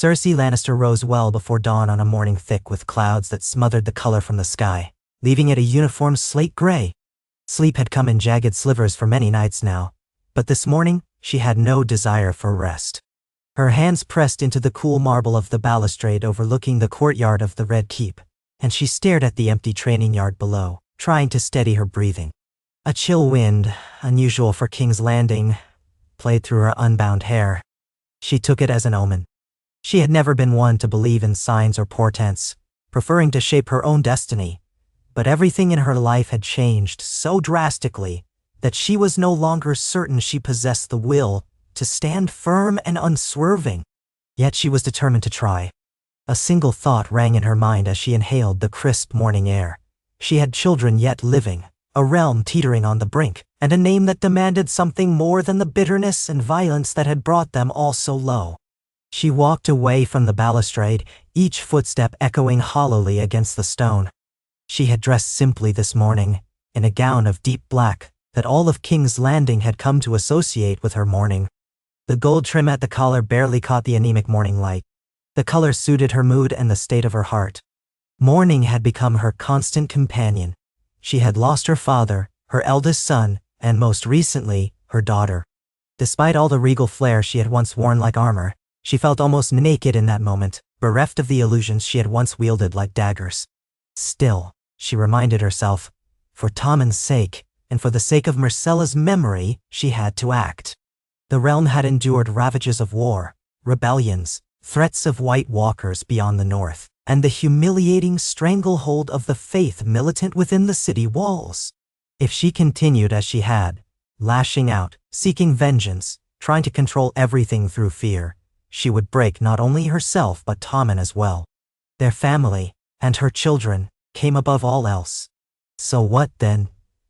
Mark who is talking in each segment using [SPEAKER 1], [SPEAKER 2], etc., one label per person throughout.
[SPEAKER 1] Cersei Lannister rose well before dawn on a morning thick with clouds that smothered the color from the sky, leaving it a uniform slate gray. Sleep had come in jagged slivers for many nights now, but this morning she had no desire for rest. Her hands pressed into the cool marble of the balustrade overlooking the courtyard of the Red Keep, and she stared at the empty training yard below, trying to steady her breathing. A chill wind, unusual for King's Landing, played through her unbound hair. She took it as an omen. She had never been one to believe in signs or portents, preferring to shape her own destiny, but everything in her life had changed so drastically that she was no longer certain she possessed the will to stand firm and unswerving. Yet she was determined to try. A single thought rang in her mind as she inhaled the crisp morning air. She had children yet living, a realm teetering on the brink, and a name that demanded something more than the bitterness and violence that had brought them all so low. She walked away from the balustrade, each footstep echoing hollowly against the stone. She had dressed simply this morning, in a gown of deep black that all of King's Landing had come to associate with her mourning. The gold trim at the collar barely caught the anemic morning light. The color suited her mood and the state of her heart. Mourning had become her constant companion. She had lost her father, her eldest son, and most recently, her daughter. Despite all the regal flair she had once worn like armor, she felt almost naked in that moment, bereft of the illusions she had once wielded like daggers. Still, she reminded herself, for Tommen's sake, and for the sake of Myrcella's memory, she had to act. The realm had endured ravages of war, rebellions, threats of White Walkers beyond the north, and the humiliating stranglehold of the faith militant within the city walls. If she continued as she had, lashing out, seeking vengeance, trying to control everything through fear, she would break not only herself but Tommen as well. Their family, and her children, came above all else. So what then?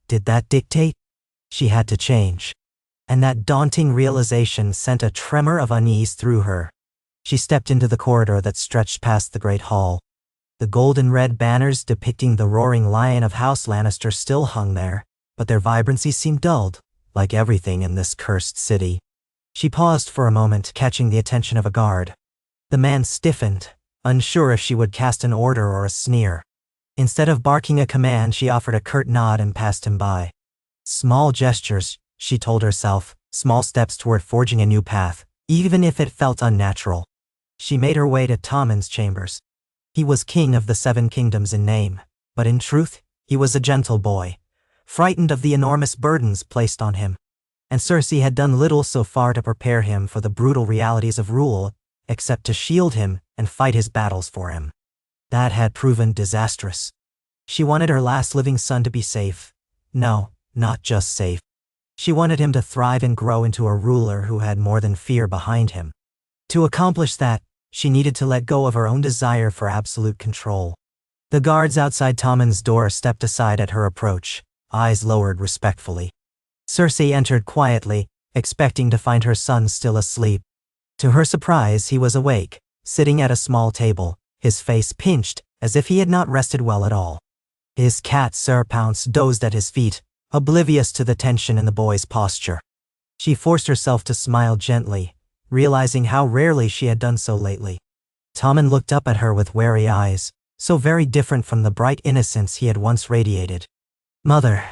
[SPEAKER 1] Did that dictate? She had to change. And that daunting realization sent a tremor of unease through her. She stepped into the corridor that stretched past the great hall. The golden red banners depicting the roaring lion of House Lannister still hung there, but their vibrancy seemed dulled, like everything in this cursed city. She paused for a moment, catching the attention of a guard. The man stiffened, unsure if she would cast an order or a sneer. Instead of barking a command, she offered a curt nod and passed him by. Small gestures, she told herself, small steps toward forging a new path, even if it felt unnatural. She made her way to Tommen's chambers. He was king of the 7 kingdoms in name, but in truth, he was a gentle boy, frightened of the enormous burdens placed on him. And Cersei had done little so far to prepare him for the brutal realities of rule, except to shield him and fight his battles for him. That had proven disastrous. She wanted her last living son to be safe. No, not just safe. She wanted him to thrive and grow into a ruler who had more than fear behind him. To accomplish that, she needed to let go of her own desire for absolute control. The guards outside Tommen's door stepped aside at her approach, eyes lowered respectfully. Cersei entered quietly, expecting to find her son still asleep. To her surprise, he was awake, sitting at a small table, his face pinched, as if he had not rested well at all. His cat Ser Pounce dozed at his feet, oblivious to the tension in the boy's posture. She forced herself to smile gently, realizing how rarely she had done so lately. Tommen looked up at her with wary eyes, so very different from the bright innocence he had once radiated. "Mother,"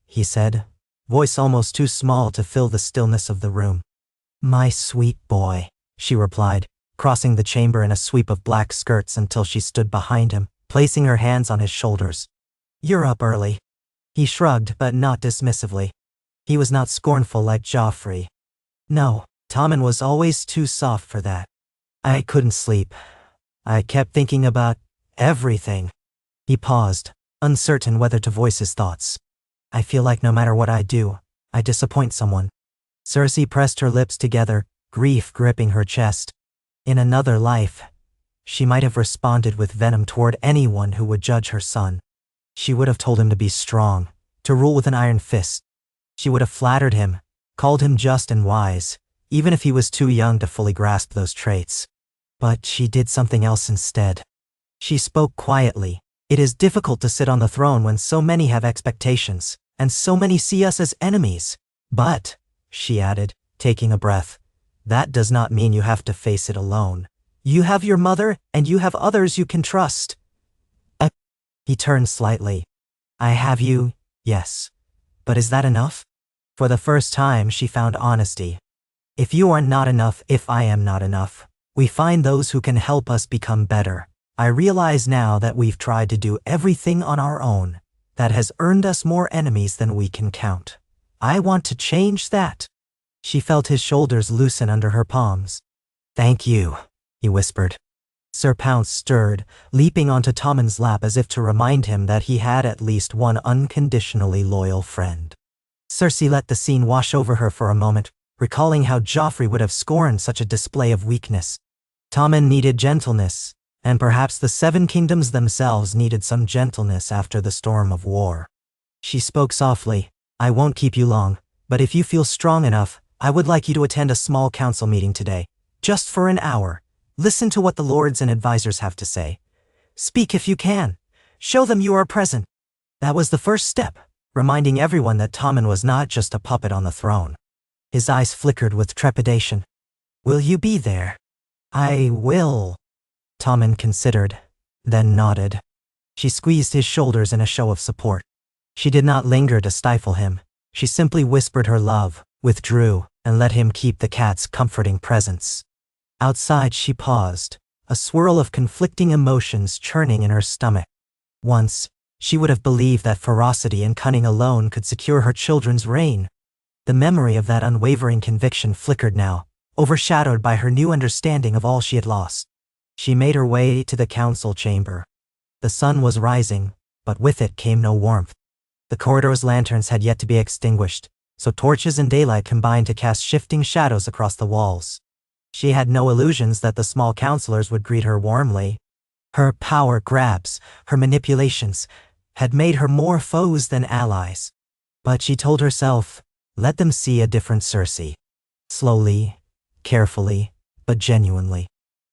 [SPEAKER 1] he said, voice almost too small to fill the stillness of the room. "My sweet boy," she replied, crossing the chamber in a sweep of black skirts until she stood behind him, placing her hands on his shoulders. "You're up early." He shrugged, but not dismissively. He was not scornful like Joffrey. No, Tommen was always too soft for that. "I couldn't sleep. I kept thinking about everything." He paused, uncertain whether to voice his thoughts. "I feel like no matter what I do, I disappoint someone." Cersei pressed her lips together, grief gripping her chest. In another life, she might have responded with venom toward anyone who would judge her son. She would have told him to be strong, to rule with an iron fist. She would have flattered him, called him just and wise, even if he was too young to fully grasp those traits. But she did something else instead. She spoke quietly. "It is difficult to sit on the throne when so many have expectations, and so many see us as enemies. But," she added, taking a breath, "that does not mean you have to face it alone. You have your mother, and you have others you can trust. He turned slightly. I have you, yes. But is that enough? For the first time she found honesty. If you are not enough, if I am not enough, we find those who can help us become better. I realize now that we've tried to do everything on our own. That has earned us more enemies than we can count. I want to change that. She felt his shoulders loosen under her palms. Thank you, he whispered. Sir Pounce stirred, leaping onto Tommen's lap as if to remind him that he had at least one unconditionally loyal friend. Cersei let the scene wash over her for a moment, recalling how Joffrey would have scorned such a display of weakness. Tommen needed gentleness, and perhaps the Seven Kingdoms themselves needed some gentleness after the storm of war. She spoke softly. I won't keep you long, but if you feel strong enough, I would like you to attend a small council meeting today, just for an hour. Listen to what the lords and advisors have to say. Speak if you can. Show them you are present. That was the first step, reminding everyone that Tommen was not just a puppet on the throne. His eyes flickered with trepidation. Will you be there? I will. Tommen considered, then nodded. She squeezed his shoulders in a show of support. She did not linger to stifle him. She simply whispered her love, withdrew, and let him keep the cat's comforting presence. Outside she paused, a swirl of conflicting emotions churning in her stomach. Once, she would have believed that ferocity and cunning alone could secure her children's reign. The memory of that unwavering conviction flickered now, overshadowed by her new understanding of all she had lost. She made her way to the council chamber. The sun was rising, but with it came no warmth. The corridor's lanterns had yet to be extinguished, so torches and daylight combined to cast shifting shadows across the walls. She had no illusions that the small counselors would greet her warmly. Her power grabs, her manipulations, had made her more foes than allies. But she told herself, let them see a different Cersei. Slowly, carefully, but genuinely.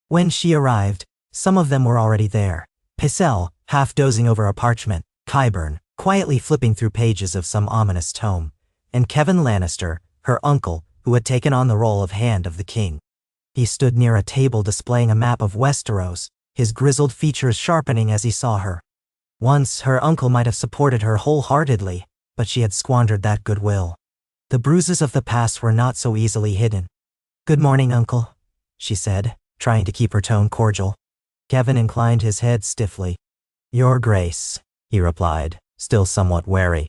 [SPEAKER 1] When she arrived, some of them were already there. Pycelle, half dozing over a parchment, Qyburn, quietly flipping through pages of some ominous tome, and Kevan Lannister, her uncle, who had taken on the role of Hand of the King. He stood near a table displaying a map of Westeros, his grizzled features sharpening as he saw her. Once her uncle might have supported her wholeheartedly, but she had squandered that goodwill. The bruises of the past were not so easily hidden. Good morning, uncle, she said, trying to keep her tone cordial. Kevan inclined his head stiffly. Your Grace, he replied, still somewhat wary.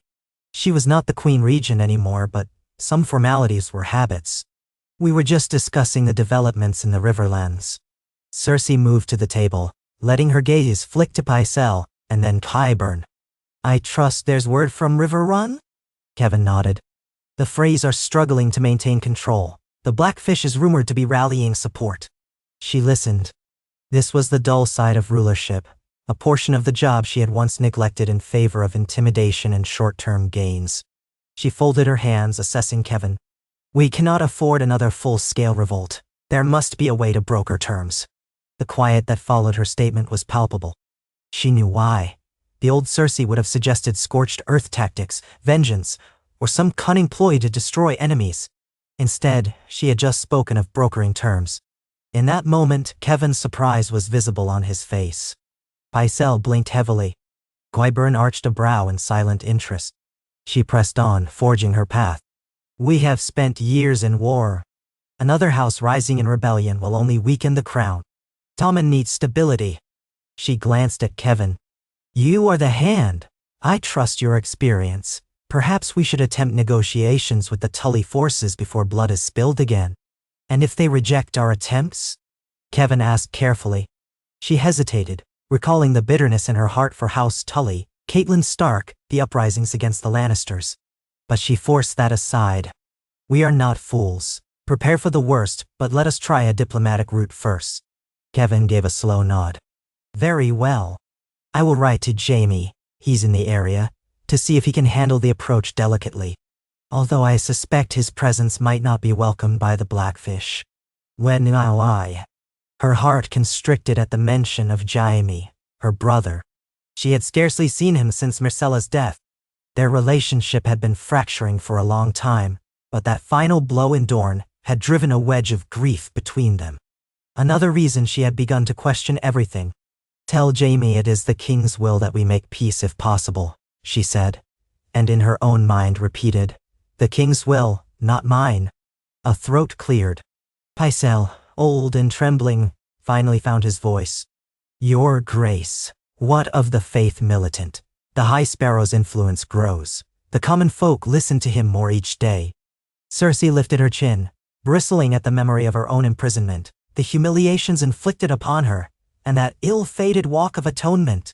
[SPEAKER 1] She was not the Queen Regent anymore, but some formalities were habits. We were just discussing the developments in the Riverlands. Cersei moved to the table, letting her gaze flick to Pycelle, and then Qyburn. I trust there's word from Riverrun? Kevan nodded. The Freys are struggling to maintain control. The Blackfish is rumored to be rallying support. She listened. This was the dull side of rulership, a portion of the job she had once neglected in favor of intimidation and short-term gains. She folded her hands, assessing Kevan. We cannot afford another full-scale revolt. There must be a way to broker terms. The quiet that followed her statement was palpable. She knew why. The old Cersei would have suggested scorched earth tactics, vengeance, or some cunning ploy to destroy enemies. Instead, she had just spoken of brokering terms. In that moment, Kevan's surprise was visible on his face. Pycelle blinked heavily. Qyburn arched a brow in silent interest. She pressed on, forging her path. We have spent years in war. Another house rising in rebellion will only weaken the crown. Tommen needs stability. She glanced at Kevan. You are the Hand. I trust your experience. Perhaps we should attempt negotiations with the Tully forces before blood is spilled again. And if they reject our attempts? Kevan asked carefully. She hesitated, recalling the bitterness in her heart for House Tully, Catelyn Stark, the uprisings against the Lannisters. But she forced that aside. We are not fools. Prepare for the worst, but let us try a diplomatic route first. Kevan gave a slow nod. Very well. I will write to Jaime, he's in the area, to see if he can handle the approach delicately. Although I suspect his presence might not be welcomed by the Blackfish. When I. Her heart constricted at the mention of Jaime, her brother. She had scarcely seen him since Myrcella's death. Their relationship had been fracturing for a long time, but that final blow in Dorne had driven a wedge of grief between them. Another reason she had begun to question everything. "Tell Jaime it is the king's will that we make peace if possible," she said, and in her own mind repeated, "The king's will, not mine." A throat cleared. Pycelle, old and trembling, finally found his voice. "Your Grace, what of the faith militant? The High Sparrow's influence grows. The common folk listen to him more each day." Cersei lifted her chin, bristling at the memory of her own imprisonment, the humiliations inflicted upon her, and that ill-fated walk of atonement.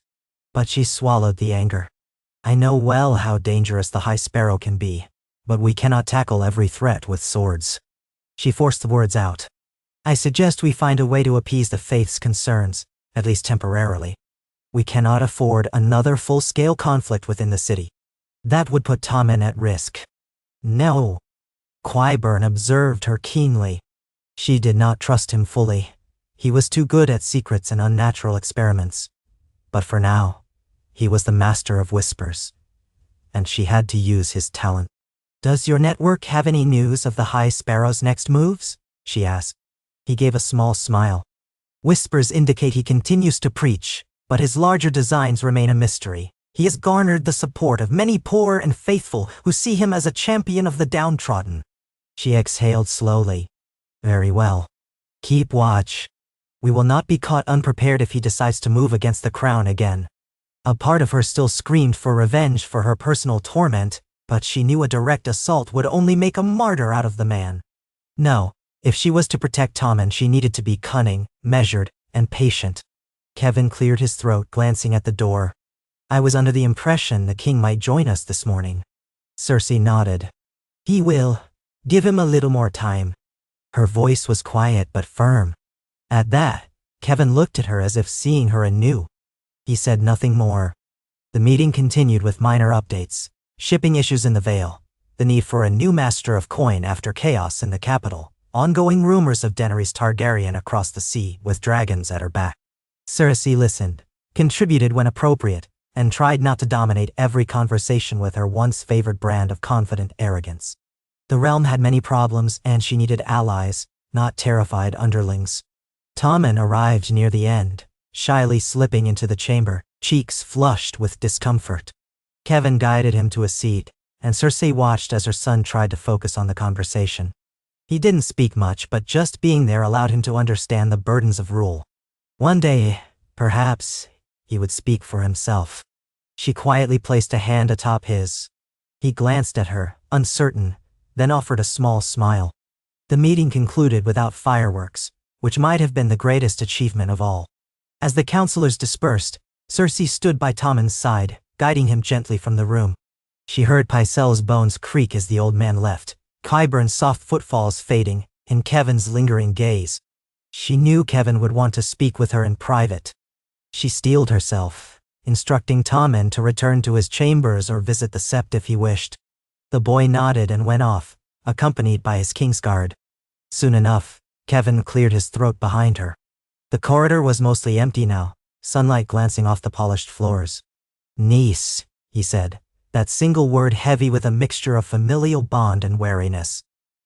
[SPEAKER 1] But she swallowed the anger. "I know well how dangerous the High Sparrow can be, but we cannot tackle every threat with swords." She forced the words out. "I suggest we find a way to appease the faith's concerns, at least temporarily. We cannot afford another full-scale conflict within the city. That would put Tommen at risk." "No." Qyburn observed her keenly. She did not trust him fully. He was too good at secrets and unnatural experiments. But for now, he was the master of whispers, and she had to use his talent. "Does your network have any news of the High Sparrow's next moves?" she asked. He gave a small smile. "Whispers indicate he continues to preach, but his larger designs remain a mystery. He has garnered the support of many poor and faithful who see him as a champion of the downtrodden." She exhaled slowly. "Very well. Keep watch. We will not be caught unprepared if he decides to move against the crown again." A part of her still screamed for revenge for her personal torment, but she knew a direct assault would only make a martyr out of the man. No, if she was to protect Tommen, she needed to be cunning, measured, and patient. Kevin cleared his throat, glancing at the door. "I was under the impression the king might join us this morning." Cersei nodded. "He will. Give him a little more time." Her voice was quiet but firm. At that, Kevin looked at her as if seeing her anew. He said nothing more. The meeting continued with minor updates: shipping issues in the Vale, the need for a new master of coin after chaos in the capital, ongoing rumors of Daenerys Targaryen across the sea with dragons at her back. Cersei listened, contributed when appropriate, and tried not to dominate every conversation with her once favored brand of confident arrogance. The realm had many problems, and she needed allies, not terrified underlings. Tommen arrived near the end, shyly slipping into the chamber, cheeks flushed with discomfort. Kevin guided him to a seat, and Cersei watched as her son tried to focus on the conversation. He didn't speak much, but just being there allowed him to understand the burdens of rule. One day, perhaps, he would speak for himself. She quietly placed a hand atop his. He glanced at her, uncertain, then offered a small smile. The meeting concluded without fireworks, which might have been the greatest achievement of all. As the counselors dispersed, Cersei stood by Tommen's side, guiding him gently from the room. She heard Pycelle's bones creak as the old man left, Qyburn's soft footfalls fading, and Kevin's lingering gaze. She knew Kevin would want to speak with her in private. She steeled herself, instructing Tommen to return to his chambers or visit the Sept if he wished. The boy nodded and went off, accompanied by his Kingsguard. Soon enough, Kevin cleared his throat behind her. The corridor was mostly empty now, sunlight glancing off the polished floors. "Niece," he said, that single word heavy with a mixture of familial bond and wariness.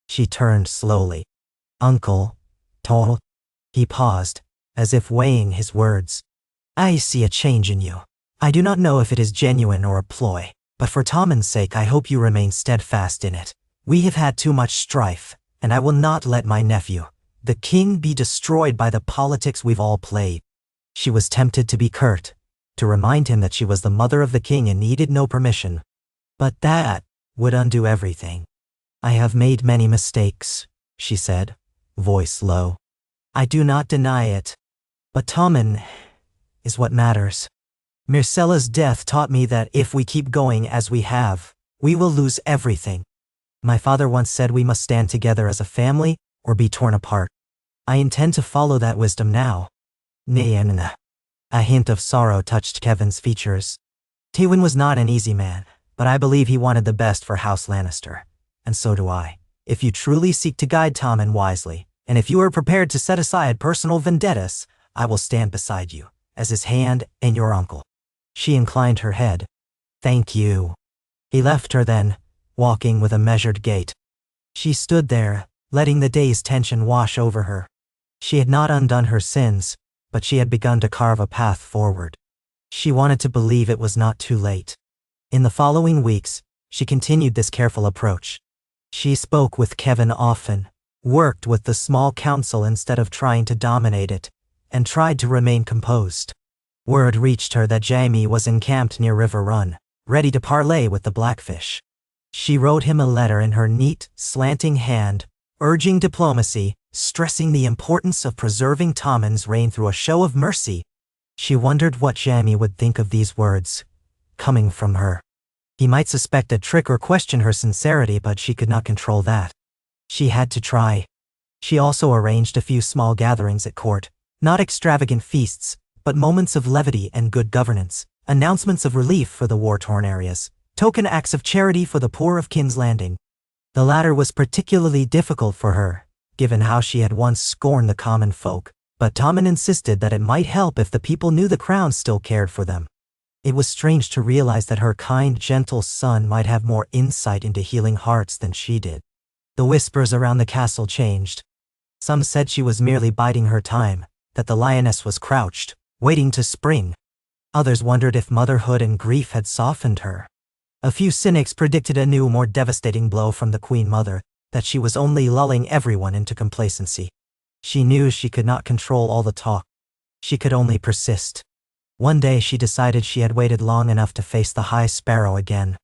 [SPEAKER 1] She turned slowly. "Uncle, Tol." He paused, as if weighing his words. "I see a change in you. I do not know if it is genuine or a ploy, but for Tommen's sake I hope you remain steadfast in it. We have had too much strife, and I will not let my nephew, the king, be destroyed by the politics we've all played." She was tempted to be curt, to remind him that she was the mother of the king and needed no permission. But that would undo everything. "I have made many mistakes," she said, voice low. "I do not deny it. But Tommen is what matters. Myrcella's death taught me that if we keep going as we have, we will lose everything. My father once said we must stand together as a family or be torn apart. I intend to follow that wisdom now." Nienna. A hint of sorrow touched Kevin's features. "Tywin was not an easy man, but I believe he wanted the best for House Lannister. And so do I. If you truly seek to guide Tommen wisely, and if you are prepared to set aside personal vendettas, I will stand beside you, as his hand and your uncle." She inclined her head. "Thank you." He left her then, walking with a measured gait. She stood there, letting the day's tension wash over her. She had not undone her sins, but she had begun to carve a path forward. She wanted to believe it was not too late. In the following weeks, she continued this careful approach. She spoke with Kevin often, worked with the small council instead of trying to dominate it, and tried to remain composed. Word reached her that Jaime was encamped near River Run, ready to parley with the Blackfish. She wrote him a letter in her neat, slanting hand, urging diplomacy, stressing the importance of preserving Tommen's reign through a show of mercy. She wondered what Jaime would think of these words, coming from her. He might suspect a trick or question her sincerity, but she could not control that. She had to try. She also arranged a few small gatherings at court, not extravagant feasts, but moments of levity and good governance, announcements of relief for the war-torn areas, token acts of charity for the poor of King's Landing. The latter was particularly difficult for her, given how she had once scorned the common folk, but Tommen insisted that it might help if the people knew the crown still cared for them. It was strange to realize that her kind, gentle son might have more insight into healing hearts than she did. The whispers around the castle changed. Some said she was merely biding her time, that the lioness was crouched, waiting to spring. Others wondered if motherhood and grief had softened her. A few cynics predicted a new, more devastating blow from the Queen Mother, that she was only lulling everyone into complacency. She knew she could not control all the talk. She could only persist. One day she decided she had waited long enough to face the High Sparrow again.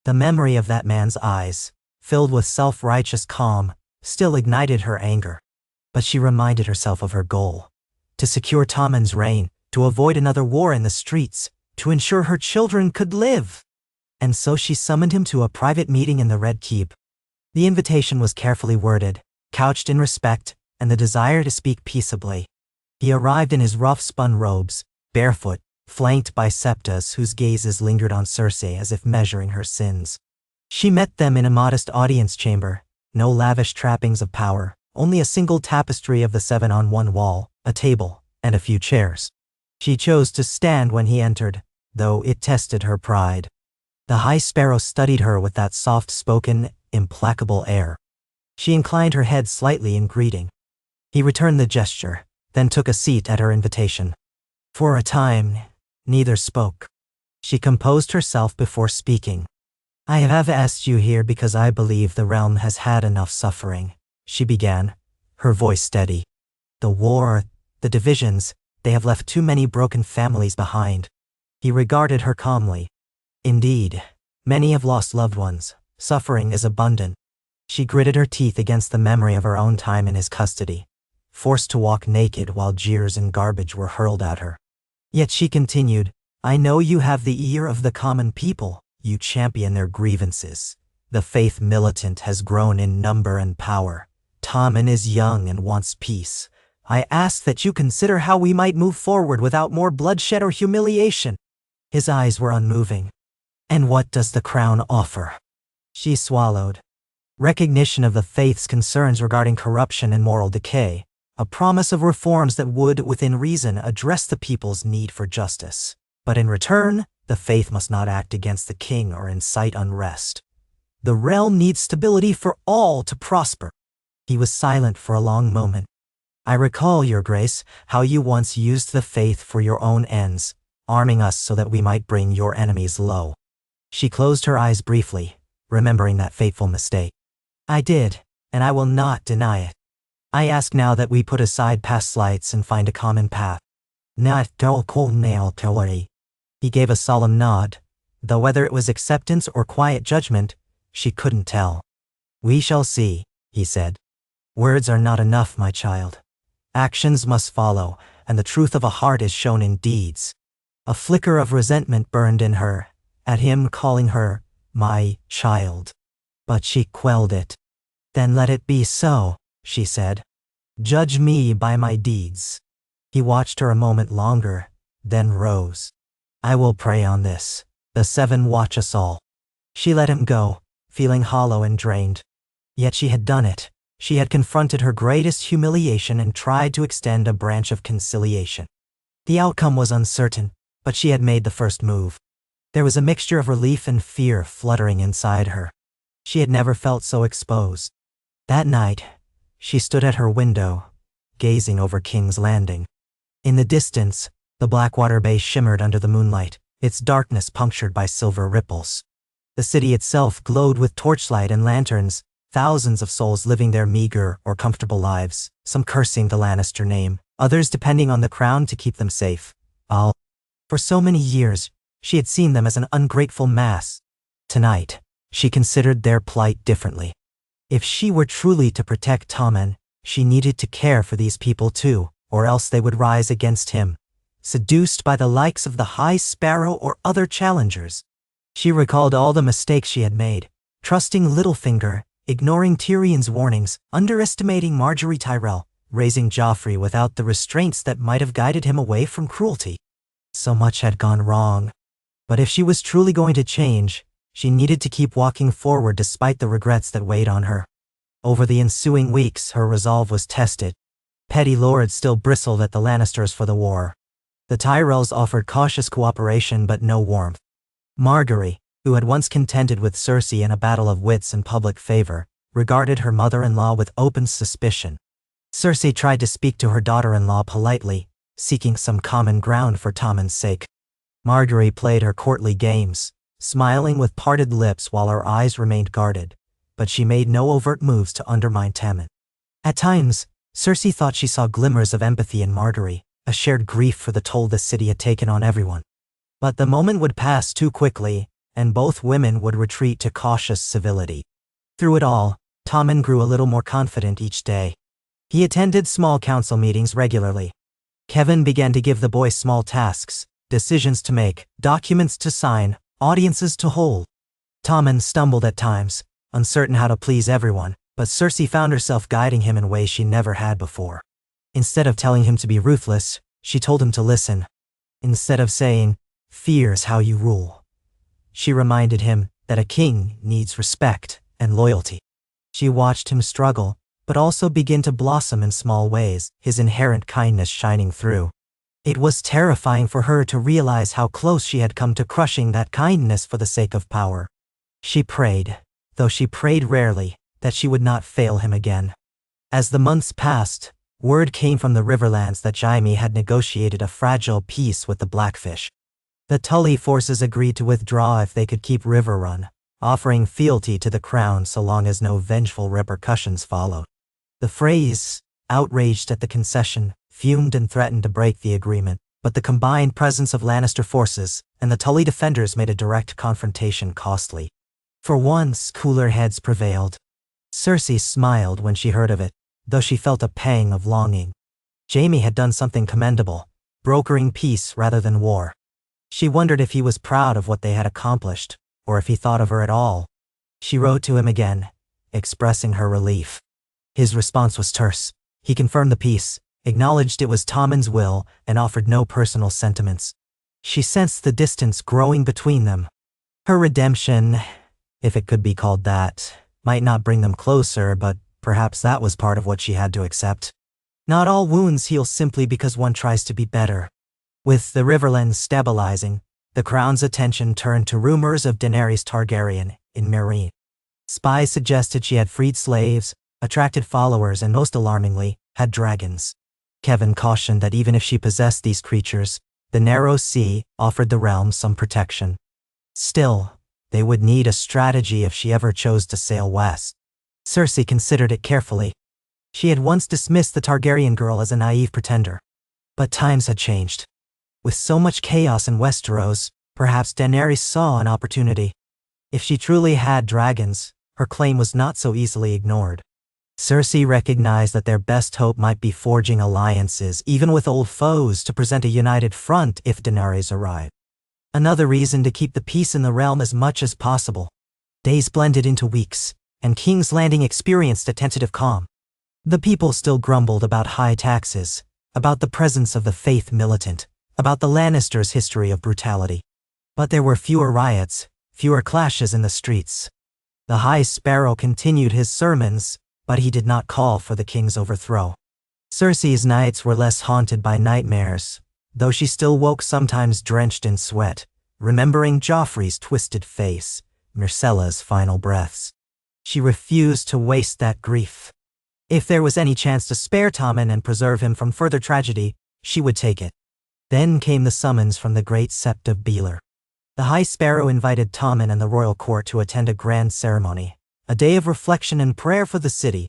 [SPEAKER 1] The memory of that man's eyes, filled with self-righteous calm, still ignited her anger. But she reminded herself of her goal: to secure Tommen's reign, to avoid another war in the streets, to ensure her children could live. And so she summoned him to a private meeting in the Red Keep. The invitation was carefully worded, couched in respect and the desire to speak peaceably. He arrived in his rough-spun robes, barefoot, flanked by septas whose gazes lingered on Cersei as if measuring her sins. She met them in a modest audience chamber, no lavish trappings of power, only a single tapestry of the seven on one wall, a table, and a few chairs. She chose to stand when he entered, though it tested her pride. The High Sparrow studied her with that soft-spoken, implacable air. She inclined her head slightly in greeting. He returned the gesture, then took a seat at her invitation. For a time, neither spoke. She composed herself before speaking. "I have asked you here because I believe the realm has had enough suffering," she began, her voice steady. "The war, the divisions, they have left too many broken families behind." He regarded her calmly. "Indeed, many have lost loved ones. Suffering is abundant." She gritted her teeth against the memory of her own time in his custody, forced to walk naked while jeers and garbage were hurled at her. Yet she continued, "I know you have the ear of the common people. You champion their grievances. The faith militant has grown in number and power. Tommen is young and wants peace. I ask that you consider how we might move forward without more bloodshed or humiliation." His eyes were unmoving. "And what does the crown offer?" She swallowed. Recognition of the faith's concerns regarding corruption and moral decay, a promise of reforms that would, within reason, address the people's need for justice. But in return, the faith must not act against the king or incite unrest. The realm needs stability for all to prosper. He was silent for a long moment. "I recall, Your Grace, how you once used the faith for your own ends, arming us so that we might bring your enemies low." She closed her eyes briefly, remembering that fateful mistake. "I did, and I will not deny it. I ask now that we put aside past slights and find a common path." He gave a solemn nod, though whether it was acceptance or quiet judgment, she couldn't tell. "We shall see," he said. "Words are not enough, my child. Actions must follow, and the truth of a heart is shown in deeds." A flicker of resentment burned in her, at him calling her, "my child." But she quelled it. "Then let it be so," she said. "Judge me by my deeds." He watched her a moment longer, then rose. "I will pray on this. The seven watch us all." She let him go, feeling hollow and drained. Yet she had done it. She had confronted her greatest humiliation and tried to extend a branch of conciliation. The outcome was uncertain, but she had made the first move. There was a mixture of relief and fear fluttering inside her. She had never felt so exposed. That night, she stood at her window, gazing over King's Landing. In the distance, the Blackwater Bay shimmered under the moonlight, its darkness punctured by silver ripples. The city itself glowed with torchlight and lanterns, thousands of souls living their meager or comfortable lives, some cursing the Lannister name, others depending on the crown to keep them safe. For so many years, she had seen them as an ungrateful mass. Tonight, she considered their plight differently. If she were truly to protect Tommen, she needed to care for these people too, or else they would rise against him, seduced by the likes of the High Sparrow or other challengers. She recalled all the mistakes she had made, trusting Littlefinger, ignoring Tyrion's warnings, underestimating Marjorie Tyrell, raising Joffrey without the restraints that might have guided him away from cruelty. So much had gone wrong. But if she was truly going to change, she needed to keep walking forward despite the regrets that weighed on her. Over the ensuing weeks, her resolve was tested. Petty lords still bristled at the Lannisters for the war. The Tyrells offered cautious cooperation but no warmth. Margaery, who had once contended with Cersei in a battle of wits and public favor, regarded her mother-in-law with open suspicion. Cersei tried to speak to her daughter-in-law politely, seeking some common ground for Tommen's sake. Margaery played her courtly games, smiling with parted lips while her eyes remained guarded, but she made no overt moves to undermine Tommen. At times, Cersei thought she saw glimmers of empathy in Margaery, a shared grief for the toll the city had taken on everyone. But the moment would pass too quickly, and both women would retreat to cautious civility. Through it all, Tommen grew a little more confident each day. He attended small council meetings regularly. Kevin began to give the boy small tasks, decisions to make, documents to sign, audiences to hold. Tommen stumbled at times, uncertain how to please everyone, but Cersei found herself guiding him in ways she never had before. Instead of telling him to be ruthless, she told him to listen. Instead of saying, "Fear's how you rule," she reminded him that a king needs respect and loyalty. She watched him struggle, but also begin to blossom in small ways, his inherent kindness shining through. It was terrifying for her to realize how close she had come to crushing that kindness for the sake of power. She prayed, though she prayed rarely, that she would not fail him again. As the months passed, word came from the Riverlands that Jaime had negotiated a fragile peace with the Blackfish. The Tully forces agreed to withdraw if they could keep Riverrun, offering fealty to the crown so long as no vengeful repercussions followed. The Freys, outraged at the concession, fumed and threatened to break the agreement, but the combined presence of Lannister forces and the Tully defenders made a direct confrontation costly. For once, cooler heads prevailed. Cersei smiled when she heard of it, though she felt a pang of longing. Jaime had done something commendable, brokering peace rather than war. She wondered if he was proud of what they had accomplished, or if he thought of her at all. She wrote to him again, expressing her relief. His response was terse. He confirmed the peace, acknowledged it was Tommen's will, and offered no personal sentiments. She sensed the distance growing between them. Her redemption, if it could be called that, might not bring them closer, but perhaps that was part of what she had to accept. Not all wounds heal simply because one tries to be better. With the Riverlands stabilizing, the crown's attention turned to rumors of Daenerys Targaryen in Meereen. Spies suggested she had freed slaves, attracted followers, and most alarmingly, had dragons. Kevin cautioned that even if she possessed these creatures, the narrow sea offered the realm some protection. Still, they would need a strategy if she ever chose to sail west. Cersei considered it carefully. She had once dismissed the Targaryen girl as a naive pretender. But times had changed. With so much chaos in Westeros, perhaps Daenerys saw an opportunity. If she truly had dragons, her claim was not so easily ignored. Cersei recognized that their best hope might be forging alliances, even with old foes, to present a united front if Daenerys arrived. Another reason to keep the peace in the realm as much as possible. Days blended into weeks, and King's Landing experienced a tentative calm. The people still grumbled about high taxes, about the presence of the faith militant, about the Lannisters' history of brutality. But there were fewer riots, fewer clashes in the streets. The High Sparrow continued his sermons, but he did not call for the king's overthrow. Cersei's nights were less haunted by nightmares, though she still woke sometimes drenched in sweat, remembering Joffrey's twisted face, Myrcella's final breaths. She refused to waste that grief. If there was any chance to spare Tommen and preserve him from further tragedy, she would take it. Then came the summons from the great Sept of Baelor. The High Sparrow invited Tommen and the royal court to attend a grand ceremony, a day of reflection and prayer for the city.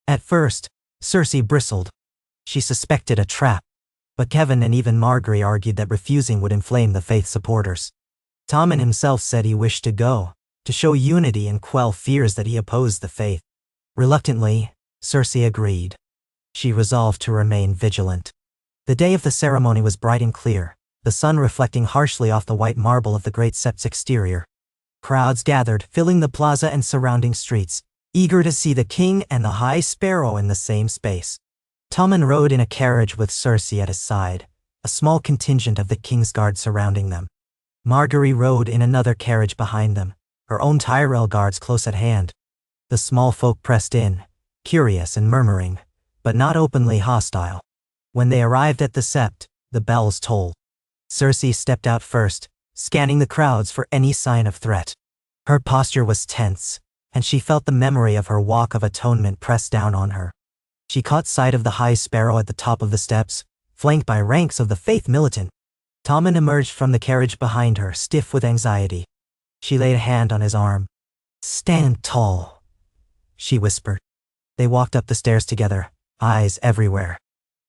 [SPEAKER 1] At first, Cersei bristled. She suspected a trap. But Kevin and even Margaery argued that refusing would inflame the faith supporters. Tommen himself said he wished to go, to show unity and quell fears that he opposed the faith. Reluctantly, Cersei agreed. She resolved to remain vigilant. The day of the ceremony was bright and clear, the sun reflecting harshly off the white marble of the great Sept's exterior. Crowds gathered, filling the plaza and surrounding streets, eager to see the king and the High Sparrow in the same space. Tommen rode in a carriage with Cersei at his side, a small contingent of the king's guard surrounding them. Margaery rode in another carriage behind them, her own Tyrell guards close at hand. The small folk pressed in, curious and murmuring, but not openly hostile. When they arrived at the Sept, the bells tolled. Cersei stepped out first, scanning the crowds for any sign of threat. Her posture was tense, and she felt the memory of her walk of atonement press down on her. She caught sight of the High Sparrow at the top of the steps, flanked by ranks of the faith militant. Tommen emerged from the carriage behind her, stiff with anxiety. She laid a hand on his arm. "Stand tall," she whispered. They walked up the stairs together, eyes everywhere.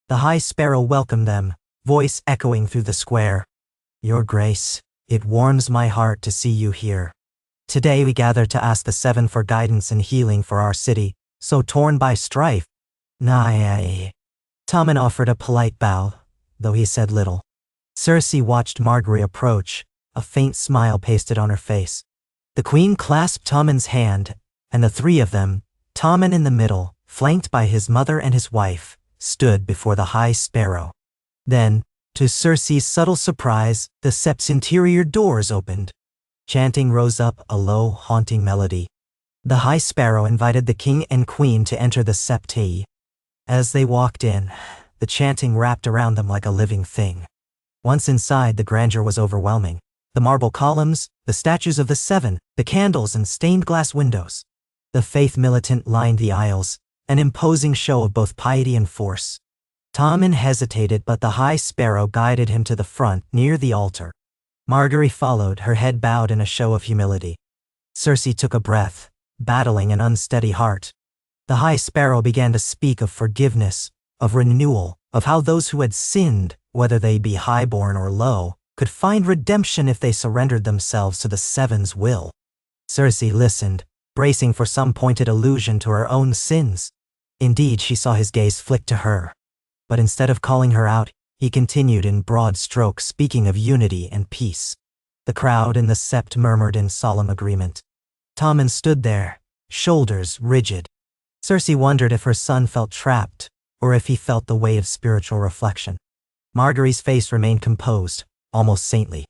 [SPEAKER 1] The High Sparrow welcomed them, voice echoing through the square. "Your Grace, it warms my heart to see you here. Today we gather to ask the Seven for guidance and healing for our city, so torn by strife." "Nah." Tommen offered a polite bow, though he said little. Cersei watched Margaery approach, a faint smile pasted on her face. The queen clasped Tommen's hand, and the three of them, Tommen in the middle, flanked by his mother and his wife, stood before the High Sparrow. Then, to Cersei's subtle surprise, the Sept's interior doors opened. Chanting rose up, a low, haunting melody. The High Sparrow invited the king and queen to enter the Sept. As they walked in, the chanting wrapped around them like a living thing. Once inside, the grandeur was overwhelming. The marble columns, the statues of the Seven, the candles and stained glass windows. The faith militant lined the aisles, an imposing show of both piety and force. Tommen hesitated, but the High Sparrow guided him to the front, near the altar. Margaery followed, her head bowed in a show of humility. Cersei took a breath, battling an unsteady heart. The High Sparrow began to speak of forgiveness, of renewal, of how those who had sinned, whether they be highborn or low, could find redemption if they surrendered themselves to the Seven's will. Cersei listened, bracing for some pointed allusion to her own sins. Indeed, she saw his gaze flick to her. But instead of calling her out, he continued in broad strokes, speaking of unity and peace. The crowd in the Sept murmured in solemn agreement. Tommen stood there, shoulders rigid. Cersei wondered if her son felt trapped, or if he felt the weight of spiritual reflection. Margaery's face remained composed, almost saintly.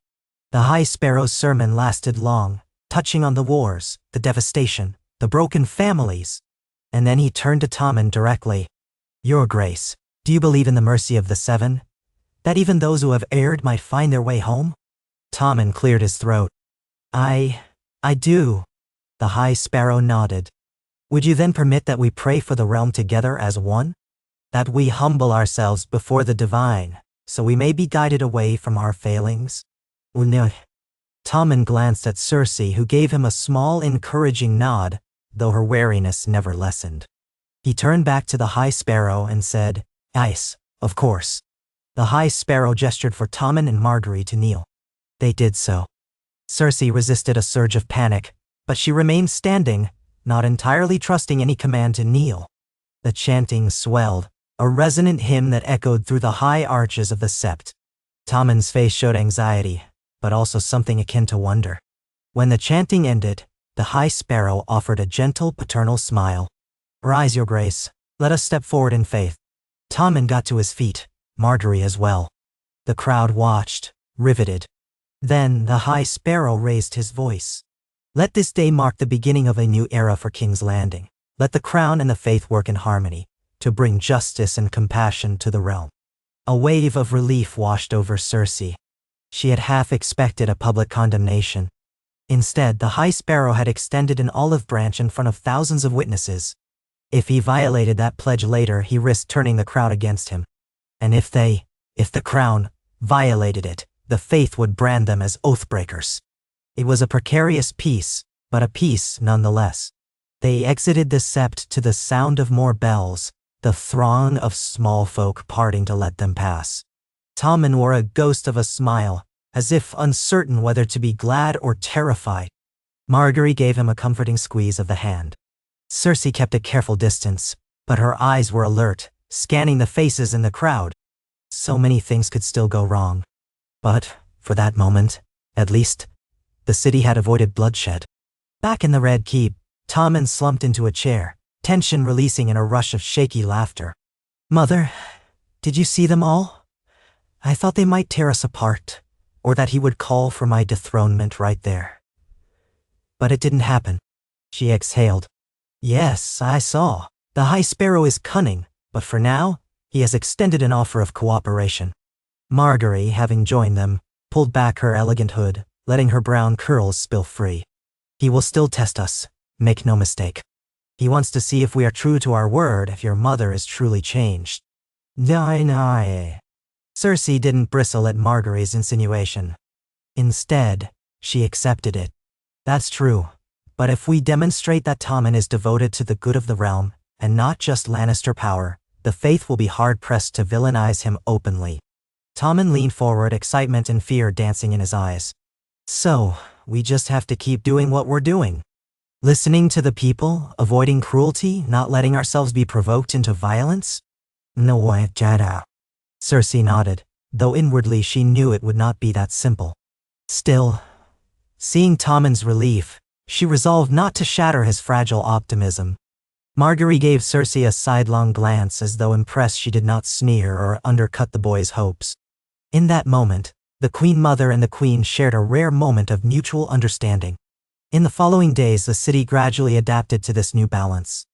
[SPEAKER 1] The High Sparrow's sermon lasted long, touching on the wars, the devastation, the broken families. And then he turned to Tommen directly. "Your Grace, do you believe in the mercy of the Seven? That even those who have erred might find their way home?" Tommen cleared his throat. I do." The High Sparrow nodded. "Would you then permit that we pray for the realm together as one? That we humble ourselves before the divine, so we may be guided away from our failings?" "No." Tommen glanced at Cersei, who gave him a small, encouraging nod, though her wariness never lessened. He turned back to the High Sparrow and said, "Ice, of course." The High Sparrow gestured for Tommen and Margaery to kneel. They did so. Cersei resisted a surge of panic, but she remained standing, not entirely trusting any command to kneel. The chanting swelled, a resonant hymn that echoed through the high arches of the Sept. Tommen's face showed anxiety, but also something akin to wonder. When the chanting ended, the High Sparrow offered a gentle paternal smile. "Rise, Your Grace. Let us step forward in faith." Tommen got to his feet, Margaery as well. The crowd watched, riveted. Then the High Sparrow raised his voice. "Let this day mark the beginning of a new era for King's Landing. Let the crown and the faith work in harmony, to bring justice and compassion to the realm." A wave of relief washed over Cersei. She had half expected a public condemnation. Instead, the High Sparrow had extended an olive branch in front of thousands of witnesses. If he violated that pledge later, he risked turning the crown against him. And if the crown violated it, the faith would brand them as oathbreakers. It was a precarious peace, but a peace nonetheless. They exited the sept to the sound of more bells, the throng of small folk parting to let them pass. Tommen wore a ghost of a smile, as if uncertain whether to be glad or terrified. Margaery gave him a comforting squeeze of the hand. Cersei kept a careful distance, but her eyes were alert, scanning the faces in the crowd. So many things could still go wrong. But, for that moment, at least, the city had avoided bloodshed. Back in the Red Keep, Tommen slumped into a chair, tension releasing in a rush of shaky laughter. "Mother, did you see them all? I thought they might tear us apart, or that he would call for my dethronement right there. But it didn't happen." She exhaled. "Yes, I saw. The High Sparrow is cunning, but for now, he has extended an offer of cooperation." Margaery, having joined them, pulled back her elegant hood, letting her brown curls spill free. "He will still test us, make no mistake. He wants to see if we are true to our word, if your mother is truly changed." "Nah. Cersei didn't bristle at Margaery's insinuation. Instead, she accepted it. "That's true. But if we demonstrate that Tommen is devoted to the good of the realm, and not just Lannister power, the faith will be hard-pressed to villainize him openly." Tommen leaned forward, excitement and fear dancing in his eyes. "So, we just have to keep doing what we're doing. Listening to the people, avoiding cruelty, not letting ourselves be provoked into violence?" "No, Jada." Cersei nodded, though inwardly she knew it would not be that simple. Still, seeing Tommen's relief, she resolved not to shatter his fragile optimism. Margaery gave Cersei a sidelong glance as though impressed she did not sneer or undercut the boy's hopes. In that moment, the Queen Mother and the Queen shared a rare moment of mutual understanding. In the following days, the city gradually adapted to this new balance.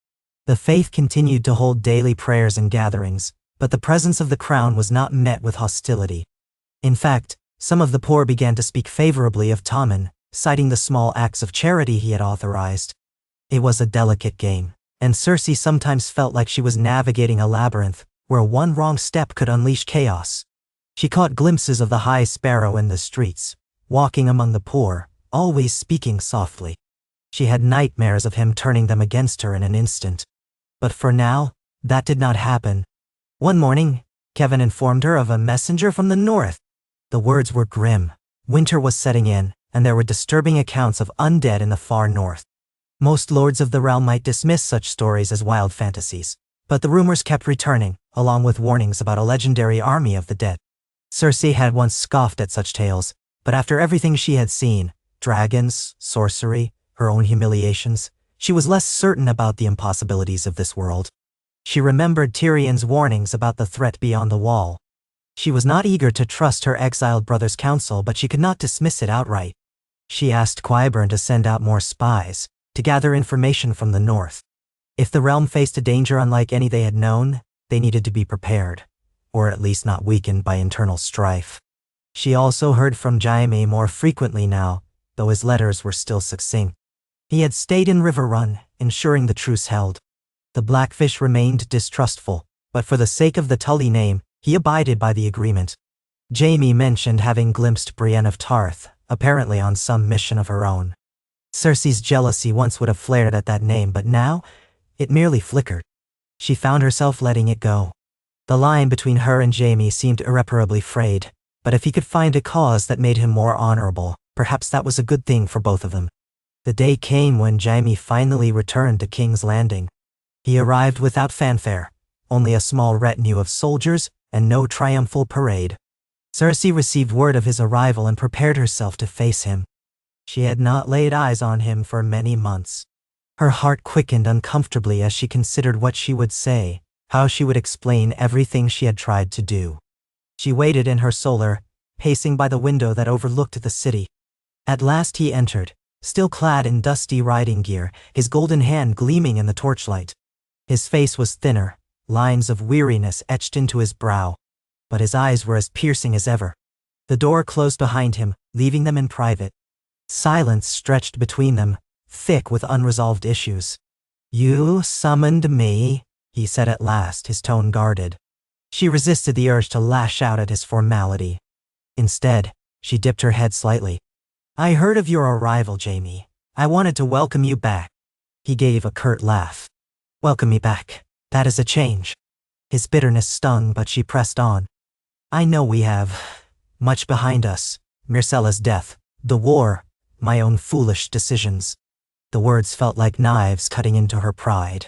[SPEAKER 1] The faith continued to hold daily prayers and gatherings, but the presence of the crown was not met with hostility. In fact, some of the poor began to speak favorably of Tommen, citing the small acts of charity he had authorized. It was a delicate game, and Cersei sometimes felt like she was navigating a labyrinth, where one wrong step could unleash chaos. She caught glimpses of the High Sparrow in the streets, walking among the poor, always speaking softly. She had nightmares of him turning them against her in an instant. But for now, that did not happen. One morning, Kevin informed her of a messenger from the north. The words were grim. Winter was setting in, and there were disturbing accounts of undead in the far north. Most lords of the realm might dismiss such stories as wild fantasies, but the rumors kept returning, along with warnings about a legendary army of the dead. Cersei had once scoffed at such tales, but after everything she had seen, dragons, sorcery, her own humiliations, she was less certain about the impossibilities of this world. She remembered Tyrion's warnings about the threat beyond the wall. She was not eager to trust her exiled brother's counsel, but she could not dismiss it outright. She asked Qyburn to send out more spies, to gather information from the north. If the realm faced a danger unlike any they had known, they needed to be prepared, or at least not weakened by internal strife. She also heard from Jaime more frequently now, though his letters were still succinct. He had stayed in River Run, ensuring the truce held. The Blackfish remained distrustful, but for the sake of the Tully name, he abided by the agreement. Jaime mentioned having glimpsed Brienne of Tarth, apparently on some mission of her own. Cersei's jealousy once would have flared at that name, but now, it merely flickered. She found herself letting it go. The line between her and Jaime seemed irreparably frayed, but if he could find a cause that made him more honorable, perhaps that was a good thing for both of them. The day came when Jaime finally returned to King's Landing. He arrived without fanfare, only a small retinue of soldiers, and no triumphal parade. Cersei received word of his arrival and prepared herself to face him. She had not laid eyes on him for many months. Her heart quickened uncomfortably as she considered what she would say, how she would explain everything she had tried to do. She waited in her solar, pacing by the window that overlooked the city. At last he entered, still clad in dusty riding gear, his golden hand gleaming in the torchlight. His face was thinner, lines of weariness etched into his brow, but his eyes were as piercing as ever. The door closed behind him, leaving them in private. Silence stretched between them, thick with unresolved issues. You summoned me, he said at last, his tone guarded. She resisted the urge to lash out at his formality. Instead, she dipped her head slightly. I heard of your arrival, Jaime. I wanted to welcome you back. He gave a curt laugh. Welcome me back. That is a change. His bitterness stung, but she pressed on. I know we have much behind us. Myrcella's death, the war, my own foolish decisions. The words felt like knives cutting into her pride.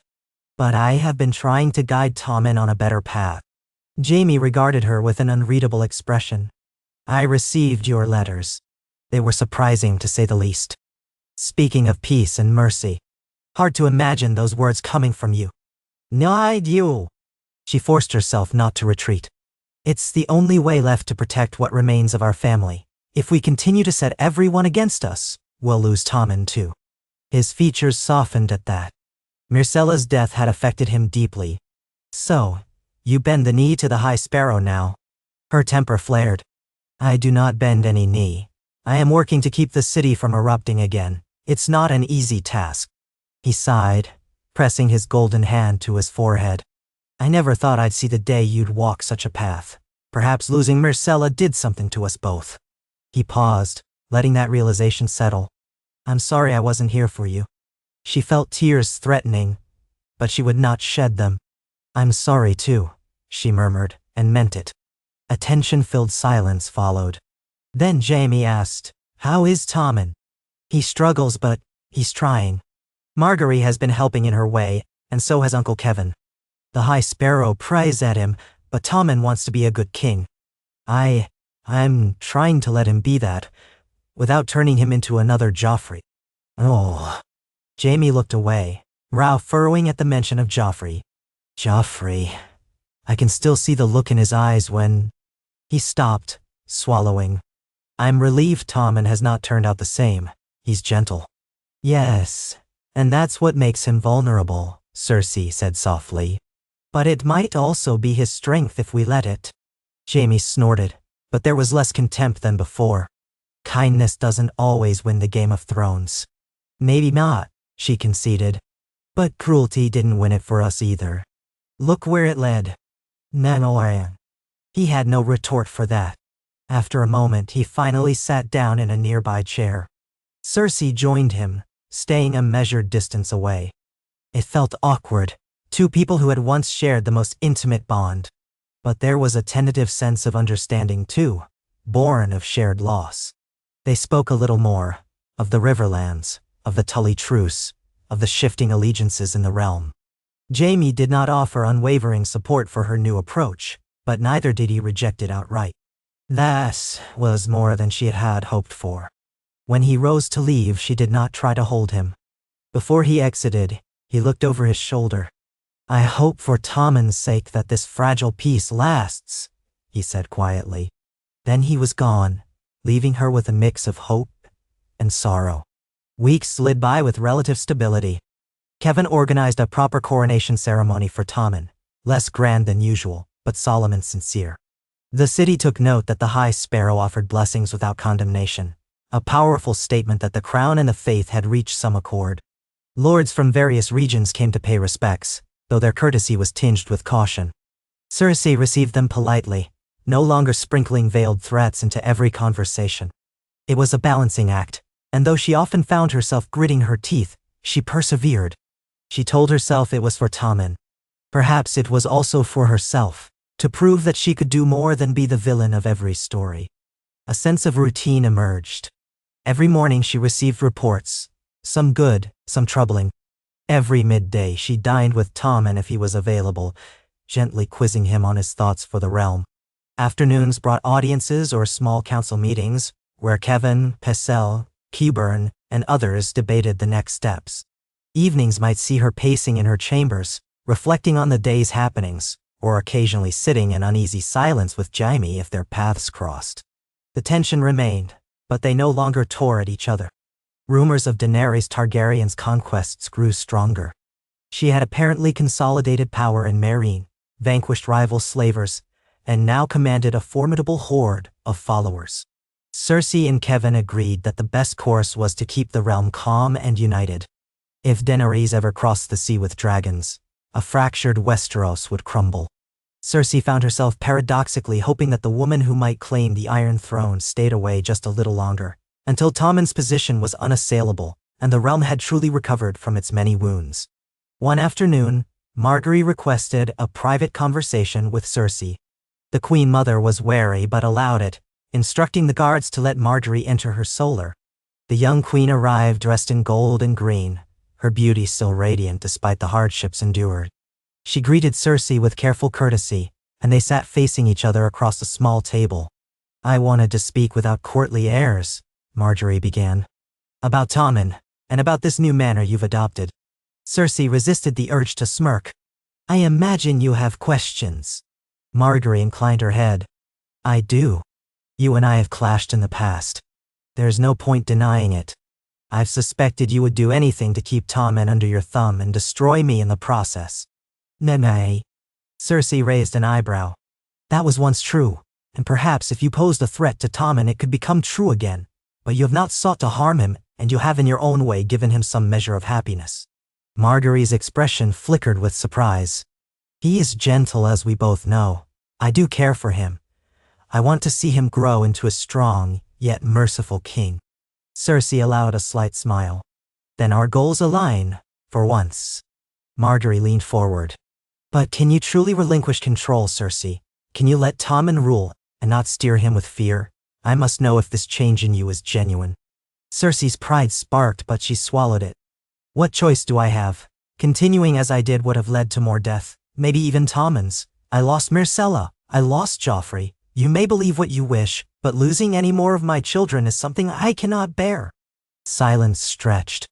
[SPEAKER 1] But I have been trying to guide Tommen on a better path. Jaime regarded her with an unreadable expression. I received your letters. They were surprising, to say the least. Speaking of peace and mercy. Hard to imagine those words coming from you. Not you. She forced herself not to retreat. It's the only way left to protect what remains of our family. If we continue to set everyone against us, we'll lose Tommen too. His features softened at that. Myrcella's death had affected him deeply. So, you bend the knee to the High Sparrow now. Her temper flared. I do not bend any knee. I am working to keep the city from erupting again. It's not an easy task. He sighed, pressing his golden hand to his forehead. I never thought I'd see the day you'd walk such a path. Perhaps losing Myrcella did something to us both. He paused, letting that realization settle. I'm sorry I wasn't here for you. She felt tears threatening, but she would not shed them. I'm sorry too, she murmured, and meant it. A tension-filled silence followed. Then Jaime asked, How is Tommen? He struggles, but he's trying. Marguerite has been helping in her way, and so has Uncle Kevin. The High Sparrow prays at him, but Tommen wants to be a good king. I'm trying to let him be that, without turning him into another Joffrey. Oh. Jaime looked away, brow furrowing at the mention of Joffrey. Joffrey. I can still see the look in his eyes when... He stopped, swallowing. I'm relieved Tommen has not turned out the same. He's gentle. Yes, and that's what makes him vulnerable, Cersei said softly. But it might also be his strength if we let it. Jaime snorted, but there was less contempt than before. Kindness doesn't always win the Game of Thrones. Maybe not, she conceded. But cruelty didn't win it for us either. Look where it led. Nanoyan. He had no retort for that. After a moment, he finally sat down in a nearby chair. Cersei joined him, staying a measured distance away. It felt awkward, two people who had once shared the most intimate bond. But there was a tentative sense of understanding too, born of shared loss. They spoke a little more, of the Riverlands, of the Tully Truce, of the shifting allegiances in the realm. Jaime did not offer unwavering support for her new approach, but neither did he reject it outright. That was more than she had hoped for. When he rose to leave, she did not try to hold him. Before he exited, he looked over his shoulder. I hope for Tommen's sake that this fragile peace lasts, he said quietly. Then he was gone, leaving her with a mix of hope and sorrow. Weeks slid by with relative stability. Kevin organized a proper coronation ceremony for Tommen, less grand than usual, but solemn and sincere. The city took note that the High Sparrow offered blessings without condemnation, a powerful statement that the crown and the faith had reached some accord. Lords from various regions came to pay respects, though their courtesy was tinged with caution. Cersei received them politely, no longer sprinkling veiled threats into every conversation. It was a balancing act, and though she often found herself gritting her teeth, she persevered. She told herself it was for Tommen. Perhaps it was also for herself, to prove that she could do more than be the villain of every story. A sense of routine emerged. Every morning she received reports, some good, some troubling. Every midday she dined with Tommen if he was available, gently quizzing him on his thoughts for the realm. Afternoons brought audiences or small council meetings, where Kevin, Pycelle, Qyburn, and others debated the next steps. Evenings might see her pacing in her chambers, reflecting on the day's happenings, or occasionally sitting in uneasy silence with Jaime if their paths crossed. The tension remained, but they no longer tore at each other. Rumors of Daenerys Targaryen's conquests grew stronger. She had apparently consolidated power in Meereen, vanquished rival slavers, and now commanded a formidable horde of followers. Cersei and Kevin agreed that the best course was to keep the realm calm and united. If Daenerys ever crossed the sea with dragons, a fractured Westeros would crumble. Cersei found herself paradoxically hoping that the woman who might claim the Iron Throne stayed away just a little longer, until Tommen's position was unassailable, and the realm had truly recovered from its many wounds. One afternoon, Margaery requested a private conversation with Cersei. The Queen Mother was wary but allowed it, instructing the guards to let Margaery enter her solar. The young queen arrived dressed in gold and green, her beauty still radiant despite the hardships endured. She greeted Cersei with careful courtesy, and they sat facing each other across a small table. "I wanted to speak without courtly airs," Margaery began. "About Tommen, and about this new manner you've adopted." Cersei resisted the urge to smirk. "I imagine you have questions." Margaery inclined her head. "I do. You and I have clashed in the past. There's no point denying it. I've suspected you would do anything to keep Tommen under your thumb and destroy me in the process." "Nay." Cersei raised an eyebrow. "That was once true, and perhaps if you posed a threat to Tommen it could become true again, but you have not sought to harm him, and you have in your own way given him some measure of happiness." Margaery's expression flickered with surprise. "He is gentle, as we both know. I do care for him. I want to see him grow into a strong, yet merciful king." Cersei allowed a slight smile. "Then our goals align, for once." Margaery leaned forward. "But can you truly relinquish control, Cersei? Can you let Tommen rule, and not steer him with fear? I must know if this change in you is genuine." Cersei's pride sparked, but she swallowed it. "What choice do I have? Continuing as I did would have led to more death, maybe even Tommen's. I lost Myrcella, I lost Joffrey. You may believe what you wish, but losing any more of my children is something I cannot bear." Silence stretched.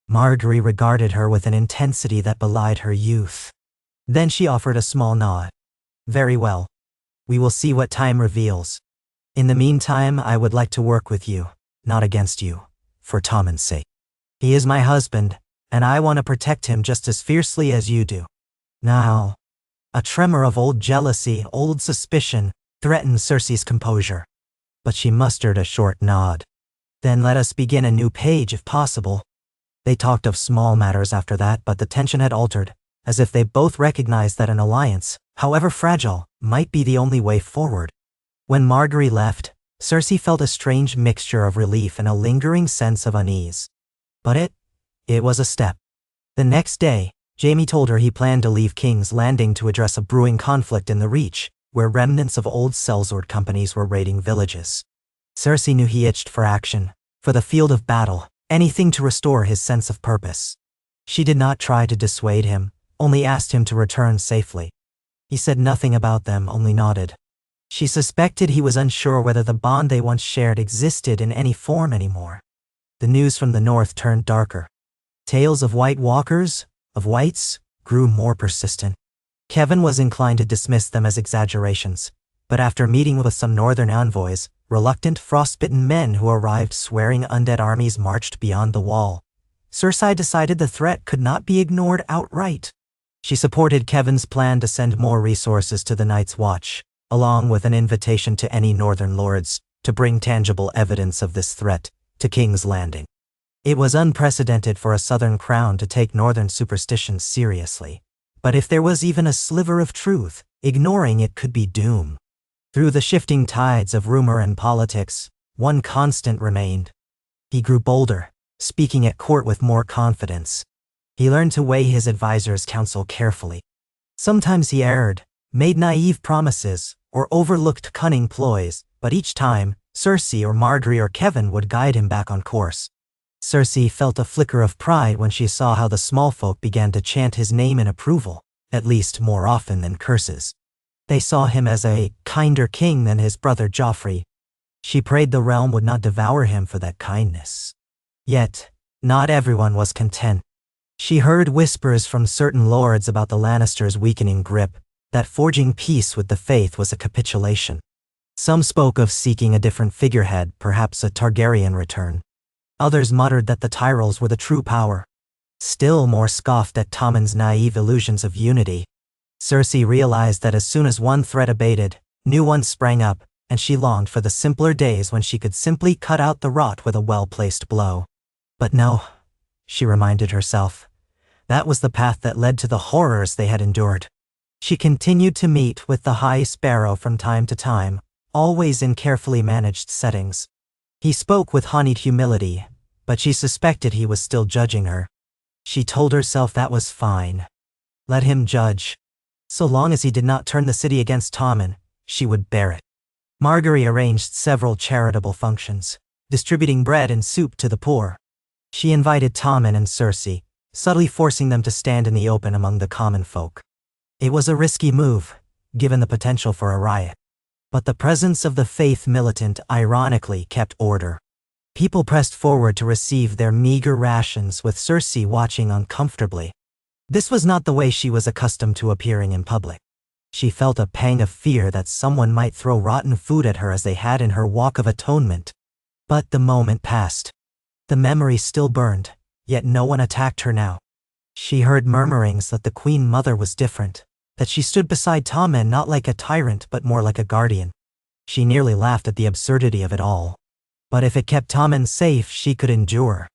[SPEAKER 1] Margaery regarded her with an intensity that belied her youth. Then she offered a small nod. "Very well. We will see what time reveals. In the meantime, I would like to work with you, not against you, for Tommen's sake. He is my husband, and I want to protect him just as fiercely as you do." Now, a tremor of old jealousy, old suspicion, threatened Cersei's composure. But she mustered a short nod. "Then let us begin a new page if possible." They talked of small matters after that, but the tension had altered, as if they both recognized that an alliance, however fragile, might be the only way forward. When Margaery left, Cersei felt a strange mixture of relief and a lingering sense of unease. But it was a step. The next day, Jaime told her he planned to leave King's Landing to address a brewing conflict in the Reach, where remnants of old sellsword companies were raiding villages. Cersei knew he itched for action, for the field of battle, anything to restore his sense of purpose. She did not try to dissuade him, only asked him to return safely. He said nothing about them, only nodded. She suspected he was unsure whether the bond they once shared existed in any form anymore. The news from the north turned darker. Tales of White Walkers, of whites, grew more persistent. Kevin was inclined to dismiss them as exaggerations, but after meeting with some northern envoys, reluctant, frostbitten men who arrived swearing undead armies marched beyond the wall, Cersei decided the threat could not be ignored outright. She supported Kevin's plan to send more resources to the Night's Watch, along with an invitation to any northern lords to bring tangible evidence of this threat to King's Landing. It was unprecedented for a southern crown to take northern superstitions seriously, but if there was even a sliver of truth, ignoring it could be doom. Through the shifting tides of rumor and politics, one constant remained. He grew bolder, speaking at court with more confidence. He learned to weigh his advisors' counsel carefully. Sometimes he erred, made naive promises, or overlooked cunning ploys, but each time, Cersei or Margaery or Kevin would guide him back on course. Cersei felt a flicker of pride when she saw how the small folk began to chant his name in approval, at least more often than curses. They saw him as a kinder king than his brother Joffrey. She prayed the realm would not devour him for that kindness. Yet, not everyone was content. She heard whispers from certain lords about the Lannisters' weakening grip, that forging peace with the faith was a capitulation. Some spoke of seeking a different figurehead, perhaps a Targaryen return. Others muttered that the Tyrells were the true power. Still more scoffed at Tommen's naive illusions of unity. Cersei realized that as soon as one threat abated, new ones sprang up, and she longed for the simpler days when she could simply cut out the rot with a well-placed blow. But no, she reminded herself. That was the path that led to the horrors they had endured. She continued to meet with the High Sparrow from time to time, always in carefully managed settings. He spoke with honeyed humility, but she suspected he was still judging her. She told herself that was fine. Let him judge. So long as he did not turn the city against Tommen, she would bear it. Margaery arranged several charitable functions, distributing bread and soup to the poor. She invited Tommen and Cersei, subtly forcing them to stand in the open among the common folk. It was a risky move, given the potential for a riot. But the presence of the faith militant ironically kept order. People pressed forward to receive their meager rations, with Cersei watching uncomfortably. This was not the way she was accustomed to appearing in public. She felt a pang of fear that someone might throw rotten food at her as they had in her Walk of Atonement. But the moment passed. The memory still burned, yet no one attacked her now. She heard murmurings that the Queen Mother was different, that she stood beside Tommen not like a tyrant but more like a guardian. She nearly laughed at the absurdity of it all. But if it kept Tommen safe, she could endure.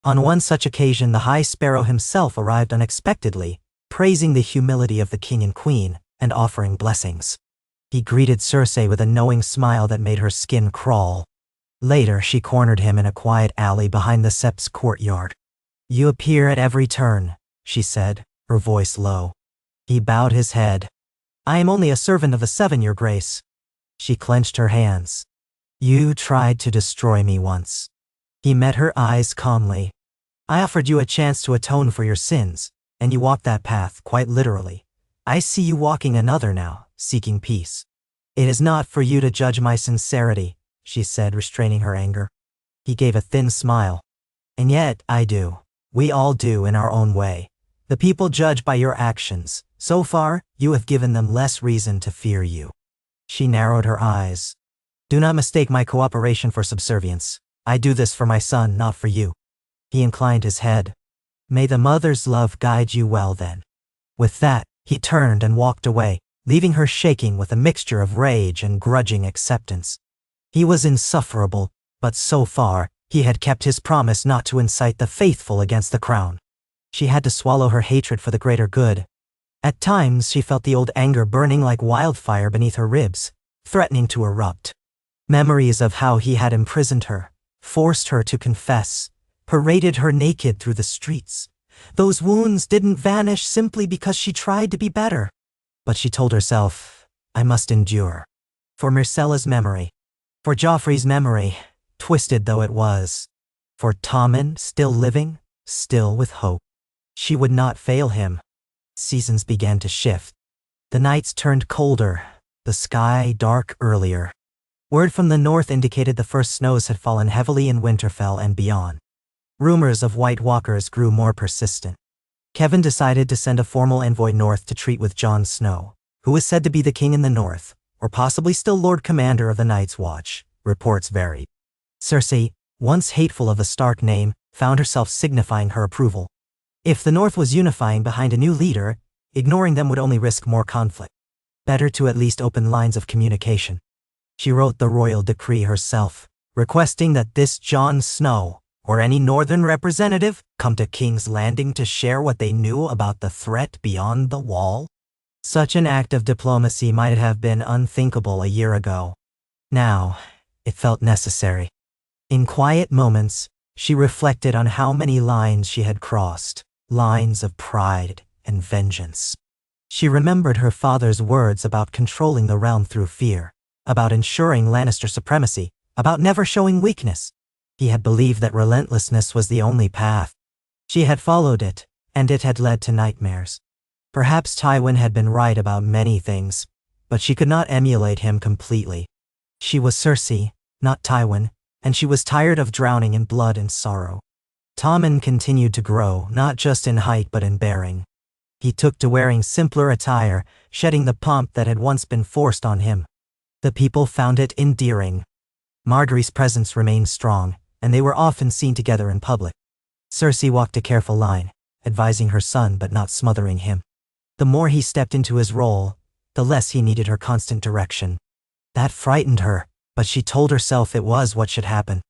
[SPEAKER 1] On one such occasion, the High Sparrow himself arrived unexpectedly, praising the humility of the king and queen, and offering blessings. He greeted Cersei with a knowing smile that made her skin crawl. Later, she cornered him in a quiet alley behind the Sept's courtyard. "You appear at every turn," she said, her voice low. He bowed his head. "I am only a servant of the Seven, Your Grace." She clenched her hands. "You tried to destroy me once." He met her eyes calmly. "I offered you a chance to atone for your sins, and you walked that path, quite literally. I see you walking another now, seeking peace. It is not for you to judge my sincerity," she said, restraining her anger. He gave a thin smile. "And yet, I do. We all do in our own way. The people judge by your actions. So far, you have given them less reason to fear you." She narrowed her eyes. "Do not mistake my cooperation for subservience. I do this for my son, not for you." He inclined his head. "May the mother's love guide you well then." With that, he turned and walked away, leaving her shaking with a mixture of rage and grudging acceptance. He was insufferable, but so far, he had kept his promise not to incite the faithful against the crown. She had to swallow her hatred for the greater good. At times, she felt the old anger burning like wildfire beneath her ribs, threatening to erupt. Memories of how he had imprisoned her, forced her to confess, paraded her naked through the streets. Those wounds didn't vanish simply because she tried to be better. But she told herself, "I must endure." For Myrcella's memory. For Joffrey's memory, twisted though it was. For Tommen, still living, still with hope. She would not fail him. Seasons began to shift. The nights turned colder, the sky dark earlier. Word from the north indicated the first snows had fallen heavily in Winterfell and beyond. Rumors of White Walkers grew more persistent. Kevin decided to send a formal envoy north to treat with Jon Snow, who was said to be the king in the north, or possibly still Lord Commander of the Night's Watch. Reports varied. Cersei, once hateful of the Stark name, found herself signifying her approval. If the North was unifying behind a new leader, ignoring them would only risk more conflict. Better to at least open lines of communication. She wrote the royal decree herself, requesting that this Jon Snow, or any northern representative, come to King's Landing to share what they knew about the threat beyond the wall. Such an act of diplomacy might have been unthinkable a year ago. Now, it felt necessary. In quiet moments, she reflected on how many lines she had crossed, lines of pride and vengeance. She remembered her father's words about controlling the realm through fear, about ensuring Lannister supremacy, about never showing weakness. He had believed that relentlessness was the only path. She had followed it, and it had led to nightmares. Perhaps Tywin had been right about many things, but she could not emulate him completely. She was Cersei, not Tywin, and she was tired of drowning in blood and sorrow. Tommen continued to grow, not just in height but in bearing. He took to wearing simpler attire, shedding the pomp that had once been forced on him. The people found it endearing. Margaery's presence remained strong, and they were often seen together in public. Cersei walked a careful line, advising her son but not smothering him. The more he stepped into his role, the less he needed her constant direction. That frightened her, but she told herself it was what should happen.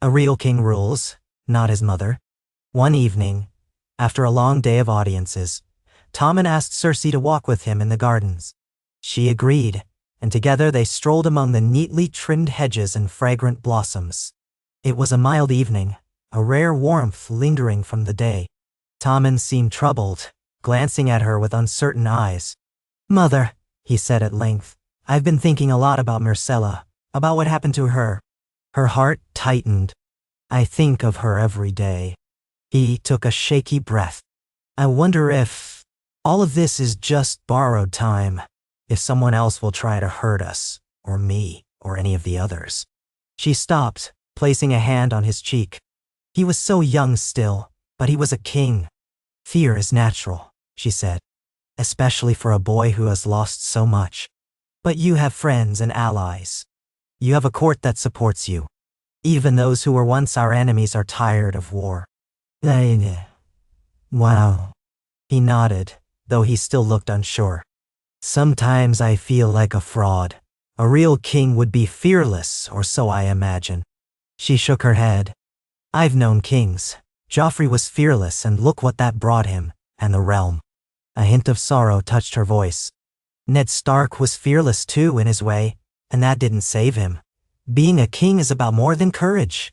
[SPEAKER 1] A real king rules, not his mother. One evening, after a long day of audiences, Tommen asked Cersei to walk with him in the gardens. She agreed, and together they strolled among the neatly trimmed hedges and fragrant blossoms. It was a mild evening, a rare warmth lingering from the day. Tommen seemed troubled, glancing at her with uncertain eyes. "Mother," he said at length, "I've been thinking a lot about Myrcella, about what happened to her." Her heart tightened. "I think of her every day." He took a shaky breath. "I wonder if all of this is just borrowed time, if someone else will try to hurt us, or me, or any of the others." She stopped, placing a hand on his cheek. He was so young still, but he was a king. "Fear is natural," she said, "especially for a boy who has lost so much. But you have friends and allies. You have a court that supports you. Even those who were once our enemies are tired of war." "Wow." He nodded, though he still looked unsure. "Sometimes I feel like a fraud. A real king would be fearless, or so I imagine." She shook her head. "I've known kings. Joffrey was fearless, and look what that brought him, and the realm." A hint of sorrow touched her voice. "Ned Stark was fearless too in his way, and that didn't save him. Being a king is about more than courage.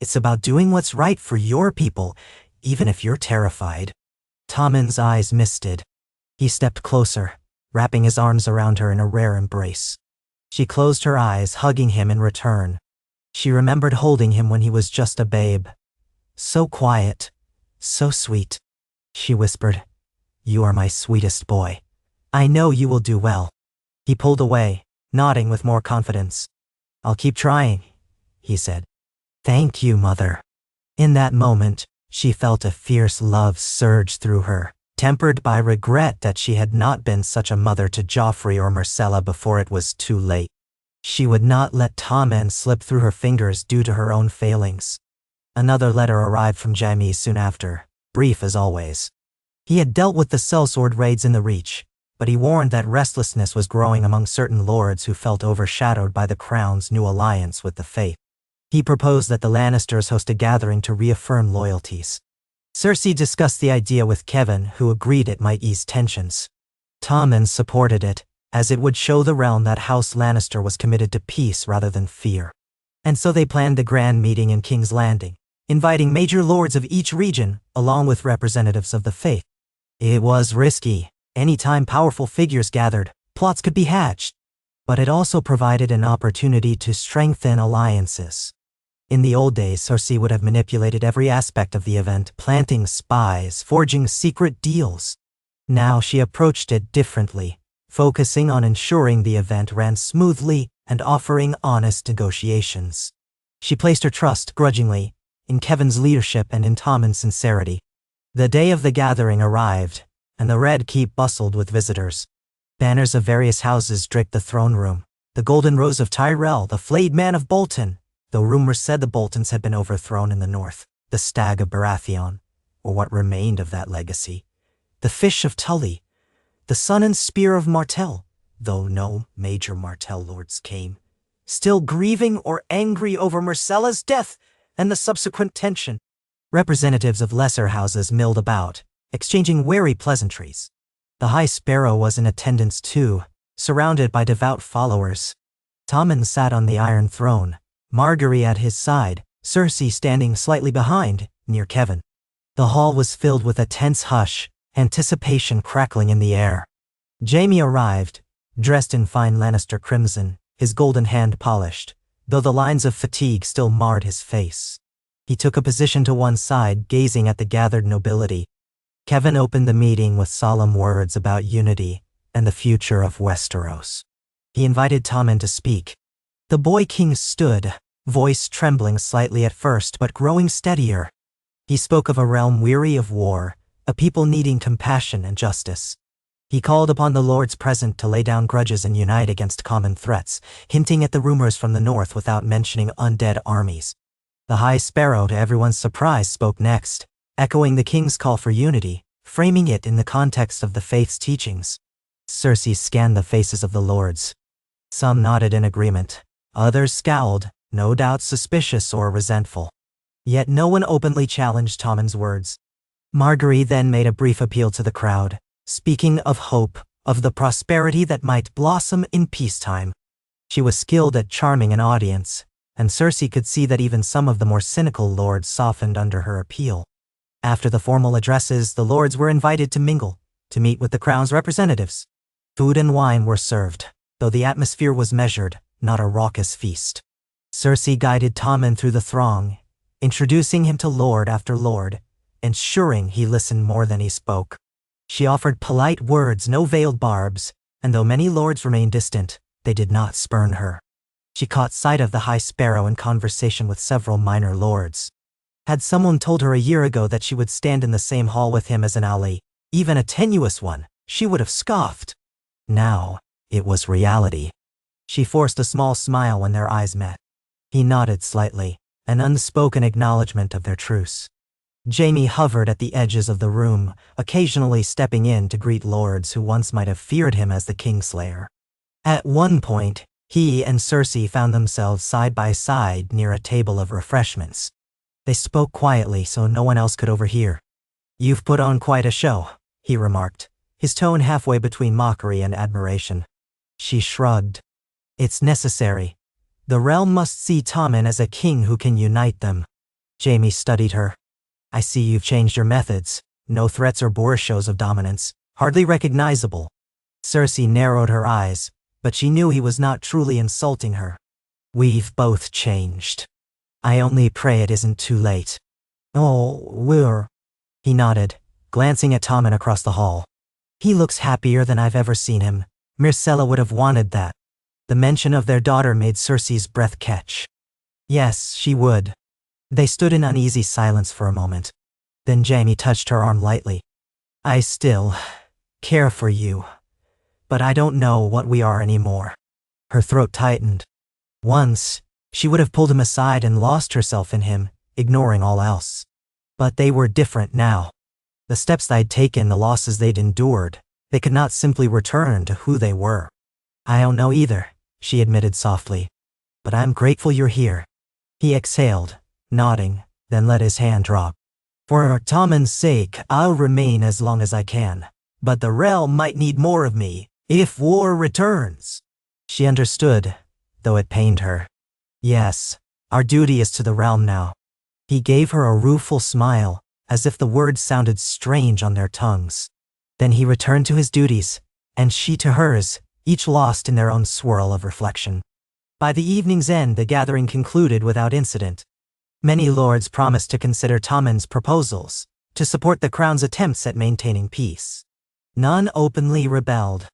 [SPEAKER 1] It's about doing what's right for your people, even if you're terrified." Tommen's eyes misted. He stepped closer, wrapping his arms around her in a rare embrace. She closed her eyes, hugging him in return. She remembered holding him when he was just a babe. So quiet, so sweet. She whispered, "You are my sweetest boy. I know you will do well." He pulled away, nodding with more confidence. "I'll keep trying," he said. "Thank you, Mother." In that moment, she felt a fierce love surge through her, tempered by regret that she had not been such a mother to Joffrey or Myrcella before it was too late. She would not let Tommen slip through her fingers due to her own failings. Another letter arrived from Jaime soon after, brief as always. He had dealt with the sellsword raids in the Reach, but he warned that restlessness was growing among certain lords who felt overshadowed by the Crown's new alliance with the Faith. He proposed that the Lannisters host a gathering to reaffirm loyalties. Cersei discussed the idea with Kevan, who agreed it might ease tensions. Tommen supported it, as it would show the realm that House Lannister was committed to peace rather than fear. And so they planned a grand meeting in King's Landing, inviting major lords of each region, along with representatives of the Faith. It was risky. Anytime powerful figures gathered, plots could be hatched. But it also provided an opportunity to strengthen alliances. In the old days, Cersei would have manipulated every aspect of the event, planting spies, forging secret deals. Now she approached it differently, focusing on ensuring the event ran smoothly and offering honest negotiations. She placed her trust, grudgingly, in Kevan's leadership and in Tommen's sincerity. The day of the gathering arrived, and the Red Keep bustled with visitors. Banners of various houses draped the throne room. The Golden Rose of Tyrell, the Flayed Man of Bolton, though rumors said the Boltons had been overthrown in the north, the Stag of Baratheon, or what remained of that legacy, the Fish of Tully, the Sun and Spear of Martell, though no major Martell lords came, still grieving or angry over Myrcella's death and the subsequent tension. Representatives of lesser houses milled about, exchanging wary pleasantries. The High Sparrow was in attendance too, surrounded by devout followers. Tommen sat on the Iron Throne, Margaery at his side, Cersei standing slightly behind, near Kevan. The hall was filled with a tense hush, anticipation crackling in the air. Jaime arrived, dressed in fine Lannister crimson, his golden hand polished, though the lines of fatigue still marred his face. He took a position to one side, gazing at the gathered nobility. Kevan opened the meeting with solemn words about unity and the future of Westeros. He invited Tommen to speak. The boy king stood, voice trembling slightly at first but growing steadier. He spoke of a realm weary of war, a people needing compassion and justice. He called upon the lords present to lay down grudges and unite against common threats, hinting at the rumors from the north without mentioning undead armies. The High Sparrow, to everyone's surprise, spoke next, echoing the king's call for unity, framing it in the context of the faith's teachings. Cersei scanned the faces of the lords. Some nodded in agreement. Others scowled, no doubt suspicious or resentful. Yet no one openly challenged Tommen's words. Margaery then made a brief appeal to the crowd, speaking of hope, of the prosperity that might blossom in peacetime. She was skilled at charming an audience, and Cersei could see that even some of the more cynical lords softened under her appeal. After the formal addresses, the lords were invited to mingle, to meet with the crown's representatives. Food and wine were served, though the atmosphere was measured, not a raucous feast. Cersei guided Tommen through the throng, introducing him to lord after lord, ensuring he listened more than he spoke. She offered polite words, no veiled barbs, and though many lords remained distant, they did not spurn her. She caught sight of the High Sparrow in conversation with several minor lords. Had someone told her a year ago that she would stand in the same hall with him as an ally, even a tenuous one, she would have scoffed. Now, it was reality. She forced a small smile when their eyes met. He nodded slightly, an unspoken acknowledgement of their truce. Jaime hovered at the edges of the room, occasionally stepping in to greet lords who once might have feared him as the Kingslayer. At one point, he and Cersei found themselves side by side near a table of refreshments. They spoke quietly so no one else could overhear. "You've put on quite a show," he remarked, his tone halfway between mockery and admiration. She shrugged. "It's necessary. The realm must see Tommen as a king who can unite them." Jaime studied her. "I see you've changed your methods. No threats or boor shows of dominance. Hardly recognizable." Cersei narrowed her eyes, but she knew he was not truly insulting her. "We've both changed. I only pray it isn't too late." "Oh, we're—" He nodded, glancing at Tommen across the hall. "He looks happier than I've ever seen him. Myrcella would have wanted that." The mention of their daughter made Cersei's breath catch. Yes, she would. They stood in uneasy silence for a moment. Then Jaime touched her arm lightly. "I still care for you, but I don't know what we are anymore." Her throat tightened. Once, she would have pulled him aside and lost herself in him, ignoring all else. But they were different now. The steps they'd taken, the losses they'd endured, they could not simply return to who they were. "I don't know either," she admitted softly. "But I'm grateful you're here." He exhaled, nodding, then let his hand drop. "For Tommen's sake, I'll remain as long as I can. But the realm might need more of me, if war returns." She understood, though it pained her. "Yes, our duty is to the realm now." He gave her a rueful smile, as if the words sounded strange on their tongues. Then he returned to his duties, and she to hers, each lost in their own swirl of reflection. By the evening's end, the gathering concluded without incident. Many lords promised to consider Tommen's proposals, to support the crown's attempts at maintaining peace. None openly rebelled.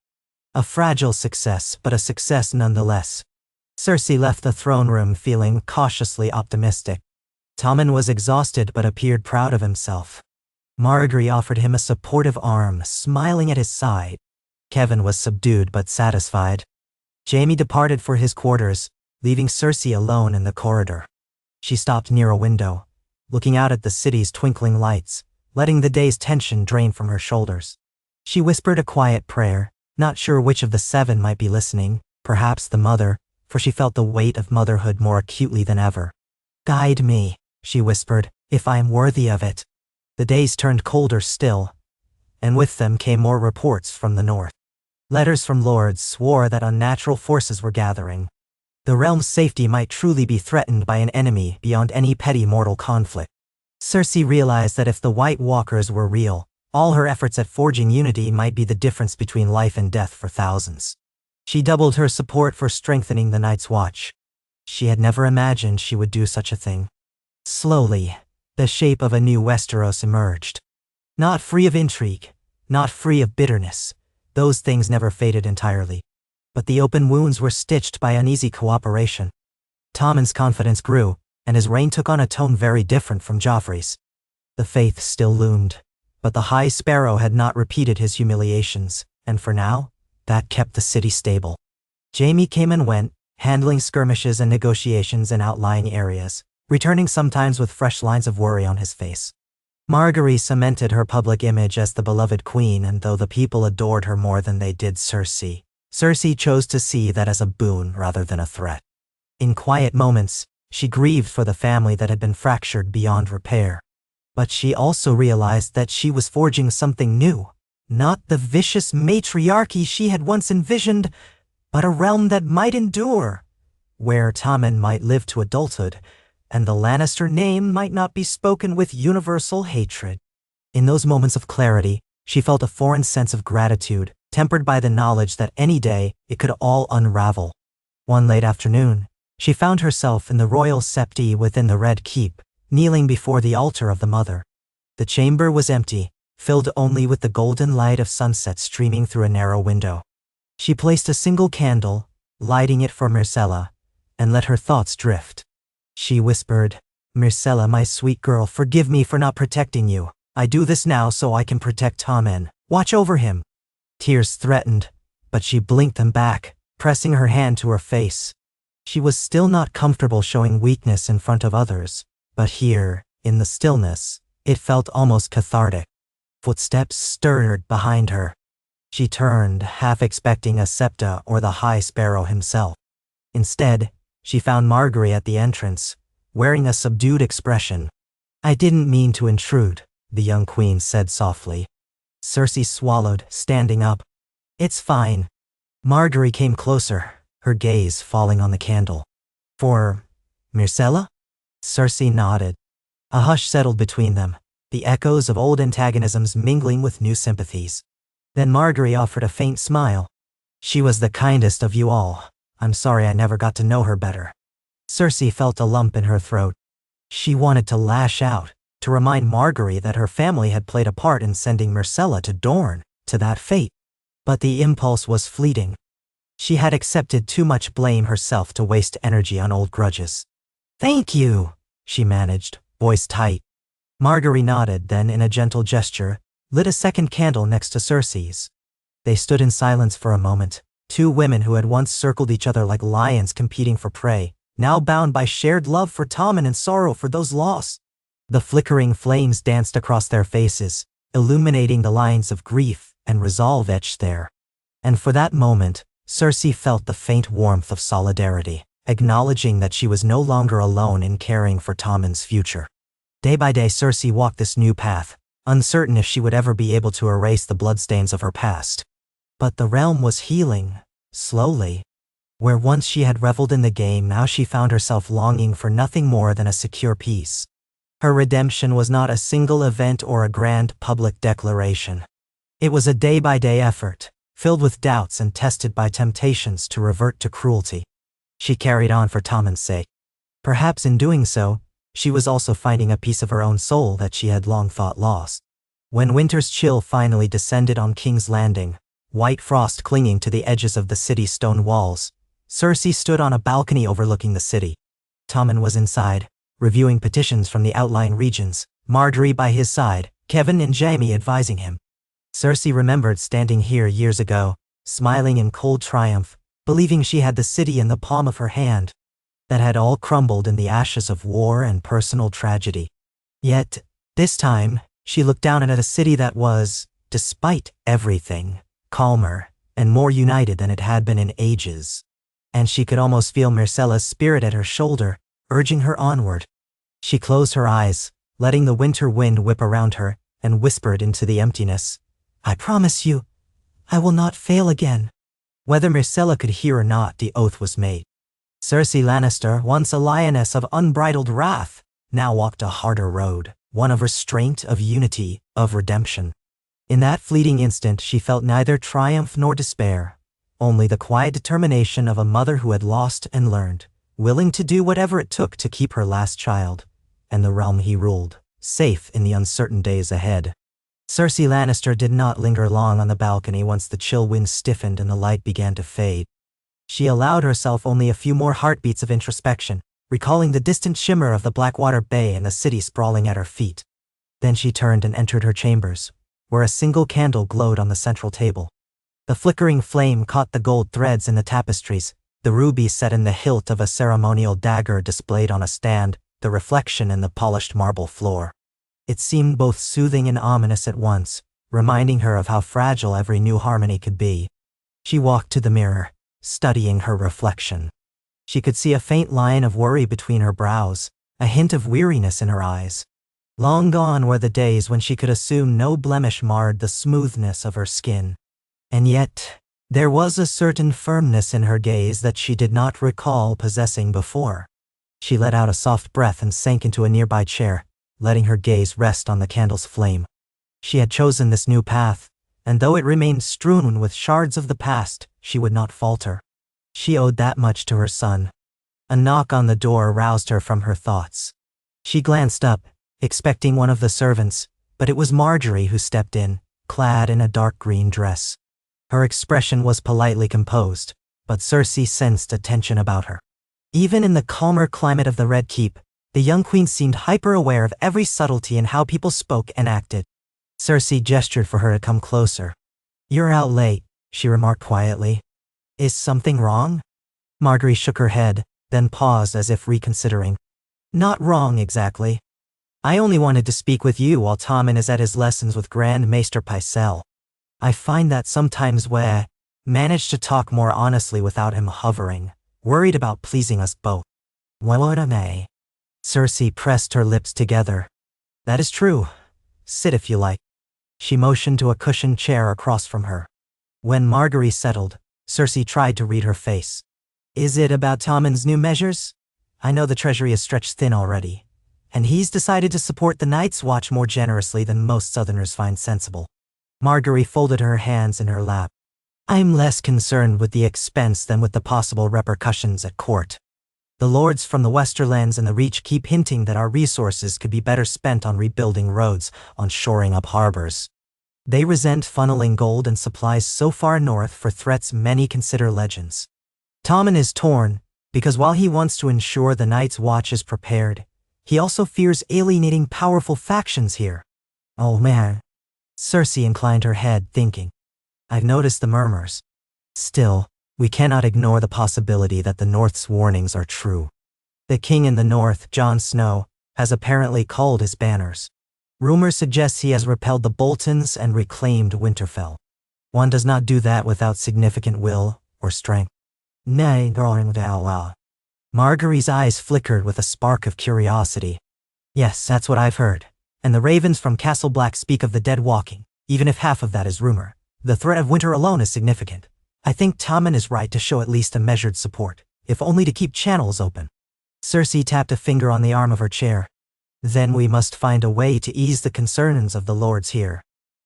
[SPEAKER 1] A fragile success, but a success nonetheless. Cersei left the throne room feeling cautiously optimistic. Tommen was exhausted but appeared proud of himself. Margaery offered him a supportive arm, smiling at his side. Kevin was subdued but satisfied. Jaime departed for his quarters, leaving Cersei alone in the corridor. She stopped near a window, looking out at the city's twinkling lights, letting the day's tension drain from her shoulders. She whispered a quiet prayer, not sure which of the seven might be listening, perhaps the mother, for she felt the weight of motherhood more acutely than ever. "Guide me," she whispered, "if I am worthy of it." The days turned colder still, and with them came more reports from the north. Letters from lords swore that unnatural forces were gathering. The realm's safety might truly be threatened by an enemy beyond any petty mortal conflict. Cersei realized that if the White Walkers were real, all her efforts at forging unity might be the difference between life and death for thousands. She doubled her support for strengthening the Night's Watch. She had never imagined she would do such a thing. Slowly, the shape of a new Westeros emerged. Not free of intrigue, not free of bitterness. Those things never faded entirely. But the open wounds were stitched by uneasy cooperation. Tommen's confidence grew, and his reign took on a tone very different from Joffrey's. The faith still loomed, but the High Sparrow had not repeated his humiliations, and for now, that kept the city stable. Jaime came and went, handling skirmishes and negotiations in outlying areas, returning sometimes with fresh lines of worry on his face. Margaery cemented her public image as the beloved queen, and though the people adored her more than they did Cersei, Cersei chose to see that as a boon rather than a threat. In quiet moments, She grieved for the family that had been fractured beyond repair. But she also realized that she was forging something new. Not the vicious matriarchy she had once envisioned, but a realm that might endure, where Tommen might live to adulthood, and the Lannister name might not be spoken with universal hatred. In those moments of clarity, she felt a foreign sense of gratitude, tempered by the knowledge that any day it could all unravel. One late afternoon, she found herself in the royal septi within the Red Keep, kneeling before the altar of the Mother. The chamber was empty, filled only with the golden light of sunset streaming through a narrow window. She placed a single candle, lighting it for Myrcella, and let her thoughts drift. She whispered, "Myrcella, my sweet girl, forgive me for not protecting you. I do this now so I can protect Tommen. Watch over him." Tears threatened, but she blinked them back, pressing her hand to her face. She was still not comfortable showing weakness in front of others, but here, in the stillness, it felt almost cathartic. Footsteps stirred behind her. She turned, half expecting a Septa or the High Sparrow himself. Instead, she found Margaery at the entrance, wearing a subdued expression. "I didn't mean to intrude," the young queen said softly. Cersei swallowed, standing up. "It's fine." Margaery came closer, her gaze falling on the candle. "For Myrcella?" Cersei nodded. A hush settled between them, the echoes of old antagonisms mingling with new sympathies. Then Margaery offered a faint smile. "She was the kindest of you all. I'm sorry I never got to know her better." Cersei felt a lump in her throat. She wanted to lash out, to remind Margaery that her family had played a part in sending Myrcella to Dorne, to that fate. But the impulse was fleeting. She had accepted too much blame herself to waste energy on old grudges. "Thank you," she managed, voice tight. Margaery nodded, then in a gentle gesture, lit a second candle next to Cersei's. They stood in silence for a moment, two women who had once circled each other like lions competing for prey, now bound by shared love for Tommen and sorrow for those lost. The flickering flames danced across their faces, illuminating the lines of grief and resolve etched there. And for that moment, Cersei felt the faint warmth of solidarity, acknowledging that she was no longer alone in caring for Tommen's future. Day by day, Cersei walked this new path, uncertain if she would ever be able to erase the bloodstains of her past. But the realm was healing, slowly. Where once she had reveled in the game, now she found herself longing for nothing more than a secure peace. Her redemption was not a single event or a grand public declaration. It was a day-by-day effort, filled with doubts and tested by temptations to revert to cruelty. She carried on for Tommen's sake. Perhaps in doing so, she was also finding a piece of her own soul that she had long thought lost. When winter's chill finally descended on King's Landing, white frost clinging to the edges of the city's stone walls, Cersei stood on a balcony overlooking the city. Tommen was inside, reviewing petitions from the outlying regions, Margaery by his side, Kevin and Jaime advising him. Cersei remembered standing here years ago, smiling in cold triumph, believing she had the city in the palm of her hand. That had all crumbled in the ashes of war and personal tragedy. Yet, this time, she looked down at a city that was, despite everything, calmer and more united than it had been in ages. And she could almost feel Myrcella's spirit at her shoulder, urging her onward. She closed her eyes, letting the winter wind whip around her, and whispered into the emptiness, "I promise you, I will not fail again." Whether Myrcella could hear or not, the oath was made. Cersei Lannister, once a lioness of unbridled wrath, now walked a harder road, one of restraint, of unity, of redemption. In that fleeting instant, she felt neither triumph nor despair, only the quiet determination of a mother who had lost and learned, willing to do whatever it took to keep her last child, and the realm he ruled, safe in the uncertain days ahead. Cersei Lannister did not linger long on the balcony once the chill wind stiffened and the light began to fade. She allowed herself only a few more heartbeats of introspection, recalling the distant shimmer of the Blackwater Bay and the city sprawling at her feet. Then she turned and entered her chambers, where a single candle glowed on the central table. The flickering flame caught the gold threads in the tapestries, the ruby set in the hilt of a ceremonial dagger displayed on a stand, the reflection in the polished marble floor. It seemed both soothing and ominous at once, reminding her of how fragile every new harmony could be. She walked to the mirror, studying her reflection. She could see a faint line of worry between her brows, a hint of weariness in her eyes. Long gone were the days when she could assume no blemish marred the smoothness of her skin. And yet, there was a certain firmness in her gaze that she did not recall possessing before. She let out a soft breath and sank into a nearby chair, letting her gaze rest on the candle's flame. She had chosen this new path, and though it remained strewn with shards of the past, she would not falter. She owed that much to her son. A knock on the door roused her from her thoughts. She glanced up, expecting one of the servants, but it was Marjorie who stepped in, clad in a dark green dress. Her expression was politely composed, but Cersei sensed a tension about her. Even in the calmer climate of the Red Keep, the young queen seemed hyper-aware of every subtlety in how people spoke and acted. Cersei gestured for her to come closer. "You're out late," she remarked quietly. "Is something wrong?" Marjorie shook her head, then paused as if reconsidering. "Not wrong exactly. I only wanted to speak with you while Tommen is at his lessons with Grand Maester Pycelle. I find that sometimes we manage to talk more honestly without him hovering, worried about pleasing us both." "What am I?" Cersei pressed her lips together. "That is true. Sit if you like." She motioned to a cushioned chair across from her. When Marjorie settled, Cersei tried to read her face. "Is it about Tommen's new measures? I know the treasury is stretched thin already, and he's decided to support the Night's Watch more generously than most Southerners find sensible." Marjorie folded her hands in her lap. "I'm less concerned with the expense than with the possible repercussions at court. The lords from the Westerlands and the Reach keep hinting that our resources could be better spent on rebuilding roads, on shoring up harbors. They resent funneling gold and supplies so far north for threats many consider legends. Tommen is torn, because while he wants to ensure the Night's Watch is prepared, he also fears alienating powerful factions here." "Oh man." Cersei inclined her head, thinking. "I've noticed the murmurs. Still, we cannot ignore the possibility that the North's warnings are true. The king in the North, Jon Snow, has apparently culled his banners. Rumor suggests he has repelled the Boltons and reclaimed Winterfell. One does not do that without significant will or strength." "Nay, girl." Marjorie's eyes flickered with a spark of curiosity. "Yes, that's what I've heard. And the ravens from Castle Black speak of the dead walking, even if half of that is rumor. The threat of winter alone is significant. I think Tommen is right to show at least a measured support, if only to keep channels open." Cersei tapped a finger on the arm of her chair. "Then we must find a way to ease the concerns of the lords here.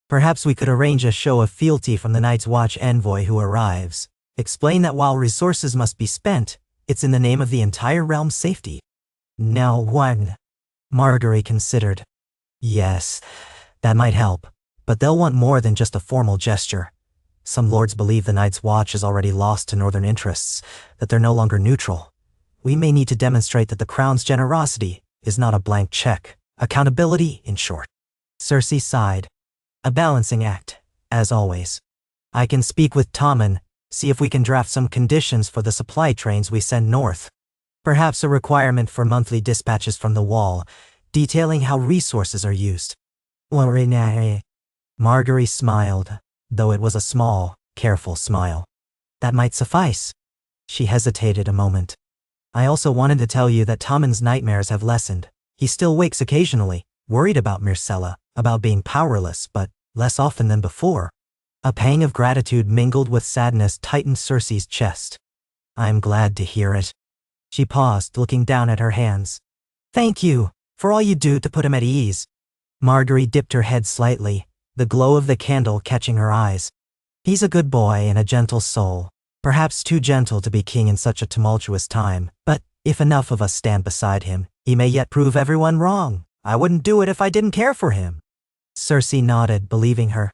[SPEAKER 1] Perhaps we could arrange a show of fealty from the Night's Watch envoy who arrives. Explain that while resources must be spent, it's in the name of the entire realm's safety." "Now one," Marjorie considered. "Yes, that might help, but they'll want more than just a formal gesture. Some lords believe the Night's Watch is already lost to northern interests, that they're no longer neutral. We may need to demonstrate that the Crown's generosity is not a blank check. Accountability, in short." Cersei sighed. "A balancing act, as always. I can speak with Tommen, see if we can draft some conditions for the supply trains we send north. Perhaps a requirement for monthly dispatches from the Wall, detailing how resources are used." Marjorie smiled, though it was a small, careful smile. "That might suffice." She hesitated a moment. "I also wanted to tell you that Tommen's nightmares have lessened. He still wakes occasionally, worried about Myrcella, about being powerless, but less often than before." A pang of gratitude mingled with sadness tightened Cersei's chest. "I'm glad to hear it." She paused, looking down at her hands. "Thank you, for all you do to put him at ease." Marjorie dipped her head slightly, the glow of the candle catching her eyes. "He's a good boy and a gentle soul, perhaps too gentle to be king in such a tumultuous time, but if enough of us stand beside him, he may yet prove everyone wrong. I wouldn't do it if I didn't care for him." Cersei nodded, believing her.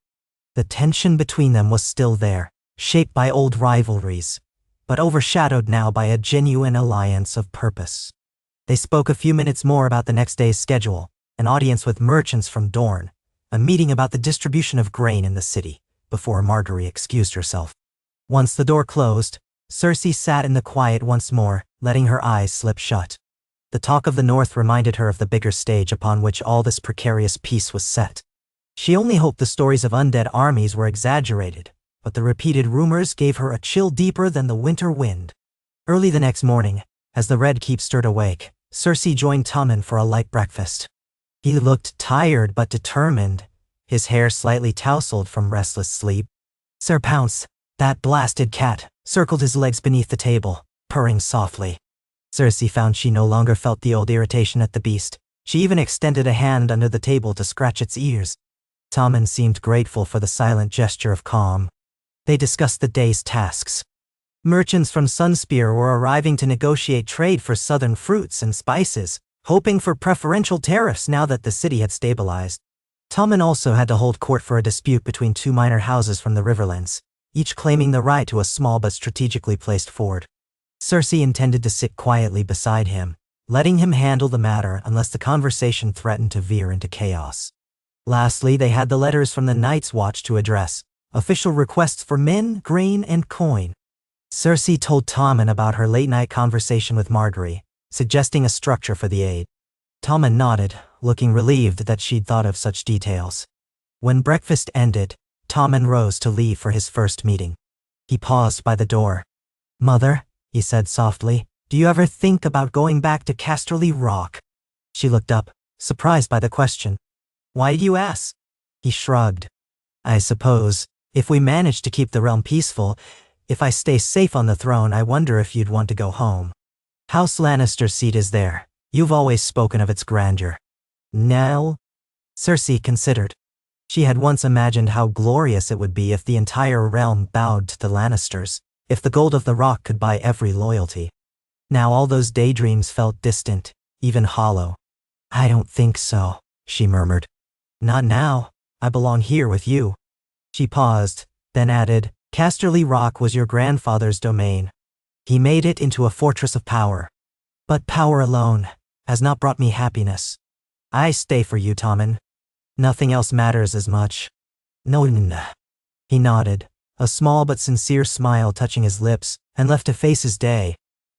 [SPEAKER 1] The tension between them was still there, shaped by old rivalries, but overshadowed now by a genuine alliance of purpose. They spoke a few minutes more about the next day's schedule, an audience with merchants from Dorne, a meeting about the distribution of grain in the city, before Marjorie excused herself. Once the door closed, Cersei sat in the quiet once more, letting her eyes slip shut. The talk of the North reminded her of the bigger stage upon which all this precarious peace was set. She only hoped the stories of undead armies were exaggerated, but the repeated rumors gave her a chill deeper than the winter wind. Early the next morning, as the Red Keep stirred awake, Cersei joined Tommen for a light breakfast. He looked tired but determined, his hair slightly tousled from restless sleep. Sir Pounce, that blasted cat, circled his legs beneath the table, purring softly. Cersei found she no longer felt the old irritation at the beast. She even extended a hand under the table to scratch its ears. Tommen seemed grateful for the silent gesture of calm. They discussed the day's tasks. Merchants from Sunspear were arriving to negotiate trade for southern fruits and spices, hoping for preferential tariffs now that the city had stabilized. Tommen also had to hold court for a dispute between two minor houses from the Riverlands, each claiming the right to a small but strategically placed fort. Cersei intended to sit quietly beside him, letting him handle the matter unless the conversation threatened to veer into chaos. Lastly, they had the letters from the Night's Watch to address, official requests for men, grain, and coin. Cersei told Tommen about her late-night conversation with Margaery, suggesting a structure for the aid. Tommen nodded, looking relieved that she'd thought of such details. When breakfast ended, Tommen rose to leave for his first meeting. He paused by the door. "Mother," he said softly, "do you ever think about going back to Casterly Rock?" She looked up, surprised by the question. "Why do you ask?" He shrugged. "I suppose, if we manage to keep the realm peaceful, if I stay safe on the throne, I wonder if you'd want to go home. House Lannister's seat is there. You've always spoken of its grandeur." "No?" Cersei considered. She had once imagined how glorious it would be if the entire realm bowed to the Lannisters, if the gold of the rock could buy every loyalty. Now all those daydreams felt distant, even hollow. "I don't think so," she murmured. "Not now. I belong here with you." She paused, then added, "Casterly Rock was your grandfather's domain. He made it into a fortress of power. But power alone has not brought me happiness. I stay for you, Tommen. Nothing else matters as much." "No." He nodded, a small but sincere smile touching his lips, and left to face his day.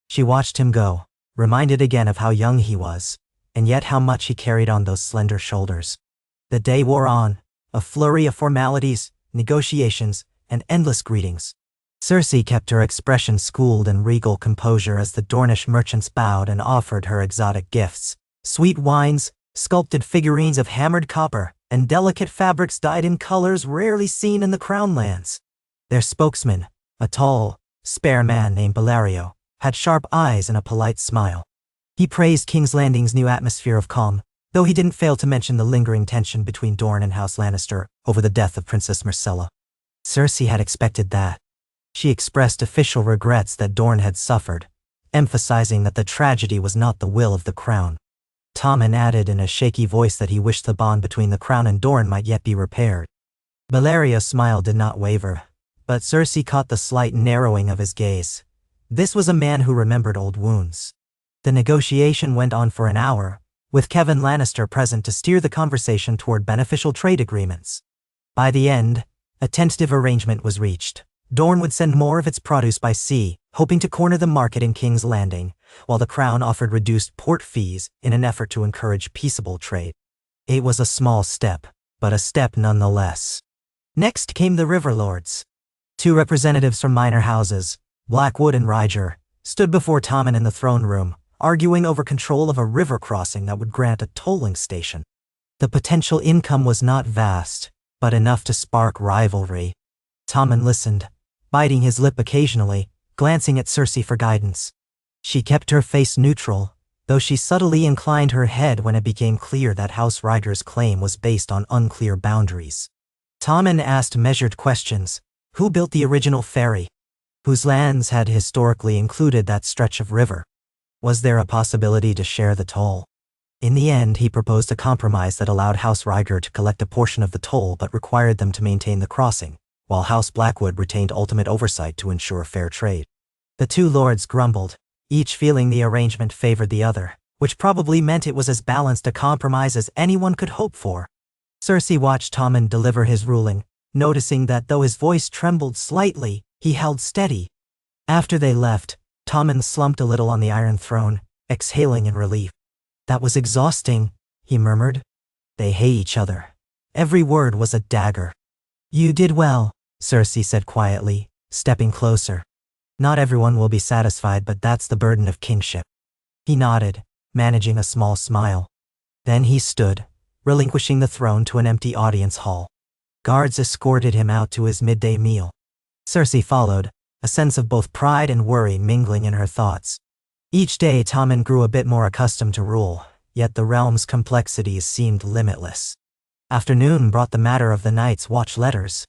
[SPEAKER 1] She watched him go, reminded again of how young he was, and yet how much he carried on those slender shoulders. The day wore on, a flurry of formalities, negotiations, and endless greetings. Cersei kept her expression schooled in regal composure as the Dornish merchants bowed and offered her exotic gifts, sweet wines, sculpted figurines of hammered copper, and delicate fabrics dyed in colors rarely seen in the Crown lands. Their spokesman, a tall, spare man named Bellario, had sharp eyes and a polite smile. He praised King's Landing's new atmosphere of calm, though he didn't fail to mention the lingering tension between Dorne and House Lannister over the death of Princess Myrcella. Cersei had expected that. She expressed official regrets that Dorne had suffered, emphasizing that the tragedy was not the will of the Crown. Tommen added in a shaky voice that he wished the bond between the Crown and Dorne might yet be repaired. Bellario's smile did not waver, but Cersei caught the slight narrowing of his gaze. This was a man who remembered old wounds. The negotiation went on for an hour, with Kevan Lannister present to steer the conversation toward beneficial trade agreements. By the end, a tentative arrangement was reached. Dorne would send more of its produce by sea, hoping to corner the market in King's Landing, while the Crown offered reduced port fees in an effort to encourage peaceable trade. It was a small step, but a step nonetheless. Next came the River Lords. Two representatives from minor houses, Blackwood and Ryger, stood before Tommen in the throne room, arguing over control of a river crossing that would grant a tolling station. The potential income was not vast, but enough to spark rivalry. Tommen listened, biting his lip occasionally, glancing at Cersei for guidance. She kept her face neutral, though she subtly inclined her head when it became clear that House Ryder's claim was based on unclear boundaries. Tommen asked measured questions. Who built the original ferry? Whose lands had historically included that stretch of river? Was there a possibility to share the toll? In the end, he proposed a compromise that allowed House Ryder to collect a portion of the toll but required them to maintain the crossing, while House Blackwood retained ultimate oversight to ensure fair trade. The two lords grumbled, each feeling the arrangement favored the other, which probably meant it was as balanced a compromise as anyone could hope for. Cersei watched Tommen deliver his ruling, noticing that though his voice trembled slightly, he held steady. After they left, Tommen slumped a little on the Iron Throne, exhaling in relief. "That was exhausting," he murmured. "They hate each other." Every word was a dagger. "You did well," Cersei said quietly, stepping closer. Not everyone will be satisfied, but that's the burden of kingship. He nodded, managing a small smile. Then he stood, relinquishing the throne to an empty audience hall. Guards escorted him out to his midday meal. Cersei followed, a sense of both pride and worry mingling in her thoughts. Each day Tommen grew a bit more accustomed to rule, yet the realm's complexities seemed limitless. Afternoon brought the matter of the Night's Watch letters.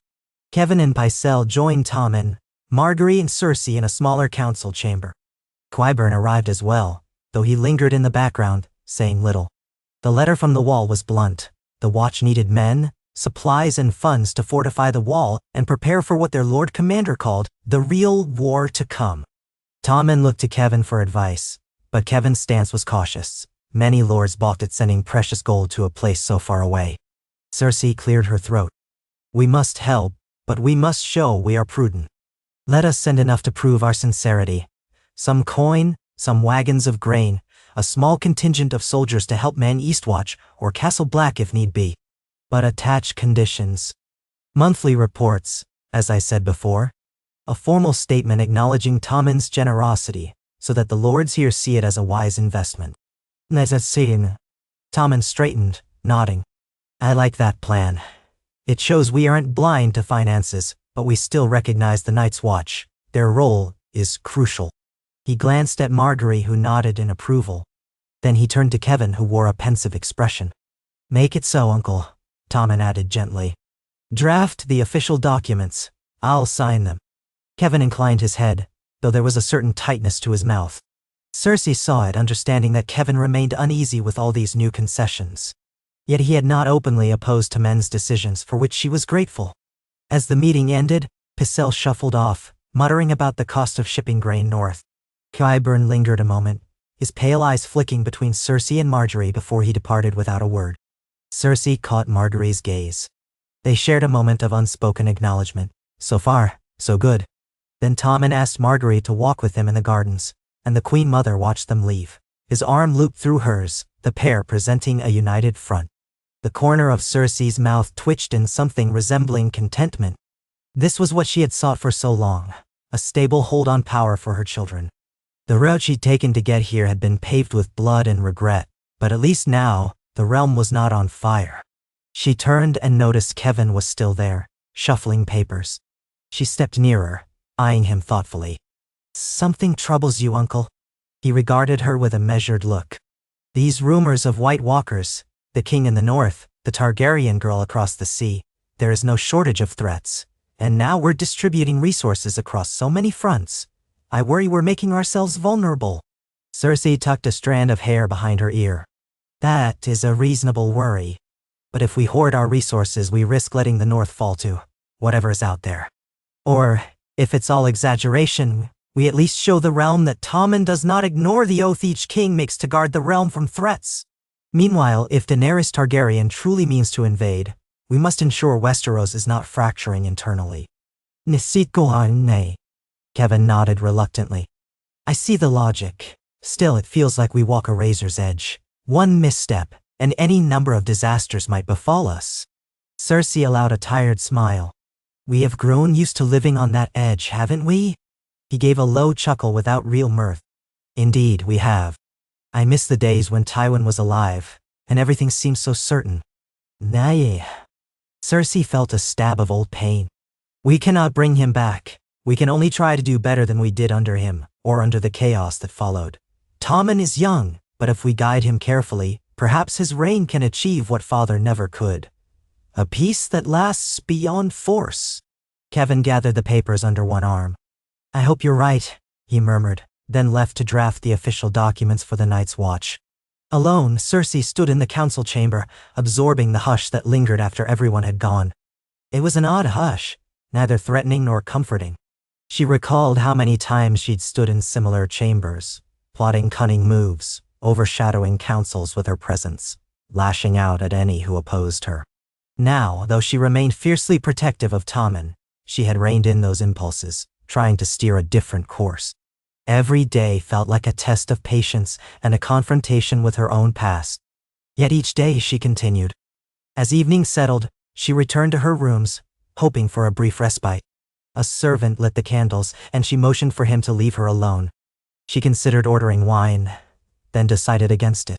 [SPEAKER 1] Kevan and Pycelle joined Tommen, Margaery and Cersei in a smaller council chamber. Qyburn arrived as well, though he lingered in the background, saying little. The letter from the Wall was blunt. The Watch needed men, supplies and funds to fortify the Wall and prepare for what their Lord Commander called the real war to come. Tommen looked to Kevan for advice, but Kevan's stance was cautious. Many lords balked at sending precious gold to a place so far away. Cersei cleared her throat. We must help, but we must show we are prudent. Let us send enough to prove our sincerity. Some coin, some wagons of grain, a small contingent of soldiers to help man Eastwatch or Castle Black if need be. But attach conditions. Monthly reports, as I said before. A formal statement acknowledging Tommen's generosity, so that the lords here see it as a wise investment. Tommen straightened, nodding. I like that plan. It shows we aren't blind to finances, but we still recognize the Night's Watch. Their role is crucial. He glanced at Margaery, who nodded in approval. Then he turned to Kevan, who wore a pensive expression. Make it so, Uncle, Tommen added gently. Draft the official documents. I'll sign them. Kevan inclined his head, though there was a certain tightness to his mouth. Cersei saw it, understanding that Kevan remained uneasy with all these new concessions. Yet he had not openly opposed Tommen's decisions, for which she was grateful. As the meeting ended, Pycelle shuffled off, muttering about the cost of shipping grain north. Qyburn lingered a moment, his pale eyes flicking between Cersei and Margaery before he departed without a word. Cersei caught Margaery's gaze. They shared a moment of unspoken acknowledgement. So far, so good. Then Tommen asked Margaery to walk with him in the gardens, and the Queen Mother watched them leave. His arm looped through hers, the pair presenting a united front. The corner of Cersei's mouth twitched in something resembling contentment. This was what she had sought for so long, a stable hold on power for her children. The road she'd taken to get here had been paved with blood and regret, but at least now, the realm was not on fire. She turned and noticed Kevan was still there, shuffling papers. She stepped nearer, eyeing him thoughtfully. Something troubles you, Uncle? He regarded her with a measured look. These rumors of White Walkers, the king in the north, the Targaryen girl across the sea, there is no shortage of threats. And now we're distributing resources across so many fronts. I worry we're making ourselves vulnerable. Cersei tucked a strand of hair behind her ear. That is a reasonable worry. But if we hoard our resources, we risk letting the north fall to whatever is out there. Or, if it's all exaggeration, we at least show the realm that Tommen does not ignore the oath each king makes to guard the realm from threats. Meanwhile, if Daenerys Targaryen truly means to invade, we must ensure Westeros is not fracturing internally. Nisitgoane. Kevan nodded reluctantly. I see the logic. Still, it feels like we walk a razor's edge. One misstep, and any number of disasters might befall us. Cersei allowed a tired smile. We have grown used to living on that edge, haven't we? He gave a low chuckle without real mirth. Indeed, we have. I miss the days when Tywin was alive, and everything seemed so certain. Nay. Cersei felt a stab of old pain. We cannot bring him back. We can only try to do better than we did under him, or under the chaos that followed. Tommen is young, but if we guide him carefully, perhaps his reign can achieve what father never could. A peace that lasts beyond force. Kevan gathered the papers under one arm. I hope you're right, he murmured, then left to draft the official documents for the Night's Watch. Alone, Cersei stood in the council chamber, absorbing the hush that lingered after everyone had gone. It was an odd hush, neither threatening nor comforting. She recalled how many times she'd stood in similar chambers, plotting cunning moves, overshadowing councils with her presence, lashing out at any who opposed her. Now, though she remained fiercely protective of Tommen, she had reined in those impulses, trying to steer a different course. Every day felt like a test of patience and a confrontation with her own past. Yet each day she continued. As evening settled, she returned to her rooms, hoping for a brief respite. A servant lit the candles, and she motioned for him to leave her alone. She considered ordering wine, then decided against it.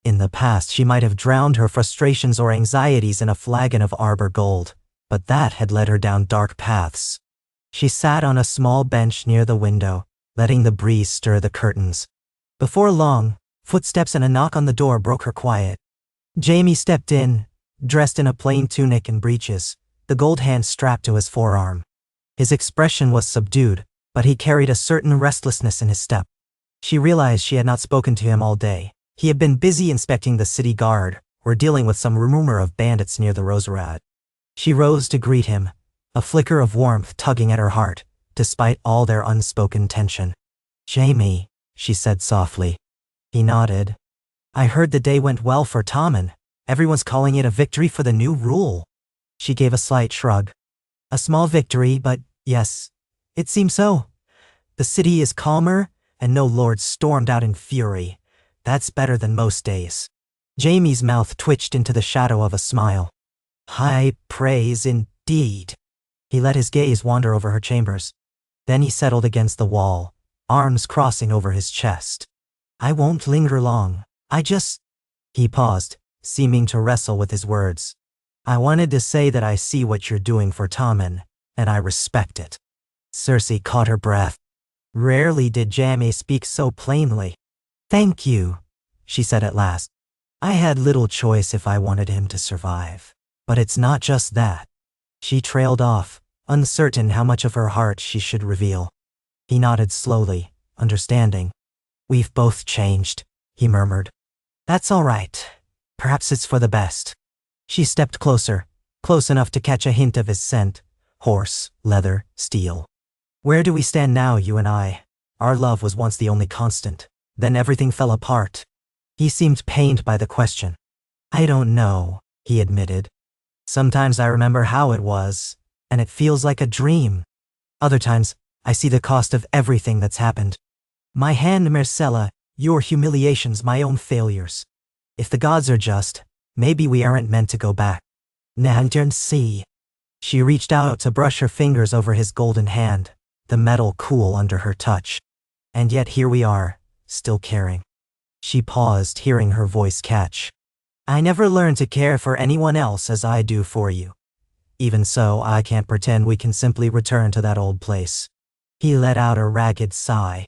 [SPEAKER 1] In the past, she might have drowned her frustrations or anxieties in a flagon of Arbor Gold, but that had led her down dark paths. She sat on a small bench near the window, letting the breeze stir the curtains. Before long, footsteps and a knock on the door broke her quiet. Jaime stepped in, dressed in a plain tunic and breeches, the gold hand strapped to his forearm. His expression was subdued, but he carried a certain restlessness in his step. She realized she had not spoken to him all day. He had been busy inspecting the city guard, or dealing with some rumor of bandits near the Roserat. She rose to greet him, a flicker of warmth tugging at her heart, despite all their unspoken tension. "Jaime," she said softly. He nodded. "I heard the day went well for Tommen. Everyone's calling it a victory for the new rule." She gave a slight shrug. "A small victory, but yes, it seems so. The city is calmer, and no lords stormed out in fury. That's better than most days." Jaime's mouth twitched into the shadow of a smile. "High praise indeed." He let his gaze wander over her chambers. Then he settled against the wall, arms crossing over his chest. "I won't linger long. He paused, seeming to wrestle with his words. "I wanted to say that I see what you're doing for Tommen, and I respect it." Cersei caught her breath. Rarely did Jaime speak so plainly. "Thank you," she said at last. "I had little choice if I wanted him to survive. But it's not just that." She trailed off, uncertain how much of her heart she should reveal. He nodded slowly, understanding. "We've both changed," he murmured. "That's all right. Perhaps it's for the best." She stepped closer, close enough to catch a hint of his scent. Horse, leather, steel. "Where do we stand now, you and I? Our love was once the only constant. Then everything fell apart." He seemed pained by the question. "I don't know," he admitted. "Sometimes I remember how it was, and it feels like a dream. Other times, I see the cost of everything that's happened. My hand, Myrcella, your humiliations, my own failures. If the gods are just, maybe we aren't meant to go back." See. She reached out to brush her fingers over his golden hand, the metal cool under her touch. "And yet here we are, still caring." She paused, hearing her voice catch. "I never learned to care for anyone else as I do for you. Even so, I can't pretend we can simply return to that old place." He let out a ragged sigh.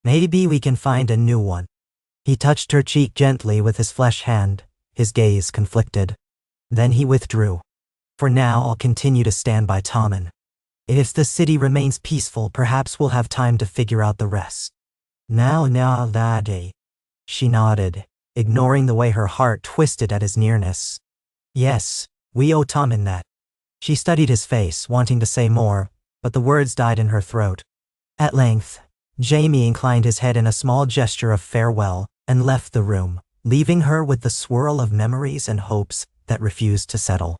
[SPEAKER 1] "Maybe we can find a new one." He touched her cheek gently with his flesh hand, his gaze conflicted. Then he withdrew. "For now, I'll continue to stand by Tommen. If the city remains peaceful, perhaps we'll have time to figure out the rest." Now, laddie." She nodded, ignoring the way her heart twisted at his nearness. "Yes, we owe Tommen that." She studied his face, wanting to say more, but the words died in her throat. At length, Jaime inclined his head in a small gesture of farewell and left the room, leaving her with the swirl of memories and hopes that refused to settle.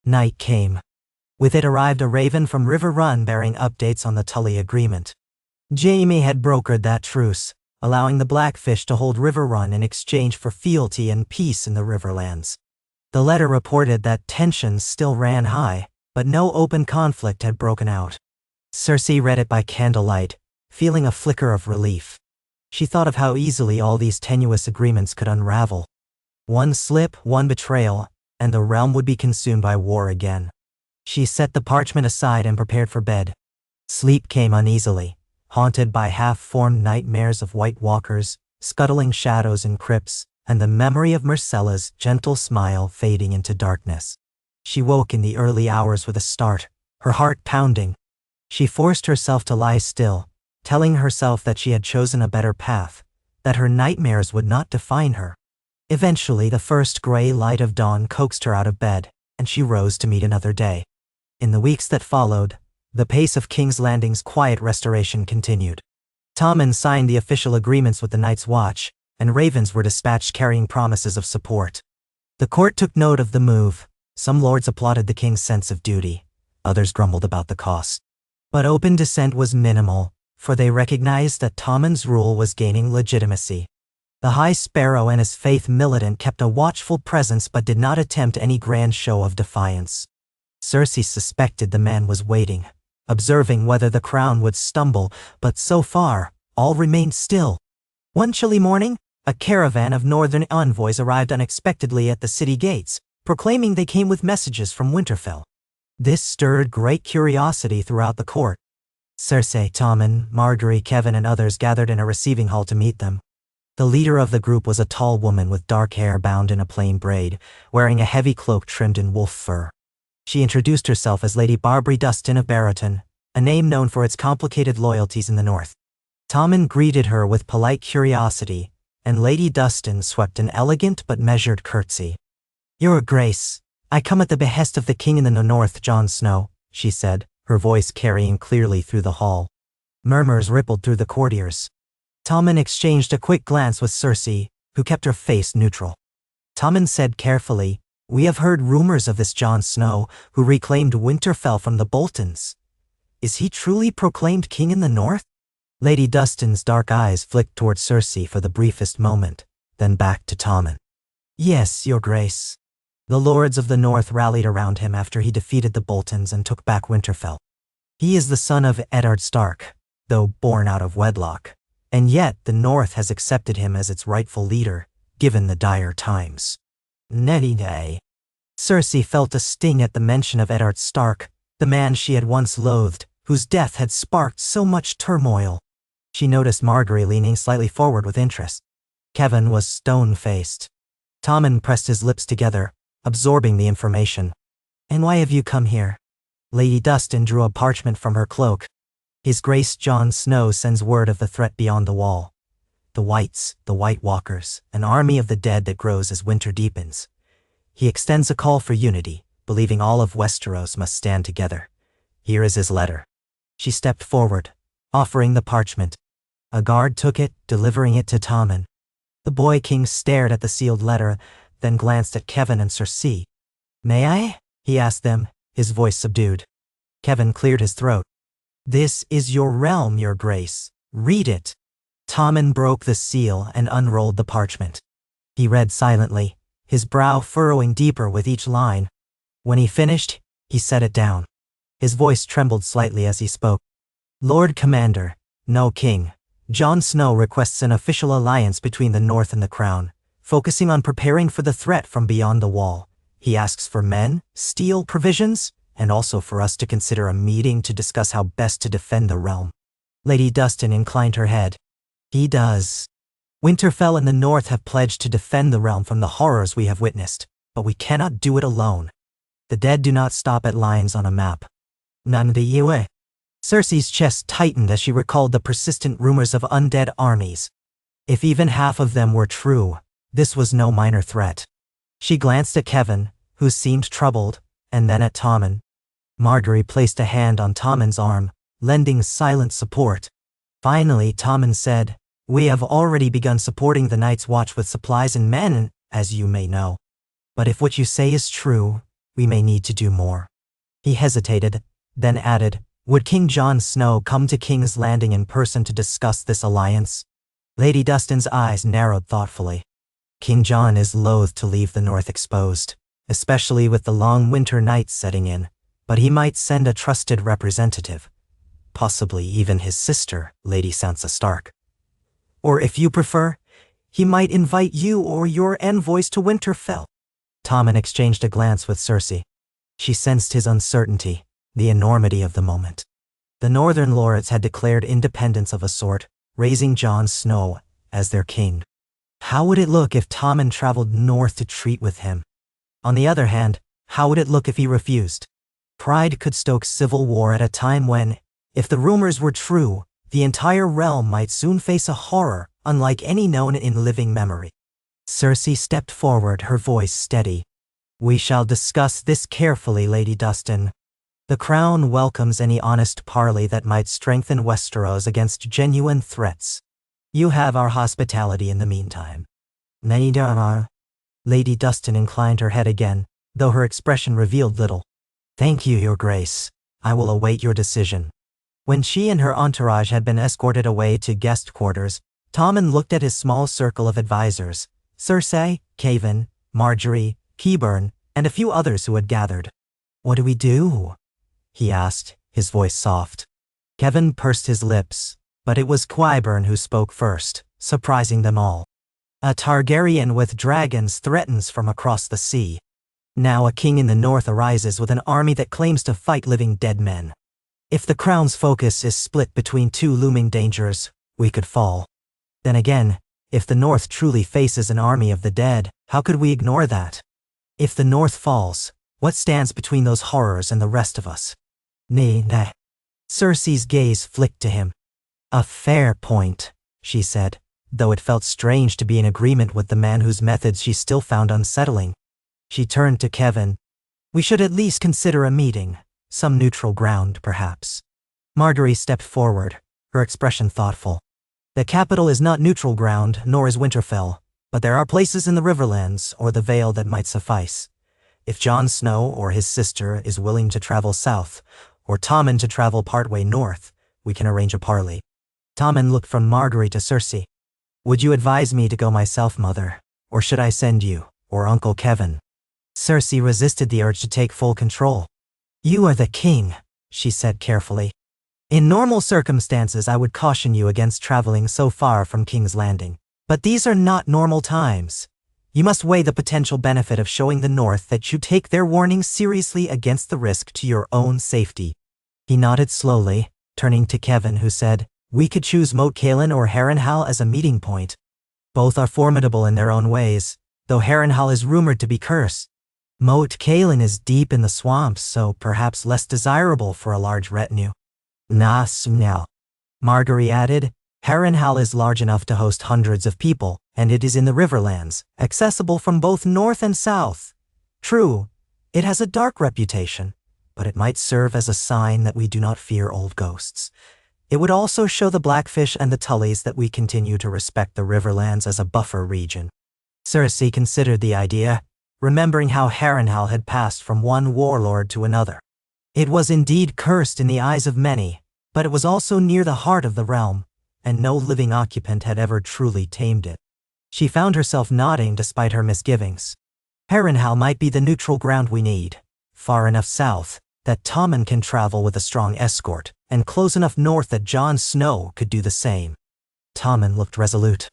[SPEAKER 1] Night came. With it arrived a raven from River Run bearing updates on the Tully agreement. Jaime had brokered that truce, allowing the Blackfish to hold River Run in exchange for fealty and peace in the Riverlands. The letter reported that tensions still ran high, but no open conflict had broken out. Cersei read it by candlelight, feeling a flicker of relief. She thought of how easily all these tenuous agreements could unravel. One slip, one betrayal, and the realm would be consumed by war again. She set the parchment aside and prepared for bed. Sleep came uneasily, haunted by half-formed nightmares of White Walkers, scuttling shadows in crypts, and the memory of Myrcella's gentle smile fading into darkness. She woke in the early hours with a start, her heart pounding. She forced herself to lie still, telling herself that she had chosen a better path, that her nightmares would not define her. Eventually, the first gray light of dawn coaxed her out of bed, and she rose to meet another day. In the weeks that followed, the pace of King's Landing's quiet restoration continued. Tommen signed the official agreements with the Night's Watch, and ravens were dispatched carrying promises of support. The court took note of the move. Some lords applauded the king's sense of duty, others grumbled about the cost. But open dissent was minimal, for they recognized that Tommen's rule was gaining legitimacy. The High Sparrow and his faith militant kept a watchful presence but did not attempt any grand show of defiance. Cersei suspected the man was waiting, observing whether the crown would stumble, but so far, all remained still. One chilly morning, a caravan of northern envoys arrived unexpectedly at the city gates, proclaiming they came with messages from Winterfell. This stirred great curiosity throughout the court. Cersei, Tommen, Margaery, Kevin, and others gathered in a receiving hall to meet them. The leader of the group was a tall woman with dark hair bound in a plain braid, wearing a heavy cloak trimmed in wolf fur. She introduced herself as Lady Barbary Dustin of Barrowton, a name known for its complicated loyalties in the north. Tommen greeted her with polite curiosity, and Lady Dustin swept an elegant but measured curtsy. "Your Grace, I come at the behest of the king in the north, Jon Snow," she said, her voice carrying clearly through the hall. Murmurs rippled through the courtiers. Tommen exchanged a quick glance with Cersei, who kept her face neutral. Tommen said carefully, "We have heard rumors of this Jon Snow, who reclaimed Winterfell from the Boltons. Is he truly proclaimed king in the north?" Lady Dustin's dark eyes flicked toward Cersei for the briefest moment, then back to Tommen. "Yes, Your Grace." The lords of the north rallied around him after he defeated the Boltons and took back Winterfell. He is the son of Eddard Stark, though born out of wedlock, and yet the north has accepted him as its rightful leader, given the dire times. Nettie day. Cersei felt a sting at the mention of Eddard Stark, the man she had once loathed, whose death had sparked so much turmoil. She noticed Margaery leaning slightly forward with interest. Kevin was stone-faced. Tommen pressed his lips together, absorbing the information. "And why have you come here?" Lady Dustin drew a parchment from her cloak. "His Grace Jon Snow sends word of the threat beyond the wall. The Whites, the White Walkers, an army of the dead that grows as winter deepens. He extends a call for unity, believing all of Westeros must stand together. Here is his letter." She stepped forward, offering the parchment. A guard took it, delivering it to Tommen. The boy king stared at the sealed letter, then glanced at Kevin and Cersei. "May I?" he asked them, his voice subdued. Kevin cleared his throat. "This is your realm, Your Grace. Read it." Tommen broke the seal and unrolled the parchment. He read silently, his brow furrowing deeper with each line. When he finished, he set it down. His voice trembled slightly as he spoke. "Lord Commander, no king, Jon Snow requests an official alliance between the North and the Crown, focusing on preparing for the threat from beyond the wall. He asks for men, steel, provisions, and also for us to consider a meeting to discuss how best to defend the realm." Lady Dustin inclined her head. "He does. Winterfell and the North have pledged to defend the realm from the horrors we have witnessed, but we cannot do it alone. The dead do not stop at lines on a map." None the Yue. Cersei's chest tightened as she recalled the persistent rumors of undead armies. If even half of them were true, this was no minor threat. She glanced at Kevin, who seemed troubled, and then at Tommen. Margaery placed a hand on Tommen's arm, lending silent support. Finally, Tommen said, "We have already begun supporting the Night's Watch with supplies and men, as you may know. But if what you say is true, we may need to do more." He hesitated, then added, "Would King Jon Snow come to King's Landing in person to discuss this alliance?" Lady Dustin's eyes narrowed thoughtfully. King Jon is loath to leave the North exposed, especially with the long winter nights setting in, but he might send a trusted representative, possibly even his sister, Lady Sansa Stark. Or if you prefer, he might invite you or your envoys to Winterfell. Tommen exchanged a glance with Cersei. She sensed his uncertainty, the enormity of the moment. The Northern Lords had declared independence of a sort, raising Jon Snow as their king. How would it look if Tommen traveled north to treat with him? On the other hand, how would it look if he refused? Pride could stoke civil war at a time when, if the rumors were true, the entire realm might soon face a horror unlike any known in living memory. Cersei stepped forward, her voice steady. "We shall discuss this carefully, Lady Dustin. The Crown welcomes any honest parley that might strengthen Westeros against genuine threats. You have our hospitality in the meantime." Lady Dustin inclined her head again, though her expression revealed little. "Thank you, Your Grace. I will await your decision." When she and her entourage had been escorted away to guest quarters, Tommen looked at his small circle of advisors, Cersei, Kevin, Margaery, Qyburn, and a few others who had gathered. "What do we do?" he asked, his voice soft. Kevin pursed his lips, but it was Qyburn who spoke first, surprising them all. A Targaryen with dragons threatens from across the sea. Now a king in the north arises with an army that claims to fight living dead men. If the crown's focus is split between two looming dangers, we could fall. Then again, if the north truly faces an army of the dead, how could we ignore that? If the north falls, what stands between those horrors and the rest of us? Nay. Cersei's gaze flicked to him. A fair point, she said, though it felt strange to be in agreement with the man whose methods she still found unsettling. She turned to Kevin. We should at least consider a meeting, some neutral ground, perhaps. Margaery stepped forward, her expression thoughtful. The capital is not neutral ground, nor is Winterfell, but there are places in the Riverlands or the Vale that might suffice. If Jon Snow or his sister is willing to travel south, or Tommen to travel partway north, we can arrange a parley. Tommen looked from Margaery to Cersei. Would you advise me to go myself, mother, or should I send you, or Uncle Kevin? Cersei resisted the urge to take full control. You are the king, she said carefully. In normal circumstances I would caution you against traveling so far from King's Landing. But these are not normal times. You must weigh the potential benefit of showing the North that you take their warnings seriously against the risk to your own safety. He nodded slowly, turning to Kevin, who said, We could choose Moat Cailin or Harrenhal as a meeting point. Both are formidable in their own ways, though Harrenhal is rumored to be cursed. Moat Cailin is deep in the swamps, so perhaps less desirable for a large retinue. Now, Margaery added, Harrenhal is large enough to host hundreds of people, and it is in the Riverlands, accessible from both north and south. True, it has a dark reputation, but it might serve as a sign that we do not fear old ghosts. It would also show the Blackfish and the Tullys that we continue to respect the Riverlands as a buffer region. Cersei considered the idea, remembering how Harrenhal had passed from one warlord to another. It was indeed cursed in the eyes of many, but it was also near the heart of the realm, and no living occupant had ever truly tamed it. She found herself nodding despite her misgivings. Harrenhal might be the neutral ground we need, far enough south that Tommen can travel with a strong escort, and close enough north that Jon Snow could do the same. Tommen looked resolute.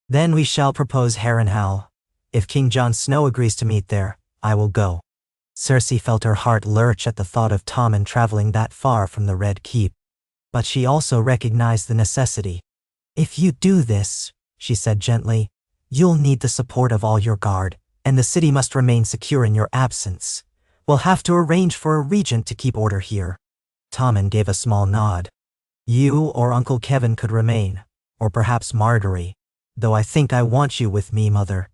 [SPEAKER 1] Then we shall propose Harrenhal. If King Jon Snow agrees to meet there, I will go. Cersei felt her heart lurch at the thought of Tommen traveling that far from the Red Keep. But she also recognized the necessity. If you do this, she said gently, you'll need the support of all your guard, and the city must remain secure in your absence. We'll have to arrange for a regent to keep order here. Tommen gave a small nod. You or Uncle Kevin could remain, or perhaps Margaery, though I think I want you with me, mother.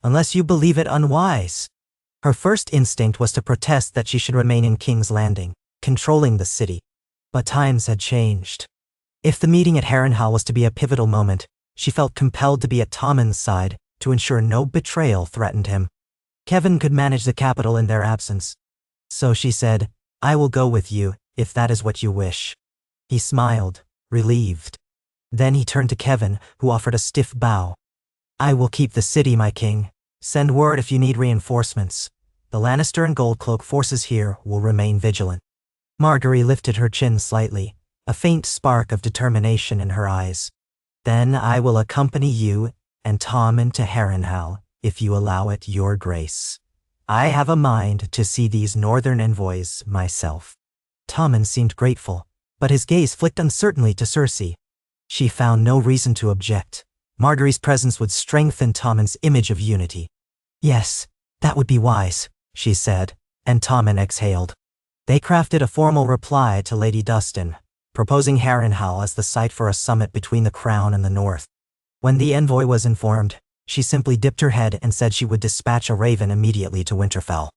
[SPEAKER 1] Unless you believe it unwise. Her first instinct was to protest that she should remain in King's Landing, controlling the city. But times had changed. If the meeting at Harrenhal was to be a pivotal moment, she felt compelled to be at Tommen's side to ensure no betrayal threatened him. Kevin could manage the capital in their absence. So she said, I will go with you, if that is what you wish. He smiled, relieved. Then he turned to Kevin, who offered a stiff bow. I will keep the city, my king. Send word if you need reinforcements. The Lannister and Goldcloak forces here will remain vigilant. Margaery lifted her chin slightly, a faint spark of determination in her eyes. Then I will accompany you and Tommen to Harrenhal, if you allow it, your grace. I have a mind to see these northern envoys myself. Tommen seemed grateful, but his gaze flicked uncertainly to Cersei. She found no reason to object. Margaery's presence would strengthen Tommen's image of unity. Yes, that would be wise, she said, and Tommen exhaled. They crafted a formal reply to Lady Dustin, proposing Harrenhal as the site for a summit between the Crown and the North. When the envoy was informed, she simply dipped her head and said she would dispatch a raven immediately to Winterfell.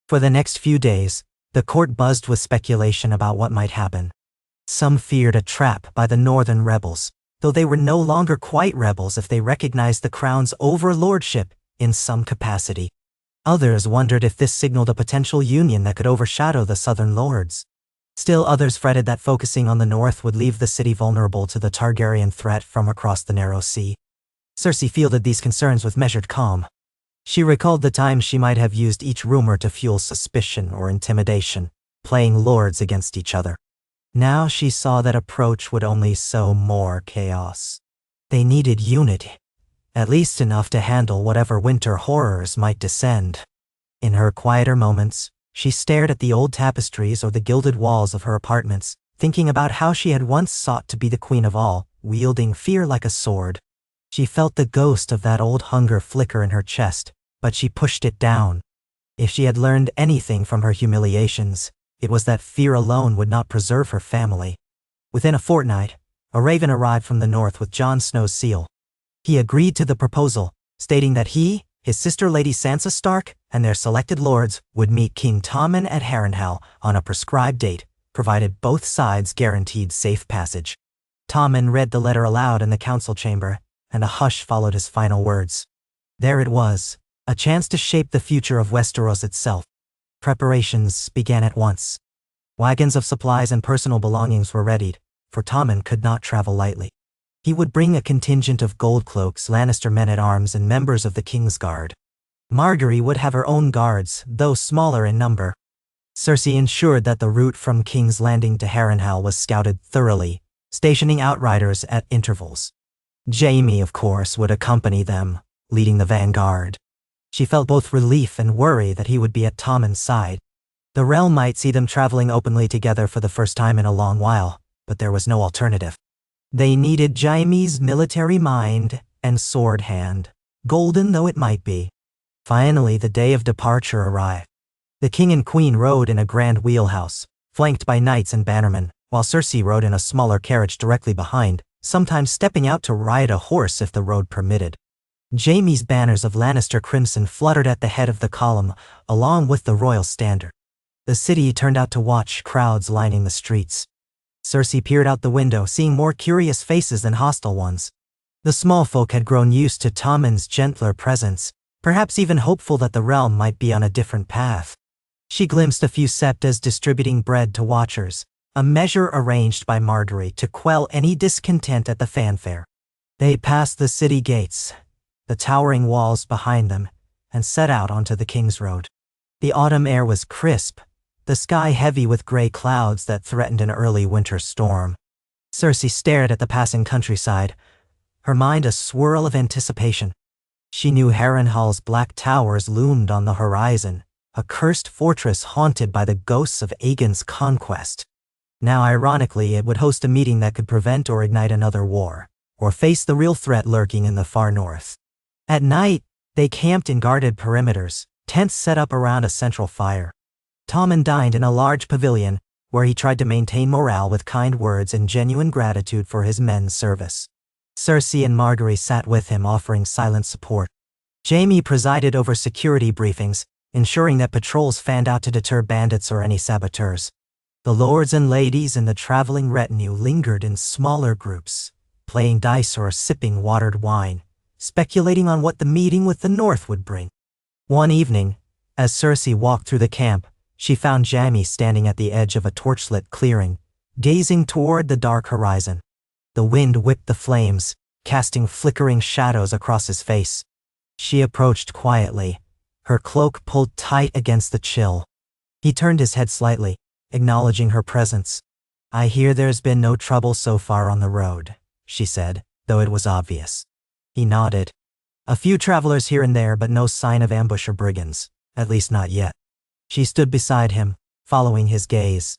[SPEAKER 1] For the next few days, the court buzzed with speculation about what might happen. Some feared a trap by the northern rebels, though they were no longer quite rebels if they recognized the Crown's overlordship in some capacity. Others wondered if this signaled a potential union that could overshadow the southern lords. Still others fretted that focusing on the north would leave the city vulnerable to the Targaryen threat from across the narrow sea. Cersei fielded these concerns with measured calm. She recalled the times she might have used each rumor to fuel suspicion or intimidation, playing lords against each other. Now she saw that approach would only sow more chaos. They needed unity, at least enough to handle whatever winter horrors might descend. In her quieter moments, she stared at the old tapestries or the gilded walls of her apartments, thinking about how she had once sought to be the queen of all, wielding fear like a sword. She felt the ghost of that old hunger flicker in her chest, but she pushed it down. If she had learned anything from her humiliations, it was that fear alone would not preserve her family. Within a fortnight, a raven arrived from the north with Jon Snow's seal. He agreed to the proposal, stating that he, his sister Lady Sansa Stark, and their selected lords would meet King Tommen at Harrenhal on a prescribed date, provided both sides guaranteed safe passage. Tommen read the letter aloud in the council chamber, and a hush followed his final words. There it was, a chance to shape the future of Westeros itself. Preparations began at once. Wagons of supplies and personal belongings were readied, for Tommen could not travel lightly. He would bring a contingent of Goldcloaks, Lannister men-at-arms, and members of the King's Guard. Margaery would have her own guards, though smaller in number. Cersei ensured that the route from King's Landing to Harrenhal was scouted thoroughly, stationing outriders at intervals. Jaime, of course, would accompany them, leading the vanguard. She felt both relief and worry that he would be at Tommen's side. The realm might see them traveling openly together for the first time in a long while, but there was no alternative. They needed Jaime's military mind and sword hand, golden though it might be. Finally, the day of departure arrived. The king and queen rode in a grand wheelhouse, flanked by knights and bannermen, while Cersei rode in a smaller carriage directly behind, sometimes stepping out to ride a horse if the road permitted. Jaime's banners of Lannister crimson fluttered at the head of the column, along with the royal standard. The city turned out to watch, crowds lining the streets. Cersei peered out the window, seeing more curious faces than hostile ones. The small folk had grown used to Tommen's gentler presence, perhaps even hopeful that the realm might be on a different path. She glimpsed a few septas distributing bread to watchers, a measure arranged by Margaery to quell any discontent at the fanfare. They passed the city gates, the towering walls behind them, and set out onto the King's Road. The autumn air was crisp, the sky heavy with gray clouds that threatened an early winter storm. Cersei stared at the passing countryside, her mind a swirl of anticipation. She knew Harrenhal's black towers loomed on the horizon, a cursed fortress haunted by the ghosts of Aegon's conquest. Now, ironically, it would host a meeting that could prevent or ignite another war, or face the real threat lurking in the far north. At night, they camped in guarded perimeters, tents set up around a central fire. Tommen dined in a large pavilion, where he tried to maintain morale with kind words and genuine gratitude for his men's service. Cersei and Margaery sat with him, offering silent support. Jaime presided over security briefings, ensuring that patrols fanned out to deter bandits or any saboteurs. The lords and ladies in the traveling retinue lingered in smaller groups, playing dice or sipping watered wine, speculating on what the meeting with the North would bring. One evening, as Cersei walked through the camp, she found Jaime standing at the edge of a torchlit clearing, gazing toward the dark horizon. The wind whipped the flames, casting flickering shadows across his face. She approached quietly, her cloak pulled tight against the chill. He turned his head slightly, acknowledging her presence. "I hear there's been no trouble so far on the road," she said, though it was obvious. He nodded. "A few travelers here and there, but no sign of ambush or brigands, at least not yet." She stood beside him, following his gaze.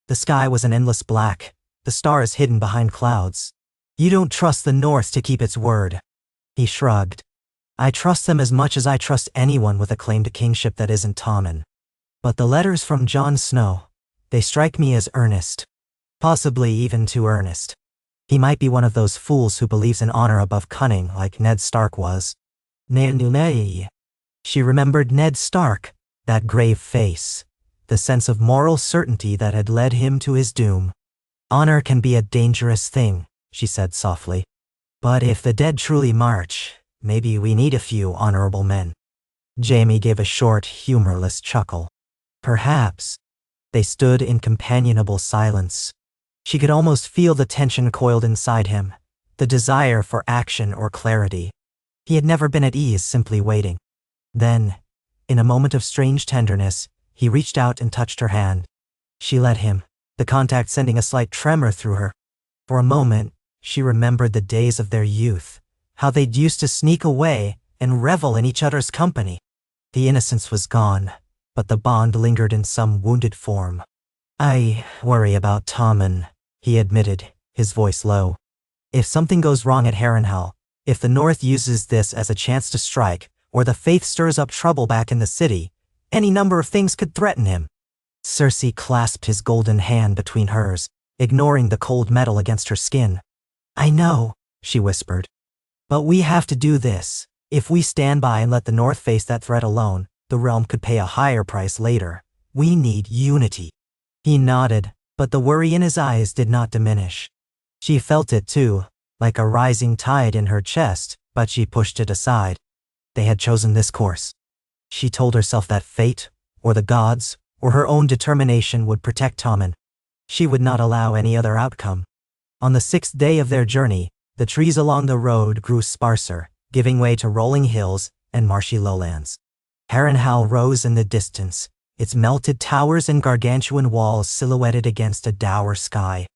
[SPEAKER 1] The sky was an endless black, the stars hidden behind clouds. "You don't trust the North to keep its word." He shrugged. "I trust them as much as I trust anyone with a claim to kingship that isn't Tommen. But the letters from Jon Snow, they strike me as earnest. Possibly even too earnest. He might be one of those fools who believes in honor above cunning, like Ned Stark was." Nay. She remembered Ned Stark, that grave face, the sense of moral certainty that had led him to his doom. "Honor can be a dangerous thing," she said softly. "But if the dead truly march, maybe we need a few honorable men." Jaime gave a short, humorless chuckle. "Perhaps." They stood in companionable silence. She could almost feel the tension coiled inside him, the desire for action or clarity. He had never been at ease simply waiting. Then, in a moment of strange tenderness, he reached out and touched her hand. She let him, the contact sending a slight tremor through her. For a moment, she remembered the days of their youth, how they'd used to sneak away and revel in each other's company. The innocence was gone, but the bond lingered in some wounded form. "I worry about Tommen," he admitted, his voice low. "If something goes wrong at Harrenhal, if the North uses this as a chance to strike, or the Faith stirs up trouble back in the city, any number of things could threaten him." Cersei clasped his golden hand between hers, ignoring the cold metal against her skin. "I know," she whispered. "But we have to do this. If we stand by and let the North face that threat alone, the realm could pay a higher price later. We need unity." He nodded, but the worry in his eyes did not diminish. She felt it too, like a rising tide in her chest, but she pushed it aside. They had chosen this course. She told herself that fate, or the gods, or her own determination would protect Tommen. She would not allow any other outcome. On the 6th day of their journey, the trees along the road grew sparser, giving way to rolling hills and marshy lowlands. Harrenhal rose in the distance, its melted towers and gargantuan walls silhouetted against a dour sky.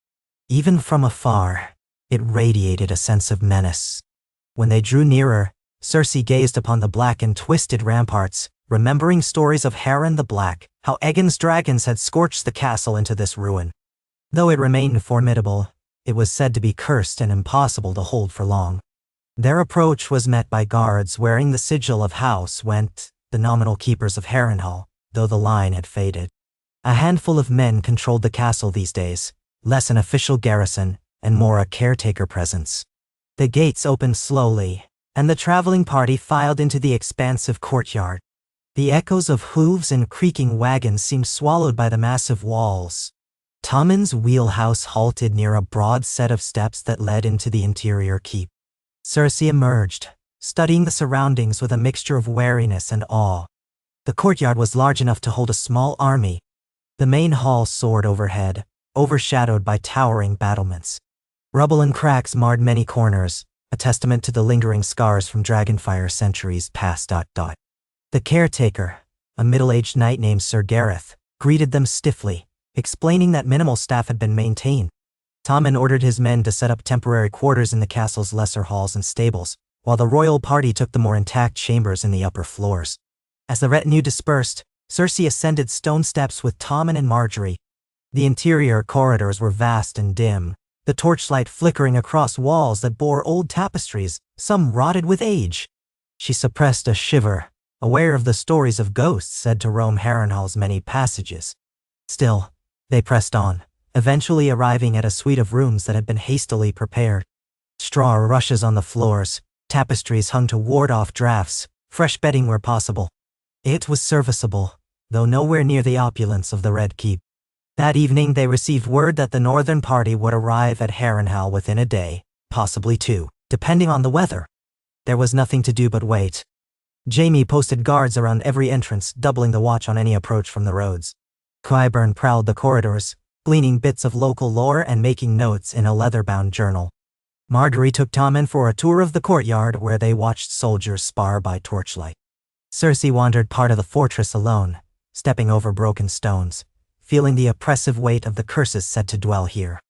[SPEAKER 1] Even from afar, it radiated a sense of menace. When they drew nearer, Cersei gazed upon the black and twisted ramparts, remembering stories of Harren the Black, how Aegon's dragons had scorched the castle into this ruin. Though it remained formidable, it was said to be cursed and impossible to hold for long. Their approach was met by guards wearing the sigil of House Went, the nominal keepers of Harrenhal, though the line had faded. A handful of men controlled the castle these days, less an official garrison and more a caretaker presence. The gates opened slowly, and the traveling party filed into the expansive courtyard. The echoes of hooves and creaking wagons seemed swallowed by the massive walls. Tommen's wheelhouse halted near a broad set of steps that led into the interior keep. Cersei emerged, studying the surroundings with a mixture of wariness and awe. The courtyard was large enough to hold a small army. The main hall soared overhead, overshadowed by towering battlements. Rubble and cracks marred many corners, a testament to the lingering scars from Dragonfire centuries past. The caretaker, a middle-aged knight named Sir Gareth, greeted them stiffly, explaining that minimal staff had been maintained. Tommen ordered his men to set up temporary quarters in the castle's lesser halls and stables, while the royal party took the more intact chambers in the upper floors. As the retinue dispersed, Cersei ascended stone steps with Tommen and Margaery. The interior corridors were vast and dim, the torchlight flickering across walls that bore old tapestries, some rotted with age. She suppressed a shiver, aware of the stories of ghosts said to roam Harrenhal's many passages. Still, they pressed on, eventually arriving at a suite of rooms that had been hastily prepared. Straw rushes on the floors, tapestries hung to ward off drafts, fresh bedding where possible. It was serviceable, though nowhere near the opulence of the Red Keep. That evening they received word that the northern party would arrive at Harrenhal within a day, possibly two, depending on the weather. There was nothing to do but wait. Jaime posted guards around every entrance, doubling the watch on any approach from the roads. Qyburn prowled the corridors, gleaning bits of local lore and making notes in a leather-bound journal. Margaery took Tommen for a tour of the courtyard where they watched soldiers spar by torchlight. Cersei wandered part of the fortress alone, stepping over broken stones, feeling the oppressive weight of the curses said to dwell here.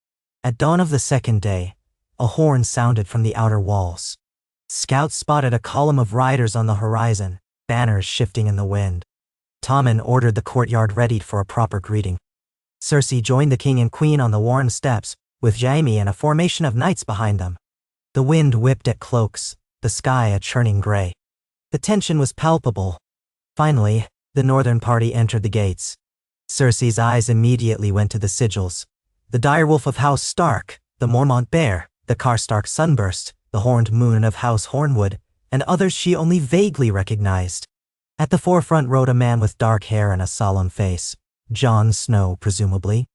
[SPEAKER 1] At dawn of the second day, a horn sounded from the outer walls. Scouts spotted a column of riders on the horizon, banners shifting in the wind. Tommen ordered the courtyard readied for a proper greeting. Cersei joined the king and queen on the worn steps, with Jaime and a formation of knights behind them. The wind whipped at cloaks, the sky a churning gray. The tension was palpable. Finally, the northern party entered the gates. Cersei's eyes immediately went to the sigils. The direwolf of House Stark, the Mormont Bear, the Karstark Sunburst, the Horned Moon of House Hornwood, and others she only vaguely recognized. At the forefront rode a man with dark hair and a solemn face, Jon Snow presumably.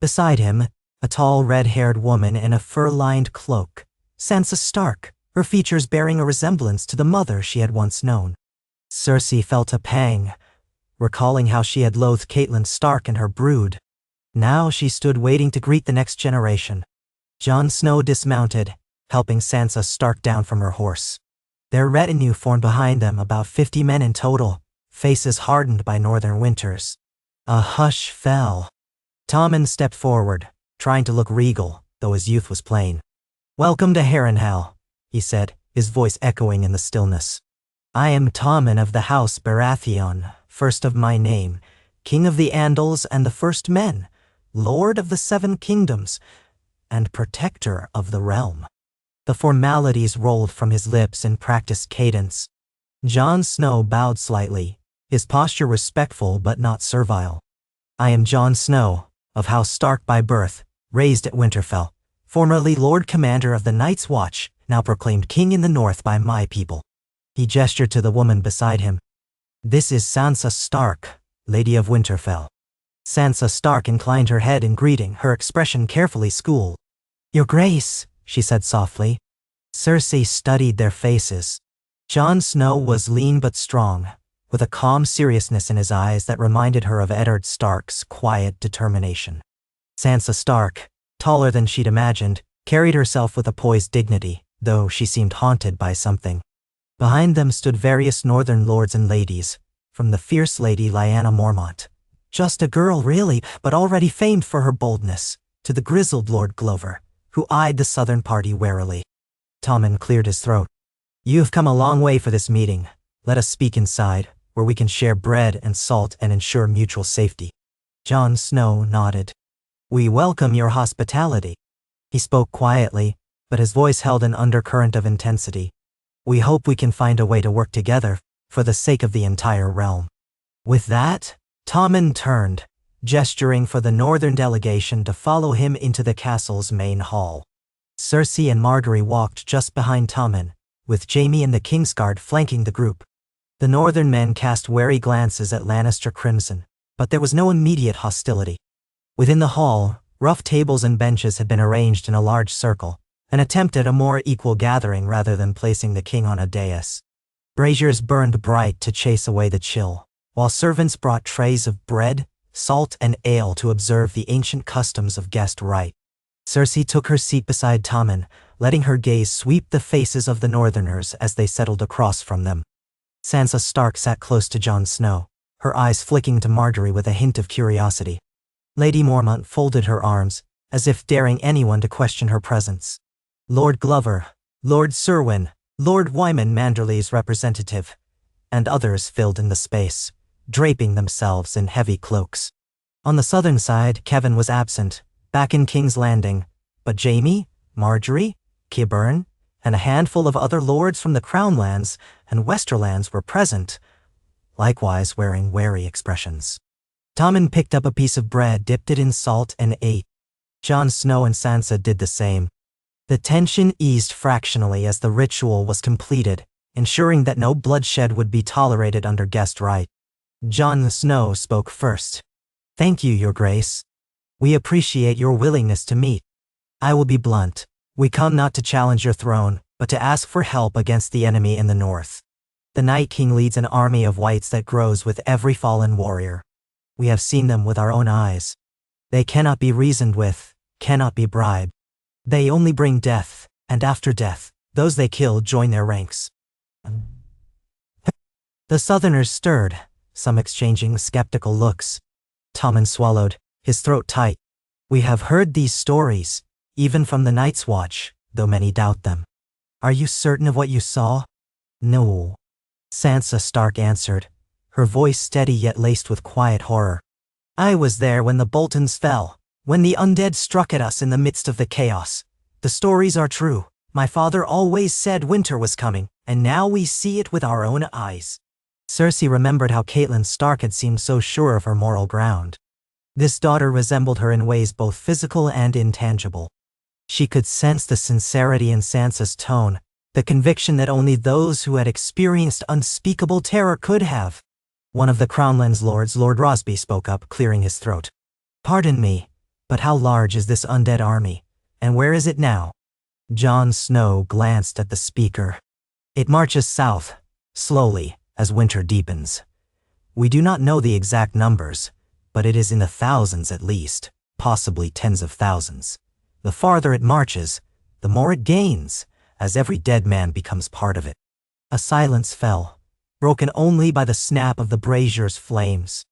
[SPEAKER 1] Beside him, a tall red-haired woman in a fur-lined cloak, Sansa Stark, her features bearing a resemblance to the mother she had once known. Cersei felt a pang, recalling how she had loathed Catelyn Stark and her brood. Now she stood waiting to greet the next generation. Jon Snow dismounted, helping Sansa Stark down from her horse. Their retinue formed behind them, about 50 men in total, faces hardened by northern winters. A hush fell. Tommen stepped forward, trying to look regal, though his youth was plain. "Welcome to Harrenhal," he said, his voice echoing in the stillness. "I am Tommen of the House Baratheon, first of my name, King of the Andals and the First Men, Lord of the Seven Kingdoms, and Protector of the Realm." The formalities rolled from his lips in practiced cadence. Jon Snow bowed slightly, his posture respectful but not servile. "I am Jon Snow, of House Stark by birth, raised at Winterfell, formerly Lord Commander of the Night's Watch, now proclaimed King in the North by my people." He gestured to the woman beside him. "This is Sansa Stark, Lady of Winterfell." Sansa Stark inclined her head in greeting, her expression carefully schooled. "Your Grace," she said softly. Cersei studied their faces. Jon Snow was lean but strong, with a calm seriousness in his eyes that reminded her of Eddard Stark's quiet determination. Sansa Stark, taller than she'd imagined, carried herself with a poised dignity, though she seemed haunted by something. Behind them stood various northern lords and ladies, from the fierce Lady Lyanna Mormont, just a girl really, but already famed for her boldness, to the grizzled Lord Glover, who eyed the southern party warily. Tommen cleared his throat. "You've come a long way for this meeting. Let us speak inside, where we can share bread and salt and ensure mutual safety." Jon Snow nodded. "We welcome your hospitality." He spoke quietly, but his voice held an undercurrent of intensity. "We hope we can find a way to work together, for the sake of the entire realm." With that, Tommen turned, gesturing for the northern delegation to follow him into the castle's main hall. Cersei and Margaery walked just behind Tommen, with Jaime and the Kingsguard flanking the group. The northern men cast wary glances at Lannister Crimson, but there was no immediate hostility. Within the hall, rough tables and benches had been arranged in a large circle, an attempt at a more equal gathering rather than placing the king on a dais. Braziers burned bright to chase away the chill, while servants brought trays of bread, salt, and ale to observe the ancient customs of guest rite. Cersei took her seat beside Tommen, letting her gaze sweep the faces of the northerners as they settled across from them. Sansa Stark sat close to Jon Snow, her eyes flicking to Margaery with a hint of curiosity. Lady Mormont folded her arms, as if daring anyone to question her presence. Lord Glover, Lord Serwyn, Lord Wyman Manderly's representative, and others filled in the space, draping themselves in heavy cloaks. On the southern side, Kevin was absent, back in King's Landing, but Jaime, Margaery, Qyburn, and a handful of other lords from the Crownlands and Westerlands were present, likewise wearing wary expressions. Tommen picked up a piece of bread, dipped it in salt, and ate. Jon Snow and Sansa did the same. The tension eased fractionally as the ritual was completed, ensuring that no bloodshed would be tolerated under guest rite. Jon Snow spoke first. "Thank you, Your Grace. We appreciate your willingness to meet. I will be blunt. We come not to challenge your throne, but to ask for help against the enemy in the north. The Night King leads an army of whites that grows with every fallen warrior. We have seen them with our own eyes. They cannot be reasoned with, cannot be bribed. They only bring death, and after death, those they kill join their ranks." The Southerners stirred, some exchanging skeptical looks. Tommen swallowed, his throat tight. "We have heard these stories, even from the Night's Watch, though many doubt them. Are you certain of what you saw?" "No," Sansa Stark answered, her voice steady yet laced with quiet horror. "I was there when the Boltons fell, when the undead struck at us in the midst of the chaos. The stories are true. My father always said winter was coming, and now we see it with our own eyes." Cersei remembered how Catelyn Stark had seemed so sure of her moral ground. This daughter resembled her in ways both physical and intangible. She could sense the sincerity in Sansa's tone, the conviction that only those who had experienced unspeakable terror could have. One of the Crownlands lords, Lord Rosby, spoke up, clearing his throat. "Pardon me, but how large is this undead army, and where is it now?" Jon Snow glanced at the speaker. "It marches south, slowly, as winter deepens. We do not know the exact numbers, but it is in the thousands at least, possibly tens of thousands. The farther it marches, the more it gains, as every dead man becomes part of it." A silence fell, broken only by the snap of the brazier's flames.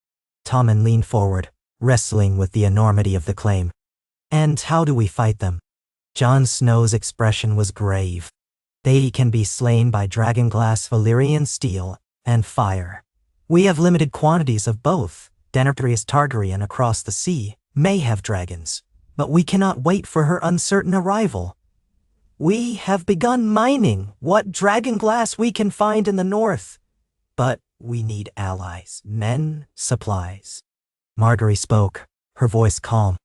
[SPEAKER 1] Tommen leaned forward, wrestling with the enormity of the claim. And how do we fight them? Jon Snow's expression was grave. They can be slain by dragonglass, Valyrian steel, and fire. We have limited quantities of both. Daenerys Targaryen across the sea may have dragons, but we cannot wait for her uncertain arrival. We have begun mining what dragonglass we can find in the north, but we need allies, men, supplies. Margaery spoke, her voice calm.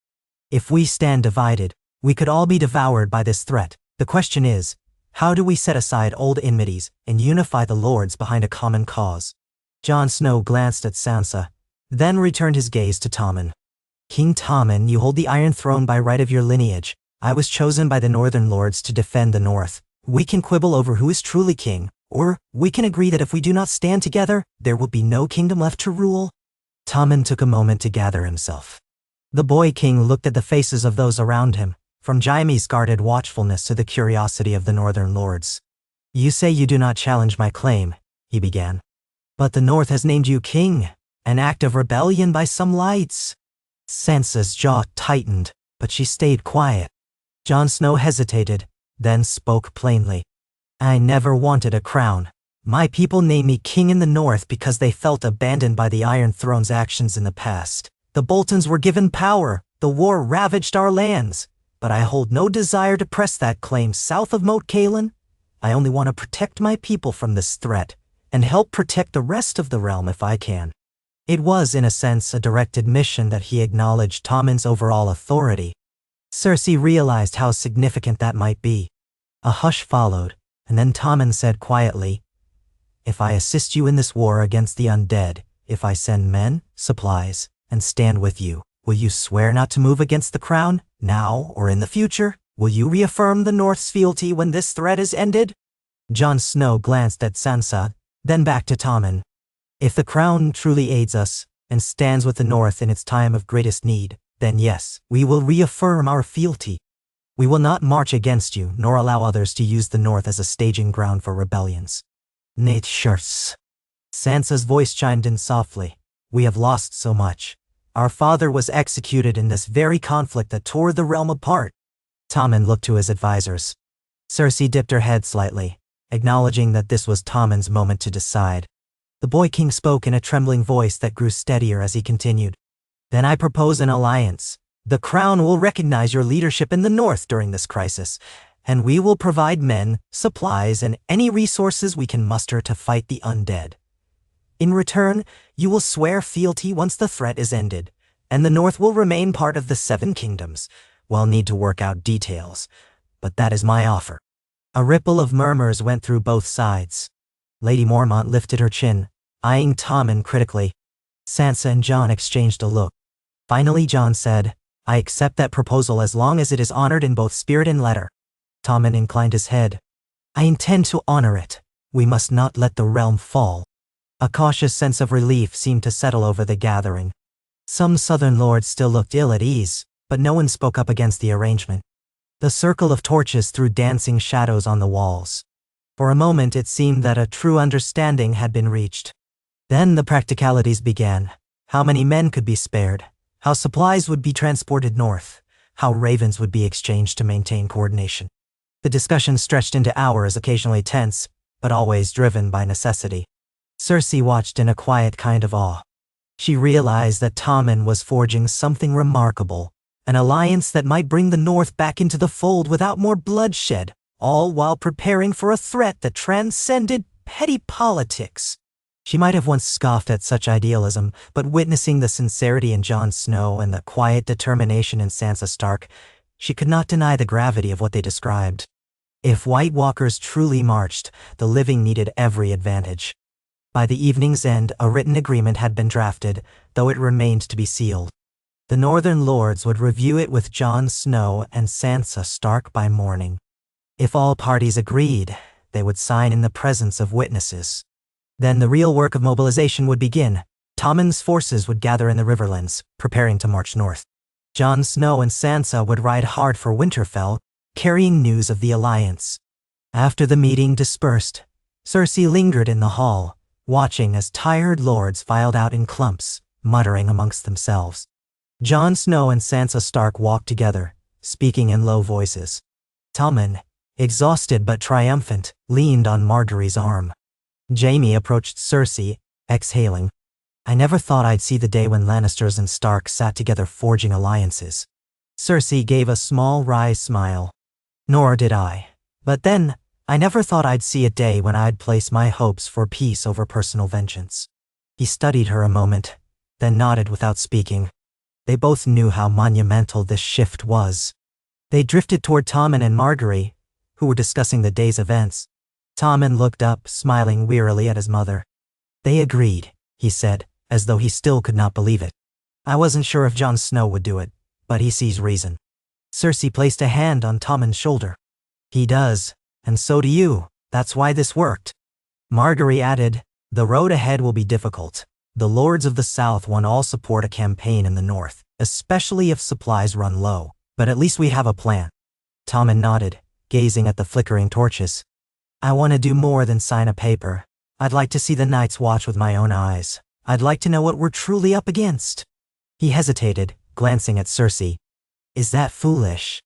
[SPEAKER 1] If we stand divided, we could all be devoured by this threat. The question is, how do we set aside old enmities and unify the lords behind a common cause? Jon Snow glanced at Sansa, then returned his gaze to Tommen. King Tommen, you hold the Iron Throne by right of your lineage. I was chosen by the Northern Lords to defend the North. We can quibble over who is truly king, or we can agree that if we do not stand together, there will be no kingdom left to rule. Tommen took a moment to gather himself. The boy king looked at the faces of those around him, from Jaime's guarded watchfulness to the curiosity of the Northern Lords. You say you do not challenge my claim, he began. But the North has named you king, an act of rebellion by some lights. Sansa's jaw tightened, but she stayed quiet. Jon Snow hesitated, then spoke plainly. I never wanted a crown. My people named me king in the North because they felt abandoned by the Iron Throne's actions in the past. The Boltons were given power, the war ravaged our lands, but I hold no desire to press that claim south of Moat Cailin. I only want to protect my people from this threat, and help protect the rest of the realm if I can. It was, in a sense, a direct admission that he acknowledged Tommen's overall authority. Cersei realized how significant that might be. A hush followed, and then Tommen said quietly, If I assist you in this war against the undead, if I send men, supplies, and stand with you, will you swear not to move against the crown, now or in the future? Will you reaffirm the North's fealty when this threat is ended? Jon Snow glanced at Sansa, then back to Tommen. If the crown truly aids us, and stands with the North in its time of greatest need, then yes, we will reaffirm our fealty. We will not march against you, nor allow others to use the North as a staging ground for rebellions. Nate Shirts. Sansa's voice chimed in softly. We have lost so much. Our father was executed in this very conflict that tore the realm apart. Tommen looked to his advisors. Cersei dipped her head slightly, acknowledging that this was Tommen's moment to decide. The boy king spoke in a trembling voice that grew steadier as he continued. Then I propose an alliance. The crown will recognize your leadership in the North during this crisis, and we will provide men, supplies, and any resources we can muster to fight the undead. In return, you will swear fealty once the threat is ended, and the North will remain part of the Seven Kingdoms. We'll need to work out details, but that is my offer. A ripple of murmurs went through both sides. Lady Mormont lifted her chin, eyeing Tommen critically. Sansa and Jon exchanged a look. Finally Jon said, I accept that proposal as long as it is honored in both spirit and letter. Tommen inclined his head. I intend to honor it. We must not let the realm fall. A cautious sense of relief seemed to settle over the gathering. Some southern lords still looked ill at ease, but no one spoke up against the arrangement. The circle of torches threw dancing shadows on the walls. For a moment it seemed that a true understanding had been reached. Then the practicalities began. How many men could be spared? How supplies would be transported north? How ravens would be exchanged to maintain coordination? The discussion stretched into hours, occasionally tense, but always driven by necessity. Cersei watched in a quiet kind of awe. She realized that Tommen was forging something remarkable, an alliance that might bring the North back into the fold without more bloodshed, all while preparing for a threat that transcended petty politics. She might have once scoffed at such idealism, but witnessing the sincerity in Jon Snow and the quiet determination in Sansa Stark, she could not deny the gravity of what they described. If White Walkers truly marched, the living needed every advantage. By the evening's end, a written agreement had been drafted, though it remained to be sealed. The Northern Lords would review it with Jon Snow and Sansa Stark by morning. If all parties agreed, they would sign in the presence of witnesses. Then the real work of mobilization would begin. Tommen's forces would gather in the Riverlands, preparing to march north. Jon Snow and Sansa would ride hard for Winterfell, carrying news of the alliance. After the meeting dispersed, Cersei lingered in the hall, watching as tired lords filed out in clumps, muttering amongst themselves. Jon Snow and Sansa Stark walked together, speaking in low voices. Tommen, exhausted but triumphant, leaned on Margaery's arm. Jaime approached Cersei, exhaling. I never thought I'd see the day when Lannisters and Stark sat together forging alliances. Cersei gave a small wry smile. Nor did I. But then, I never thought I'd see a day when I'd place my hopes for peace over personal vengeance. He studied her a moment, then nodded without speaking. They both knew how monumental this shift was. They drifted toward Tommen and Margaery, who were discussing the day's events. Tommen looked up, smiling wearily at his mother. They agreed, he said, as though he still could not believe it. I wasn't sure if Jon Snow would do it, but he sees reason. Cersei placed a hand on Tommen's shoulder. He does, and so do you. That's why this worked. Margaery added, the road ahead will be difficult. The lords of the south want all support a campaign in the north, especially if supplies run low, but at least we have a plan. Tommen nodded, gazing at the flickering torches. I want to do more than sign a paper. I'd like to see the Night's Watch with my own eyes. I'd like to know what we're truly up against. He hesitated, glancing at Cersei. Is that foolish?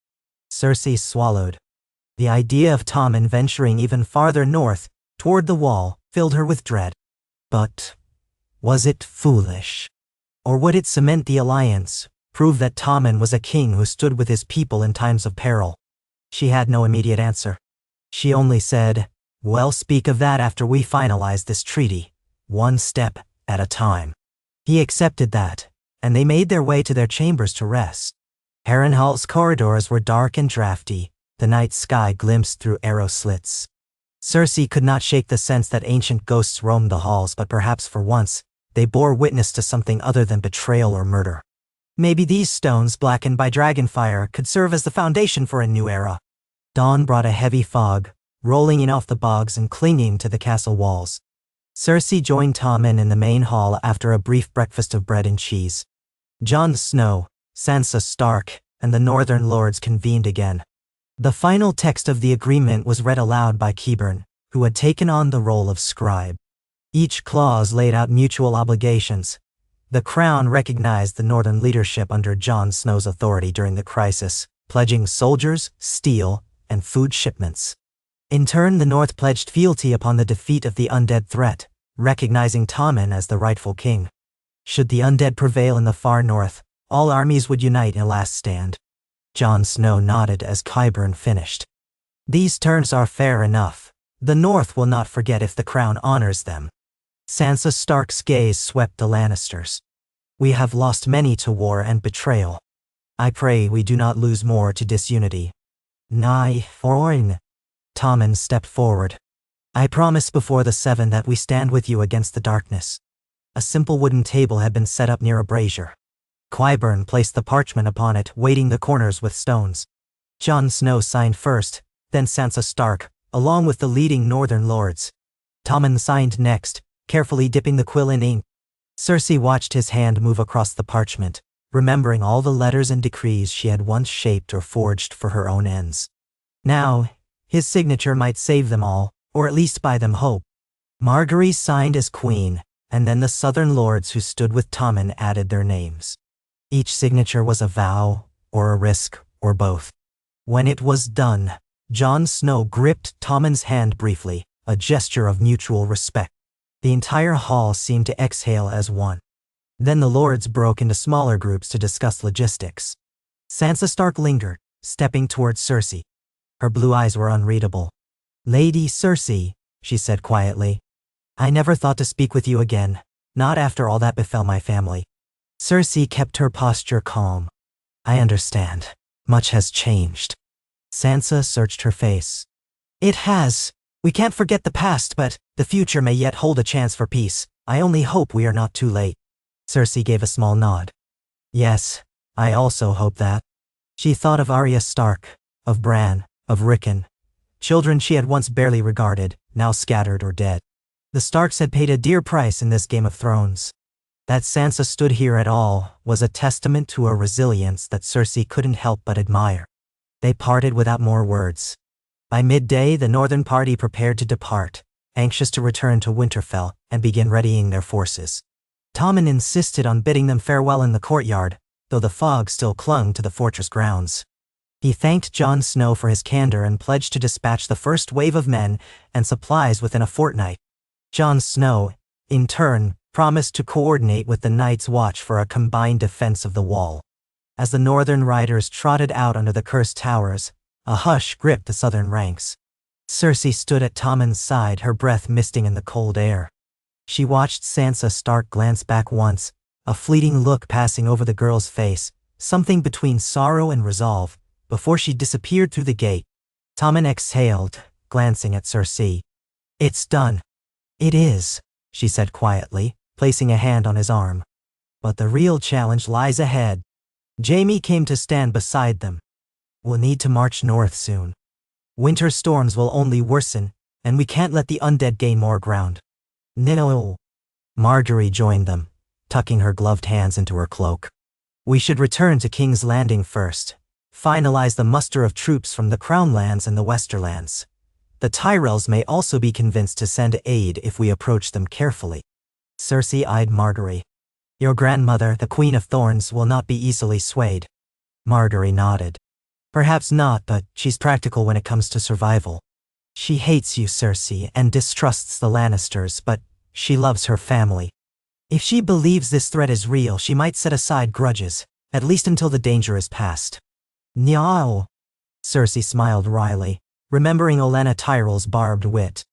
[SPEAKER 1] Cersei swallowed. The idea of Tommen venturing even farther north, toward the wall, filled her with dread. But was it foolish? Or would it cement the alliance, prove that Tommen was a king who stood with his people in times of peril? She had no immediate answer. She only said, we'll speak of that after we finalize this treaty, one step at a time. He accepted that, and they made their way to their chambers to rest. Harrenhal's corridors were dark and drafty, the night sky glimpsed through arrow slits. Cersei could not shake the sense that ancient ghosts roamed the halls, but perhaps for once, they bore witness to something other than betrayal or murder. Maybe these stones, blackened by dragonfire, could serve as the foundation for a new era. Dawn brought a heavy fog, rolling in off the bogs and clinging to the castle walls. Cersei joined Tommen in the main hall after a brief breakfast of bread and cheese. Jon Snow, Sansa Stark, and the northern lords convened again. The final text of the agreement was read aloud by Qyburn, who had taken on the role of scribe. Each clause laid out mutual obligations. The crown recognized the northern leadership under Jon Snow's authority during the crisis, pledging soldiers, steel, and food shipments. In turn, the North pledged fealty upon the defeat of the undead threat, recognizing Tommen as the rightful king. Should the undead prevail in the far north, all armies would unite in a last stand. Jon Snow nodded as Qyburn finished. These terms are fair enough. The North will not forget if the crown honors them. Sansa Stark's gaze swept the Lannisters. We have lost many to war and betrayal. I pray we do not lose more to disunity. Nay, Thorin. Tommen stepped forward. I promise before the Seven that we stand with you against the darkness. A simple wooden table had been set up near a brazier. Qyburn placed the parchment upon it, weighting the corners with stones. Jon Snow signed first, then Sansa Stark, along with the leading northern lords. Tommen signed next, carefully dipping the quill in ink. Cersei watched his hand move across the parchment, remembering all the letters and decrees she had once shaped or forged for her own ends. Now, his signature might save them all, or at least buy them hope. Margaery signed as queen, and then the southern lords who stood with Tommen added their names. Each signature was a vow, or a risk, or both. When it was done, Jon Snow gripped Tommen's hand briefly, a gesture of mutual respect. The entire hall seemed to exhale as one. Then the lords broke into smaller groups to discuss logistics. Sansa Stark lingered, stepping towards Cersei. Her blue eyes were unreadable. Lady Cersei, she said quietly. I never thought to speak with you again, not after all that befell my family. Cersei kept her posture calm. I understand. Much has changed. Sansa searched her face. It has. We can't forget the past, but the future may yet hold a chance for peace. I only hope we are not too late. Cersei gave a small nod. Yes, I also hope that. She thought of Arya Stark, of Bran, of Rickon. Children she had once barely regarded, now scattered or dead. The Starks had paid a dear price in this Game of Thrones. That Sansa stood here at all was a testament to a resilience that Cersei couldn't help but admire. They parted without more words. By midday, the northern party prepared to depart, anxious to return to Winterfell and begin readying their forces. Tommen insisted on bidding them farewell in the courtyard, though the fog still clung to the fortress grounds. He thanked Jon Snow for his candor and pledged to dispatch the first wave of men and supplies within a fortnight. Jon Snow, in turn, promised to coordinate with the Night's Watch for a combined defense of the wall. As the northern riders trotted out under the cursed towers, a hush gripped the southern ranks. Cersei stood at Tommen's side, her breath misting in the cold air. She watched Sansa Stark glance back once, a fleeting look passing over the girl's face, something between sorrow and resolve, before she disappeared through the gate. Tommen exhaled, glancing at Cersei. "It's done." "It is," she said quietly, placing a hand on his arm. "But the real challenge lies ahead." Jaime came to stand beside them. "We'll need to march north soon. Winter storms will only worsen, and we can't let the undead gain more ground." "No." Margaery joined them, tucking her gloved hands into her cloak. "We should return to King's Landing first, finalize the muster of troops from the Crown Lands and the Westerlands. The Tyrells may also be convinced to send aid if we approach them carefully." Cersei eyed Margaery. "Your grandmother, the Queen of Thorns, will not be easily swayed." Margaery nodded. "Perhaps not, but she's practical when it comes to survival. She hates you, Cersei, and distrusts the Lannisters, but she loves her family. If she believes this threat is real, she might set aside grudges, at least until the danger is past." "Nyao." Cersei smiled wryly, remembering Olenna Tyrell's barbed wit.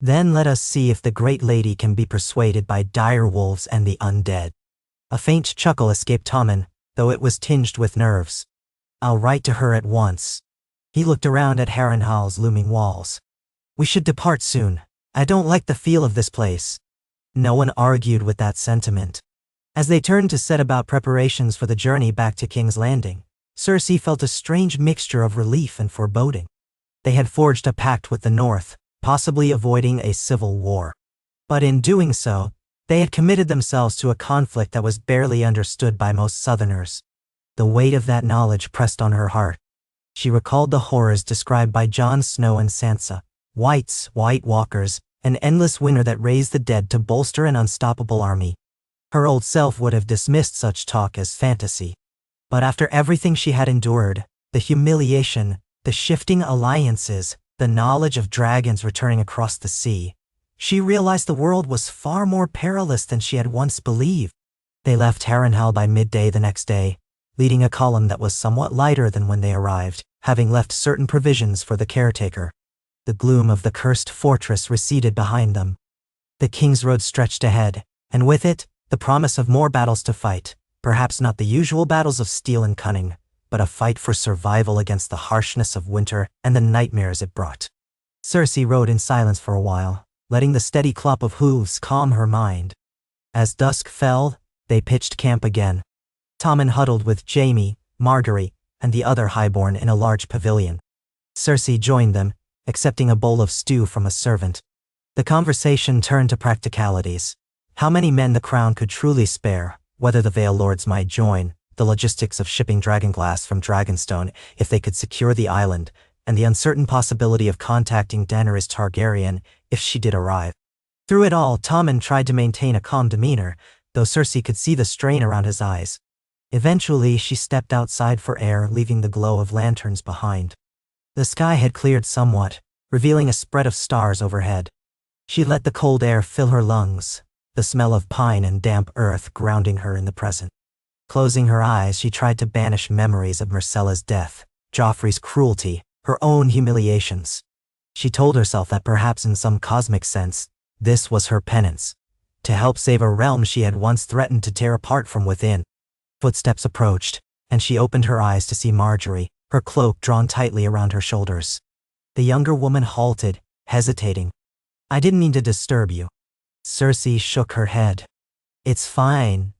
[SPEAKER 1] "Then let us see if the great lady can be persuaded by dire wolves and the undead." A faint chuckle escaped Tommen, though it was tinged with nerves. "I'll write to her at once." He looked around at Harrenhal's looming walls. "We should depart soon. I don't like the feel of this place." No one argued with that sentiment. As they turned to set about preparations for the journey back to King's Landing, Cersei felt a strange mixture of relief and foreboding. They had forged a pact with the North, possibly avoiding a civil war. But in doing so, they had committed themselves to a conflict that was barely understood by most Southerners. The weight of that knowledge pressed on her heart. She recalled the horrors described by Jon Snow and Sansa, White Walkers, an endless winter that raised the dead to bolster an unstoppable army. Her old self would have dismissed such talk as fantasy. But after everything she had endured, the humiliation, the shifting alliances, the knowledge of dragons returning across the sea, she realized the world was far more perilous than she had once believed. They left Harrenhal by midday the next day, leading a column that was somewhat lighter than when they arrived, having left certain provisions for the caretaker. The gloom of the cursed fortress receded behind them. The King's Road stretched ahead, and with it, the promise of more battles to fight, perhaps not the usual battles of steel and cunning, but a fight for survival against the harshness of winter and the nightmares it brought. Cersei rode in silence for a while, letting the steady clop of hooves calm her mind. As dusk fell, they pitched camp again. Tommen huddled with Jaime, Margaery, and the other highborn in a large pavilion. Cersei joined them, accepting a bowl of stew from a servant. The conversation turned to practicalities. How many men the crown could truly spare, whether the Vale Lords might join, the logistics of shipping dragonglass from Dragonstone if they could secure the island, and the uncertain possibility of contacting Daenerys Targaryen if she did arrive. Through it all, Tommen tried to maintain a calm demeanor, though Cersei could see the strain around his eyes. Eventually, she stepped outside for air, leaving the glow of lanterns behind. The sky had cleared somewhat, revealing a spread of stars overhead. She let the cold air fill her lungs, the smell of pine and damp earth grounding her in the present. Closing her eyes, she tried to banish memories of Myrcella's death, Joffrey's cruelty, her own humiliations. She told herself that perhaps in some cosmic sense, this was her penance, to help save a realm she had once threatened to tear apart from within. Footsteps approached, and she opened her eyes to see Margaery, her cloak drawn tightly around her shoulders. The younger woman halted, hesitating. "I didn't mean to disturb you." Cersei shook her head. "It's fine.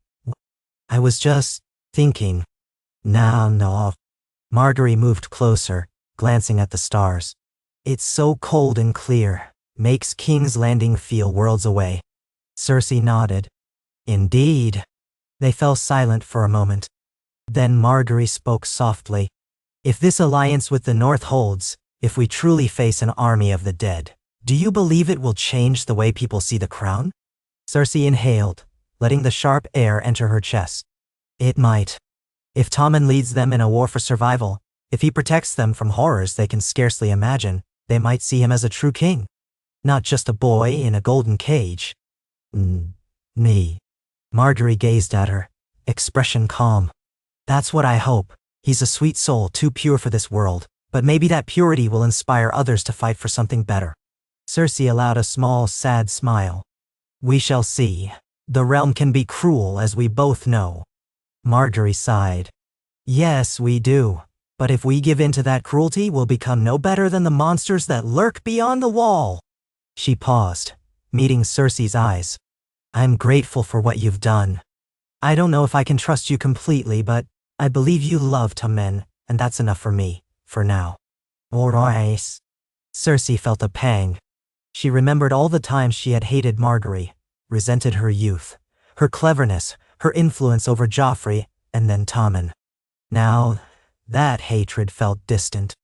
[SPEAKER 1] I was just thinking." No. Margaery moved closer, glancing at the stars. "It's so cold and clear, makes King's Landing feel worlds away." Cersei nodded. "Indeed." They fell silent for a moment. Then Margaery spoke softly. "If this alliance with the North holds, if we truly face an army of the dead, do you believe it will change the way people see the crown?" Cersei inhaled, letting the sharp air enter her chest. "It might. If Tommen leads them in a war for survival, if he protects them from horrors they can scarcely imagine, they might see him as a true king. Not just a boy in a golden cage. Me. Margaery gazed at her, expression calm. That's what I hope. He's a sweet soul, too pure for this world, but maybe that purity will inspire others to fight for something better. Cersei allowed a small, sad smile. We shall see. The realm can be cruel, as we both know. Margaery sighed. Yes, we do. But if we give in to that cruelty, we'll become no better than the monsters that lurk beyond the wall. She paused, meeting Cersei's eyes. I'm grateful for what you've done. I don't know if I can trust you completely, but I believe you love Tommen, and that's enough for me, for now. Alright. Cersei felt a pang. She remembered all the times she had hated Margaery, resented her youth, her cleverness, her influence over Joffrey, and then Tommen. Now, that hatred felt distant.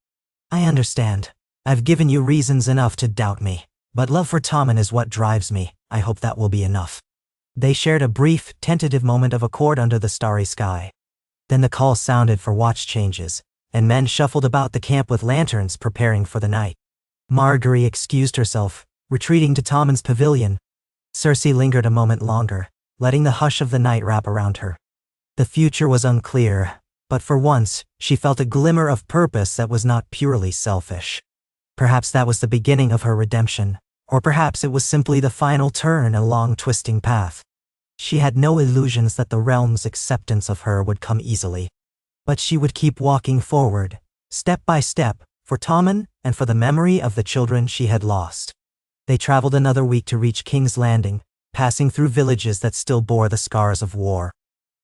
[SPEAKER 1] I understand. I've given you reasons enough to doubt me, but love for Tommen is what drives me. I hope that will be enough. They shared a brief, tentative moment of accord under the starry sky. Then the call sounded for watch changes, and men shuffled about the camp with lanterns preparing for the night. Margaery excused herself, retreating to Tommen's pavilion. Cersei lingered a moment longer, letting the hush of the night wrap around her. The future was unclear, but for once, she felt a glimmer of purpose that was not purely selfish. Perhaps that was the beginning of her redemption, or perhaps it was simply the final turn in a long twisting path. She had no illusions that the realm's acceptance of her would come easily. But she would keep walking forward, step by step, for Tommen and for the memory of the children she had lost. They traveled another week to reach King's Landing, passing through villages that still bore the scars of war.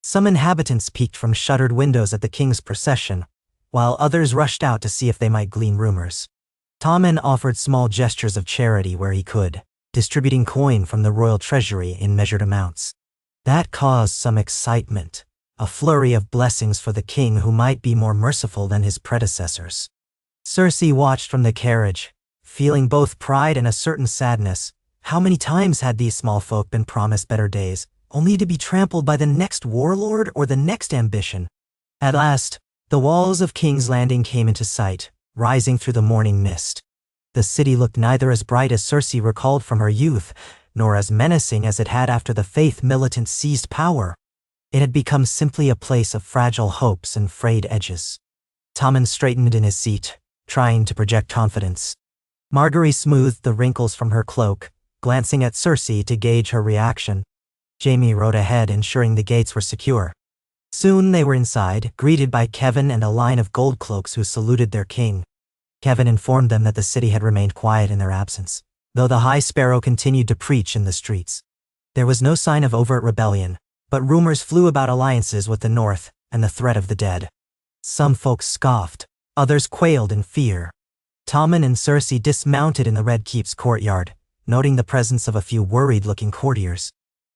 [SPEAKER 1] Some inhabitants peeked from shuttered windows at the king's procession, while others rushed out to see if they might glean rumors. Tommen offered small gestures of charity where he could, distributing coin from the royal treasury in measured amounts. That caused some excitement, a flurry of blessings for the king who might be more merciful than his predecessors. Cersei watched from the carriage, feeling both pride and a certain sadness. How many times had these small folk been promised better days, only to be trampled by the next warlord or the next ambition? At last, the walls of King's Landing came into sight, rising through the morning mist. The city looked neither as bright as Cersei recalled from her youth, nor as menacing as it had after the Faith militant seized power. It had become simply a place of fragile hopes and frayed edges. Tommen straightened in his seat, trying to project confidence. Margaery smoothed the wrinkles from her cloak, glancing at Cersei to gauge her reaction. Jaime rode ahead, ensuring the gates were secure. Soon they were inside, greeted by Kevan and a line of gold cloaks who saluted their king. Kevan informed them that the city had remained quiet in their absence, though the High Sparrow continued to preach in the streets. There was no sign of overt rebellion, but rumors flew about alliances with the North and the threat of the dead. Some folks scoffed, others quailed in fear. Tommen and Cersei dismounted in the Red Keep's courtyard, noting the presence of a few worried-looking courtiers.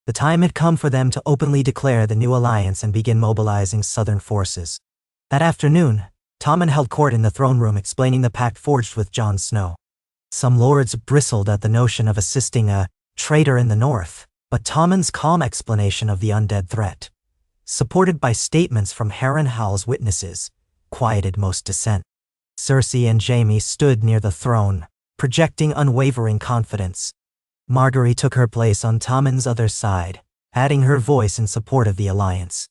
[SPEAKER 1] The time had come for them to openly declare the new alliance and begin mobilizing southern forces. That afternoon, Tommen held court in the throne room explaining the pact forged with Jon Snow. Some lords bristled at the notion of assisting a traitor in the north, but Tommen's calm explanation of the undead threat, supported by statements from Harrenhal's witnesses, quieted most dissent. Cersei and Jaime stood near the throne, projecting unwavering confidence. Margaery took her place on Tommen's other side, adding her voice in support of the alliance.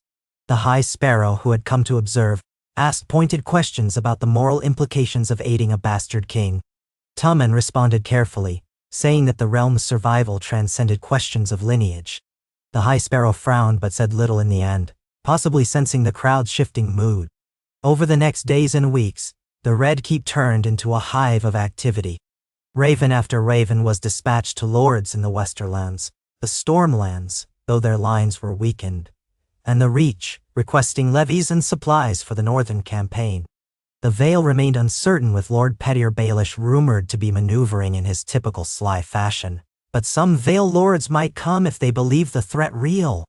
[SPEAKER 1] The High Sparrow, who had come to observe, asked pointed questions about the moral implications of aiding a bastard king. Tommen responded carefully, saying that the realm's survival transcended questions of lineage. The High Sparrow frowned but said little in the end, possibly sensing the crowd's shifting mood. Over the next days and weeks, the Red Keep turned into a hive of activity. Raven after raven was dispatched to lords in the Westerlands, the Stormlands, though their lines were weakened, and the Reach, requesting levies and supplies for the northern campaign. The Vale remained uncertain, with Lord Petyr Baelish rumored to be maneuvering in his typical sly fashion, but some Vale lords might come if they believed the threat real.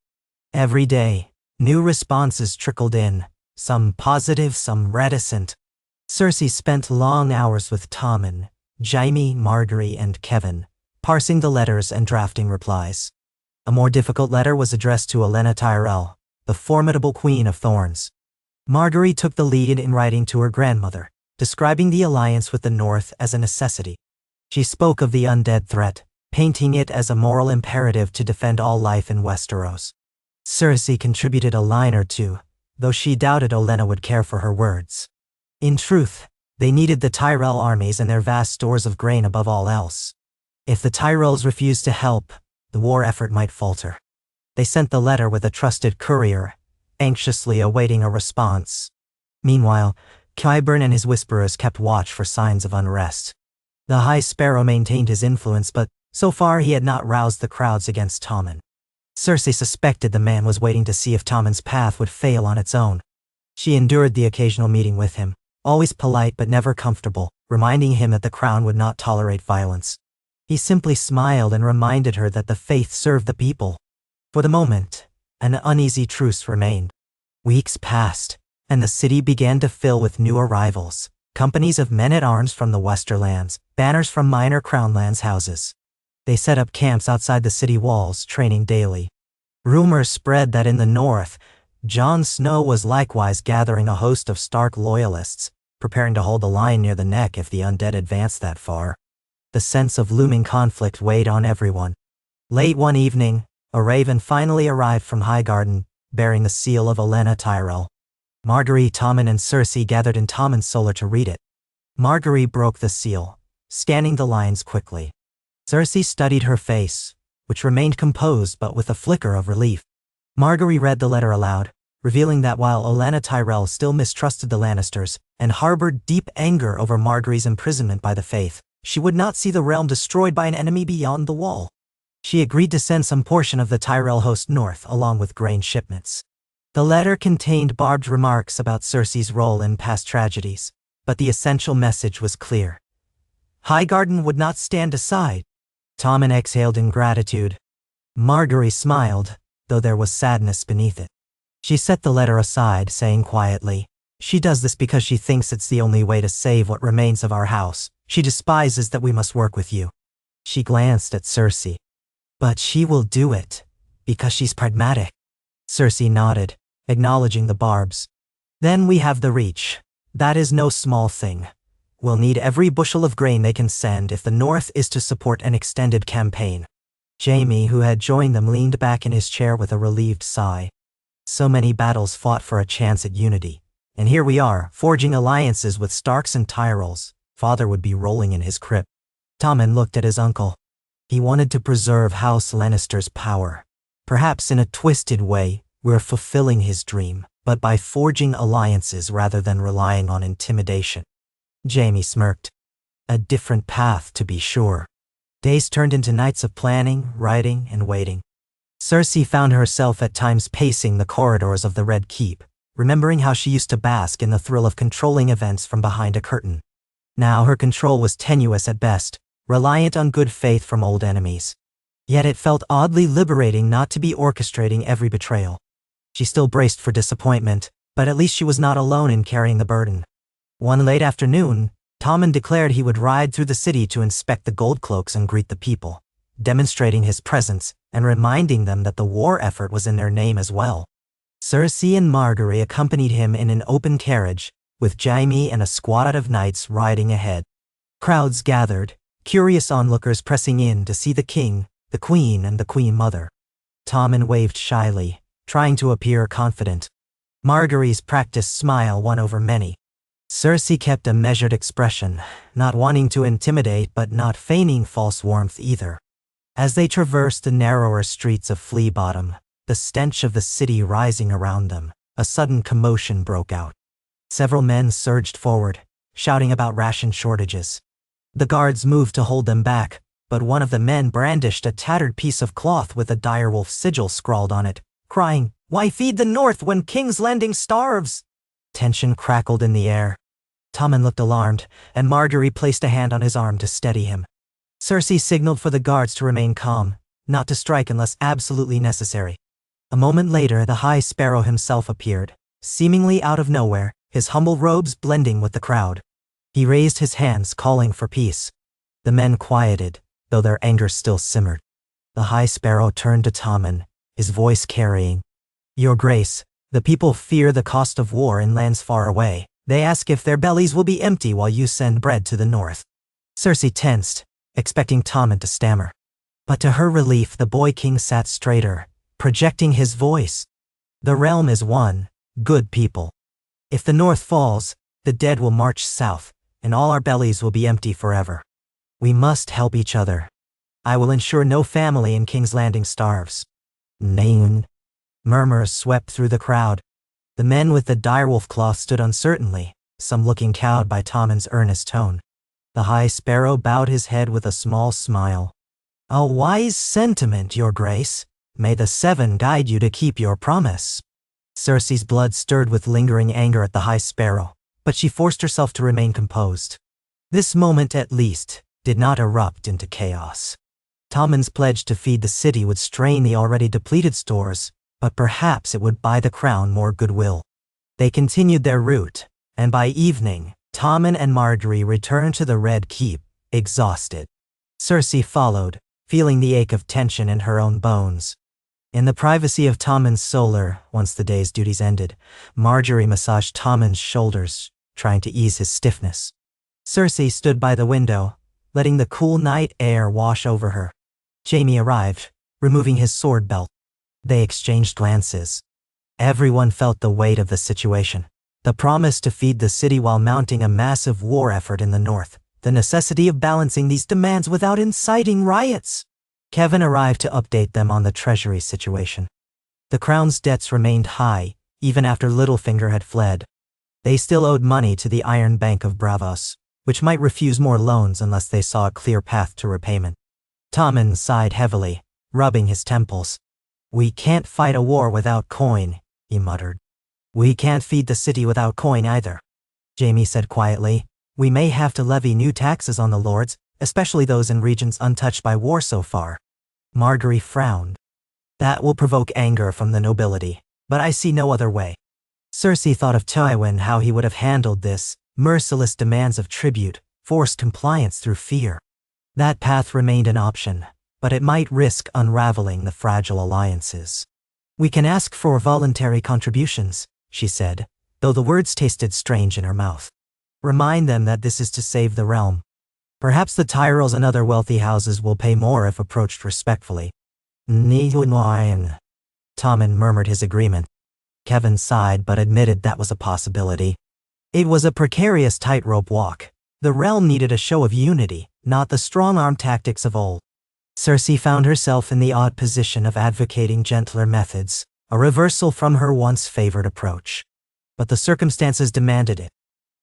[SPEAKER 1] Every day, new responses trickled in, some positive, some reticent. Cersei spent long hours with Tommen, Jaime, Margaery, and Kevan, parsing the letters and drafting replies. A more difficult letter was addressed to Olenna Tyrell, the formidable Queen of Thorns. Margaery took the lead in writing to her grandmother, describing the alliance with the North as a necessity. She spoke of the undead threat, painting it as a moral imperative to defend all life in Westeros. Cersei contributed a line or two, though she doubted Olenna would care for her words. In truth, they needed the Tyrell armies and their vast stores of grain above all else. If the Tyrells refused to help, the war effort might falter. They sent the letter with a trusted courier, anxiously awaiting a response. Meanwhile, Qyburn and his whisperers kept watch for signs of unrest. The High Sparrow maintained his influence, but so far he had not roused the crowds against Tommen. Cersei suspected the man was waiting to see if Tommen's path would fail on its own. She endured the occasional meeting with him, always polite but never comfortable, reminding him that the crown would not tolerate violence. He simply smiled and reminded her that the faith served the people. For the moment, an uneasy truce remained. Weeks passed, and the city began to fill with new arrivals, companies of men-at-arms from the Westerlands, banners from minor crownlands houses. They set up camps outside the city walls, training daily. Rumors spread that in the north, Jon Snow was likewise gathering a host of Stark loyalists, preparing to hold the line near the neck if the undead advanced that far. The sense of looming conflict weighed on everyone. Late one evening, a raven finally arrived from Highgarden, bearing the seal of Olenna Tyrell. Margaery, Tommen, and Cersei gathered in Tommen's solar to read it. Margaery broke the seal, scanning the lines quickly. Cersei studied her face, which remained composed but with a flicker of relief. Margaery read the letter aloud, revealing that while Olenna Tyrell still mistrusted the Lannisters and harbored deep anger over Margaery's imprisonment by the Faith, she would not see the realm destroyed by an enemy beyond the wall. She agreed to send some portion of the Tyrell host north along with grain shipments. The letter contained barbed remarks about Cersei's role in past tragedies, but the essential message was clear. Highgarden would not stand aside. Tommen exhaled in gratitude. Margaery smiled, though there was sadness beneath it. She set the letter aside, saying quietly, "She does this because she thinks it's the only way to save what remains of our house. She despises that we must work with you." She glanced at Cersei. "But she will do it, because she's pragmatic." Cersei nodded, acknowledging the barbs. "Then we have the Reach. That is no small thing. We'll need every bushel of grain they can send if the North is to support an extended campaign." Jaime, who had joined them, leaned back in his chair with a relieved sigh. So many battles fought for a chance at unity. And here we are, forging alliances with Starks and Tyrells. Father would be rolling in his crypt. Tommen looked at his uncle. He wanted to preserve House Lannister's power. Perhaps in a twisted way, we're fulfilling his dream, but by forging alliances rather than relying on intimidation. Jaime smirked. A different path, to be sure. Days turned into nights of planning, writing, and waiting. Cersei found herself at times pacing the corridors of the Red Keep, remembering how she used to bask in the thrill of controlling events from behind a curtain. Now her control was tenuous at best, reliant on good faith from old enemies. Yet it felt oddly liberating not to be orchestrating every betrayal. She still braced for disappointment, but at least she was not alone in carrying the burden. One late afternoon, Tommen declared he would ride through the city to inspect the Goldcloaks and greet the people, demonstrating his presence and reminding them that the war effort was in their name as well. Cersei and Margaery accompanied him in an open carriage, with Jaime and a squad of knights riding ahead. Crowds gathered, curious onlookers pressing in to see the king, the queen, and the queen mother. Tommen waved shyly, trying to appear confident. Margaery's practiced smile won over many. Cersei kept a measured expression, not wanting to intimidate but not feigning false warmth either. As they traversed the narrower streets of Flea Bottom, the stench of the city rising around them, a sudden commotion broke out. Several men surged forward, shouting about ration shortages. The guards moved to hold them back, but one of the men brandished a tattered piece of cloth with a direwolf sigil scrawled on it, crying, "Why feed the North when King's Landing starves?" Tension crackled in the air. Tommen looked alarmed, and Margaery placed a hand on his arm to steady him. Cersei signaled for the guards to remain calm, not to strike unless absolutely necessary. A moment later, the High Sparrow himself appeared, seemingly out of nowhere, his humble robes blending with the crowd. He raised his hands, calling for peace. The men quieted, though their anger still simmered. The High Sparrow turned to Tommen, his voice carrying, "Your Grace, The people fear the cost of war in lands far away. They ask if their bellies will be empty while you send bread to the north. Cersei tensed, expecting Tommen to stammer. But to her relief, the boy king sat straighter, projecting his voice. The realm is one, good people. If the north falls, the dead will march south, and all our bellies will be empty forever. We must help each other. I will ensure no family in King's Landing starves. Nain. Murmurs swept through the crowd. The men with the direwolf cloth stood uncertainly, some looking cowed by Tommen's earnest tone. The High Sparrow bowed his head with a small smile. A wise sentiment, Your Grace. May the Seven guide you to keep your promise. Cersei's blood stirred with lingering anger at the High Sparrow, but she forced herself to remain composed. This moment, at least, did not erupt into chaos. Tommen's pledge to feed the city would strain the already depleted stores, but perhaps it would buy the crown more goodwill. They continued their route, and by evening, Tommen and Margaery returned to the Red Keep, exhausted. Cersei followed, feeling the ache of tension in her own bones. In the privacy of Tommen's solar, once the day's duties ended, Margaery massaged Tommen's shoulders, trying to ease his stiffness. Cersei stood by the window, letting the cool night air wash over her. Jaime arrived, removing his sword belt. They exchanged glances. Everyone felt the weight of the situation. The promise to feed the city while mounting a massive war effort in the north. The necessity of balancing these demands without inciting riots. Kevin arrived to update them on the treasury situation. The crown's debts remained high, even after Littlefinger had fled. They still owed money to the Iron Bank of Bravos, which might refuse more loans unless they saw a clear path to repayment. Tommen sighed heavily, rubbing his temples. We can't fight a war without coin, he muttered. We can't feed the city without coin either, Jaime said quietly. We may have to levy new taxes on the lords, especially those in regions untouched by war so far. Margaery frowned. That will provoke anger from the nobility, but I see no other way. Cersei thought of Tywin, how he would have handled this, merciless demands of tribute, forced compliance through fear. That path remained an option, but it might risk unraveling the fragile alliances. We can ask for voluntary contributions, she said, though the words tasted strange in her mouth. Remind them that this is to save the realm. Perhaps the Tyrells and other wealthy houses will pay more if approached respectfully. Tommen murmured his agreement. Kevin sighed but admitted that was a possibility. It was a precarious tightrope walk. The realm needed a show of unity, not the strong-arm tactics of old. Cersei found herself in the odd position of advocating gentler methods, a reversal from her once favored approach. But the circumstances demanded it.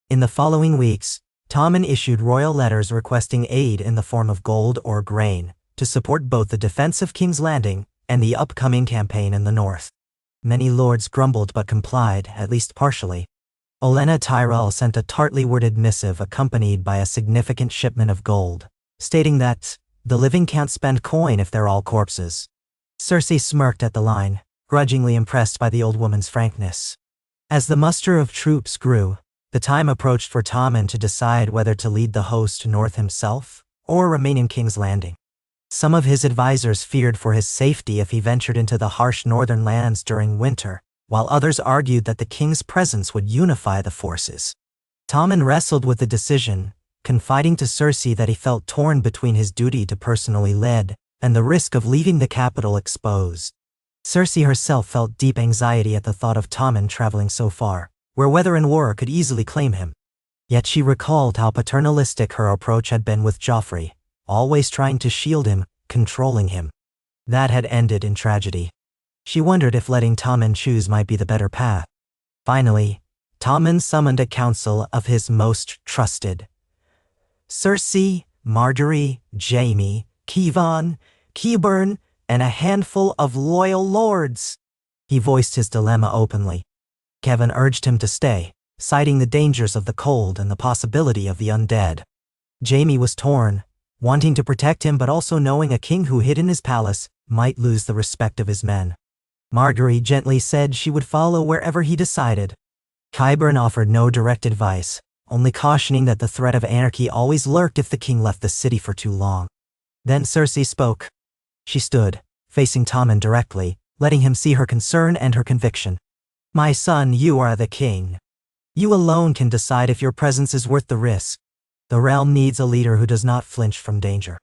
[SPEAKER 1] In the following weeks, Tommen issued royal letters requesting aid in the form of gold or grain to support both the defense of King's Landing and the upcoming campaign in the north. Many lords grumbled but complied, at least partially. Olenna Tyrell sent a tartly worded missive accompanied by a significant shipment of gold, stating that the living can't spend coin if they're all corpses. Cersei smirked at the line, grudgingly impressed by the old woman's frankness. As the muster of troops grew, the time approached for Tommen to decide whether to lead the host north himself or remain in King's Landing. Some of his advisors feared for his safety if he ventured into the harsh northern lands during winter, while others argued that the king's presence would unify the forces. Tommen wrestled with the decision, confiding to Cersei that he felt torn between his duty to personally lead and the risk of leaving the capital exposed. Cersei herself felt deep anxiety at the thought of Tommen traveling so far, where weather and war could easily claim him. Yet she recalled how paternalistic her approach had been with Joffrey, always trying to shield him, controlling him. That had ended in tragedy. She wondered if letting Tommen choose might be the better path. Finally, Tommen summoned a council of his most trusted. Cersei, Margaery, Jaime, Kevan, Qyburn, and a handful of loyal lords. He voiced his dilemma openly. Kevin urged him to stay, citing the dangers of the cold and the possibility of the undead. Jaime was torn, wanting to protect him but also knowing a king who hid in his palace might lose the respect of his men. Margaery gently said she would follow wherever he decided. Qyburn offered no direct advice, only cautioning that the threat of anarchy always lurked if the king left the city for too long. Then Cersei spoke. She stood, facing Tommen directly, letting him see her concern and her conviction. My son, you are the king. You alone can decide if your presence is worth the risk. The realm needs a leader who does not flinch from danger.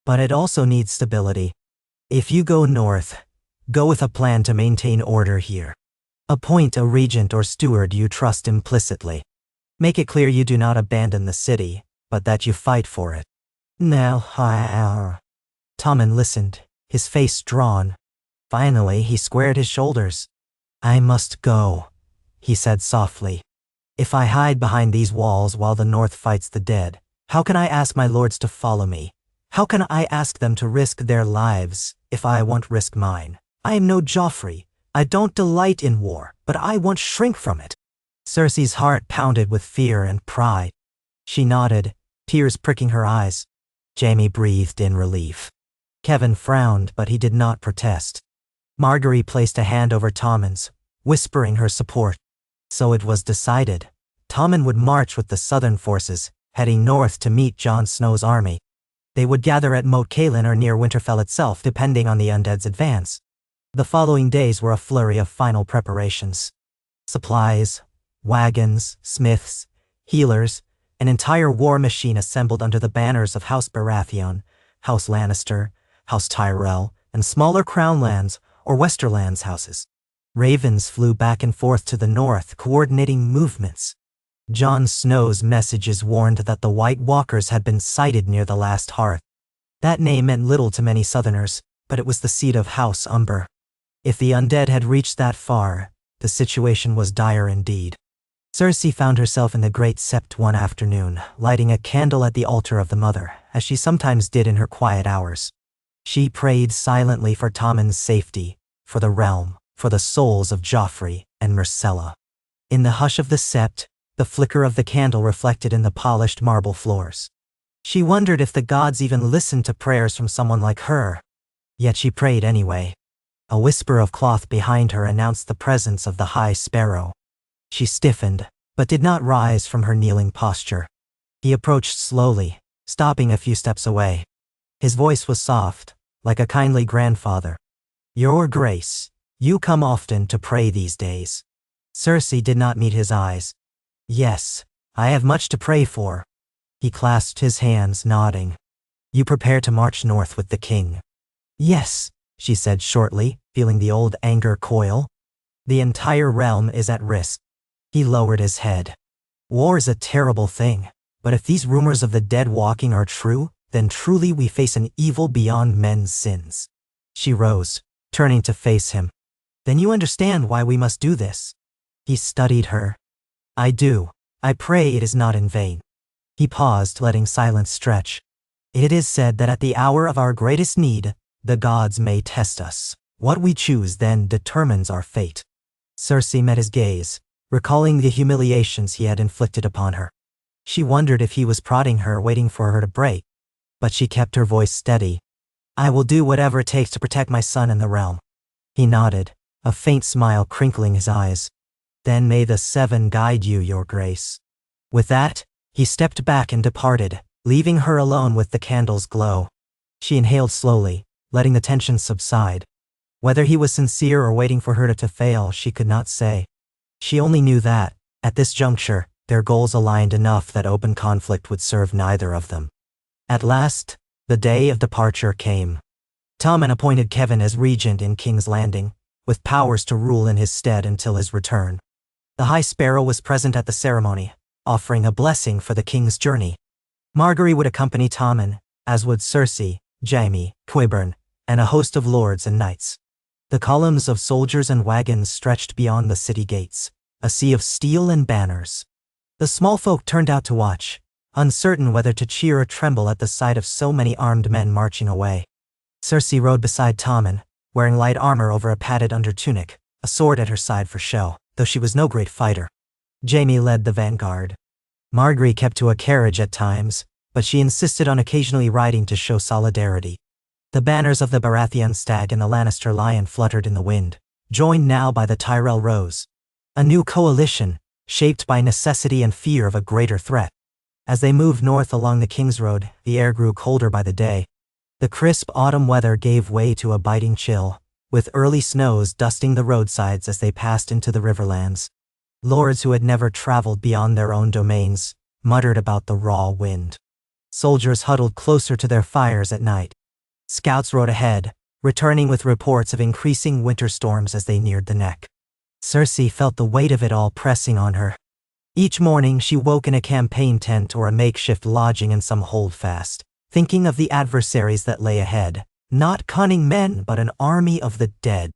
[SPEAKER 1] But it also needs stability. If you go north, go with a plan to maintain order here. Appoint a regent or steward you trust implicitly. Make it clear you do not abandon the city, but that you fight for it. Now, Tommen listened, his face drawn. Finally, he squared his shoulders. I must go, he said softly. If I hide behind these walls while the north fights the dead, how can I ask my lords to follow me? How can I ask them to risk their lives if I won't risk mine? I am no Joffrey. I don't delight in war, but I won't shrink from it. Cersei's heart pounded with fear and pride. She nodded, tears pricking her eyes. Jaime breathed in relief. Kevin frowned, but he did not protest. Margaery placed a hand over Tommen's, whispering her support. So it was decided. Tommen would march with the southern forces, heading north to meet Jon Snow's army. They would gather at Moat Cailin or near Winterfell itself, depending on the undead's advance. The following days were a flurry of final preparations. Supplies, wagons, smiths, healers, an entire war machine assembled under the banners of House Baratheon, House Lannister, House Tyrell, and smaller crown lands or Westerlands houses. Ravens flew back and forth to the north, coordinating movements. Jon Snow's messages warned that the White Walkers had been sighted near the last hearth. That name meant little to many Southerners, but it was the seat of House Umber. If the undead had reached that far, the situation was dire indeed. Cersei found herself in the Great Sept one afternoon, lighting a candle at the altar of the Mother, as she sometimes did in her quiet hours. She prayed silently for Tommen's safety, for the realm, for the souls of Joffrey and Myrcella. In the hush of the Sept, the flicker of the candle reflected in the polished marble floors. She wondered if the gods even listened to prayers from someone like her. Yet she prayed anyway. A whisper of cloth behind her announced the presence of the High Sparrow. She stiffened, but did not rise from her kneeling posture. He approached slowly, stopping a few steps away. His voice was soft, like a kindly grandfather. Your Grace, you come often to pray these days. Cersei did not meet his eyes. Yes, I have much to pray for. He clasped his hands, nodding. You prepare to march north with the king. Yes, she said shortly, feeling the old anger coil. The entire realm is at risk. He lowered his head. War is a terrible thing, but if these rumors of the dead walking are true, then truly we face an evil beyond men's sins. She rose, turning to face him. Then you understand why we must do this. He studied her. I do. I pray it is not in vain. He paused, letting silence stretch. It is said that at the hour of our greatest need, the gods may test us. What we choose then determines our fate. Cersei met his gaze, recalling the humiliations he had inflicted upon her. She wondered if he was prodding her, waiting for her to break. But she kept her voice steady. I will do whatever it takes to protect my son and the realm. He nodded, a faint smile crinkling his eyes. Then may the seven guide you, Your Grace. With that, he stepped back and departed, leaving her alone with the candle's glow. She inhaled slowly, letting the tension subside. Whether he was sincere or waiting for her to fail, she could not say. She only knew that, at this juncture, their goals aligned enough that open conflict would serve neither of them. At last, the day of departure came. Tommen appointed Kevin as regent in King's Landing, with powers to rule in his stead until his return. The High Sparrow was present at the ceremony, offering a blessing for the king's journey. Margaery would accompany Tommen, as would Cersei, Jaime, Qyburn, and a host of lords and knights. The columns of soldiers and wagons stretched beyond the city gates, a sea of steel and banners. The small folk turned out to watch, uncertain whether to cheer or tremble at the sight of so many armed men marching away. Cersei rode beside Tommen, wearing light armor over a padded under-tunic, a sword at her side for show, though she was no great fighter. Jaime led the vanguard. Margaery kept to a carriage at times, but she insisted on occasionally riding to show solidarity. The banners of the Baratheon stag and the Lannister lion fluttered in the wind, joined now by the Tyrell rose. A new coalition, shaped by necessity and fear of a greater threat. As they moved north along the King's Road, the air grew colder by the day. The crisp autumn weather gave way to a biting chill, with early snows dusting the roadsides as they passed into the riverlands. Lords who had never traveled beyond their own domains muttered about the raw wind. Soldiers huddled closer to their fires at night. Scouts rode ahead, returning with reports of increasing winter storms as they neared the neck. Cersei felt the weight of it all pressing on her. Each morning she woke in a campaign tent or a makeshift lodging in some holdfast, thinking of the adversaries that lay ahead, not cunning men but an army of the dead.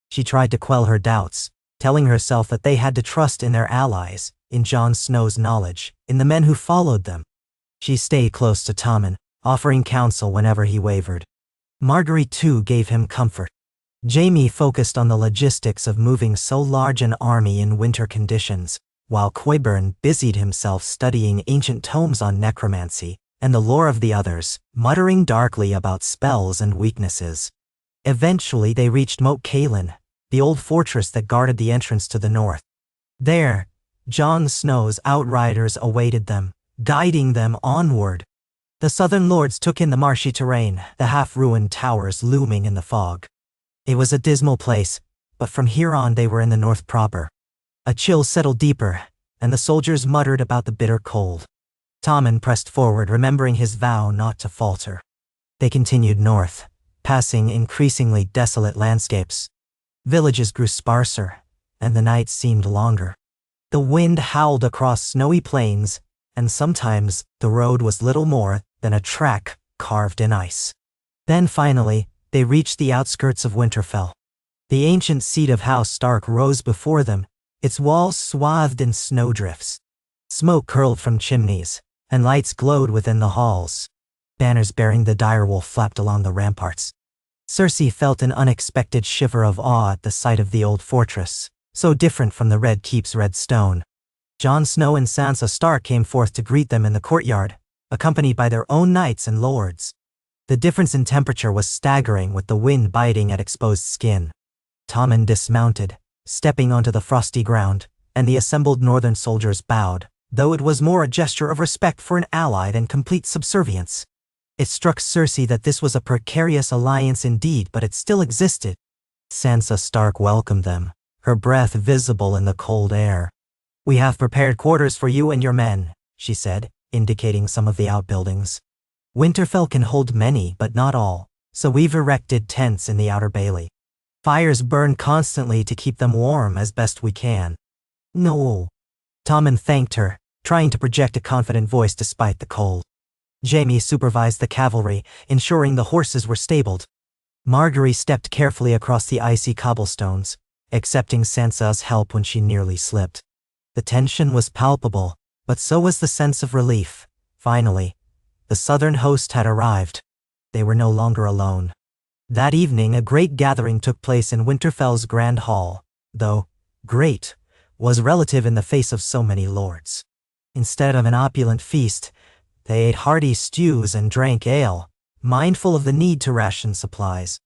[SPEAKER 1] She tried to quell her doubts, telling herself that they had to trust in their allies, in Jon Snow's knowledge, in the men who followed them. She stayed close to Tommen, offering counsel whenever he wavered. Margaery too gave him comfort. Jaime focused on the logistics of moving so large an army in winter conditions, while Qyburn busied himself studying ancient tomes on necromancy and the lore of the others, muttering darkly about spells and weaknesses. Eventually they reached Moat Cailin, the old fortress that guarded the entrance to the north. There, Jon Snow's outriders awaited them, guiding them onward. The southern lords took in the marshy terrain, the half-ruined towers looming in the fog. It was a dismal place, but from here on they were in the north proper. A chill settled deeper, and the soldiers muttered about the bitter cold. Tommen pressed forward, remembering his vow not to falter. They continued north, passing increasingly desolate landscapes. Villages grew sparser, and the nights seemed longer. The wind howled across snowy plains, and sometimes the road was little more than a track carved in ice. Then finally, they reached the outskirts of Winterfell. The ancient seat of House Stark rose before them, its walls swathed in snowdrifts. Smoke curled from chimneys, and lights glowed within the halls. Banners bearing the direwolf flapped along the ramparts. Cersei felt an unexpected shiver of awe at the sight of the old fortress, so different from the Red Keep's red stone. Jon Snow and Sansa Stark came forth to greet them in the courtyard, accompanied by their own knights and lords. The difference in temperature was staggering, with the wind biting at exposed skin. Tommen dismounted, stepping onto the frosty ground, and the assembled northern soldiers bowed, though it was more a gesture of respect for an ally than complete subservience. It struck Cersei that this was a precarious alliance indeed, but it still existed. Sansa Stark welcomed them, her breath visible in the cold air. "We have prepared quarters for you and your men," she said, indicating some of the outbuildings. "Winterfell can hold many, but not all, so we've erected tents in the outer bailey. Fires burn constantly to keep them warm as best we can." "No." Tommen thanked her, trying to project a confident voice despite the cold. Jaime supervised the cavalry, ensuring the horses were stabled. Margaery stepped carefully across the icy cobblestones, accepting Sansa's help when she nearly slipped. The tension was palpable, but so was the sense of relief. Finally, the southern host had arrived. They were no longer alone. That evening a great gathering took place in Winterfell's Grand Hall, though great was relative in the face of so many lords. Instead of an opulent feast, they ate hearty stews and drank ale, mindful of the need to ration supplies.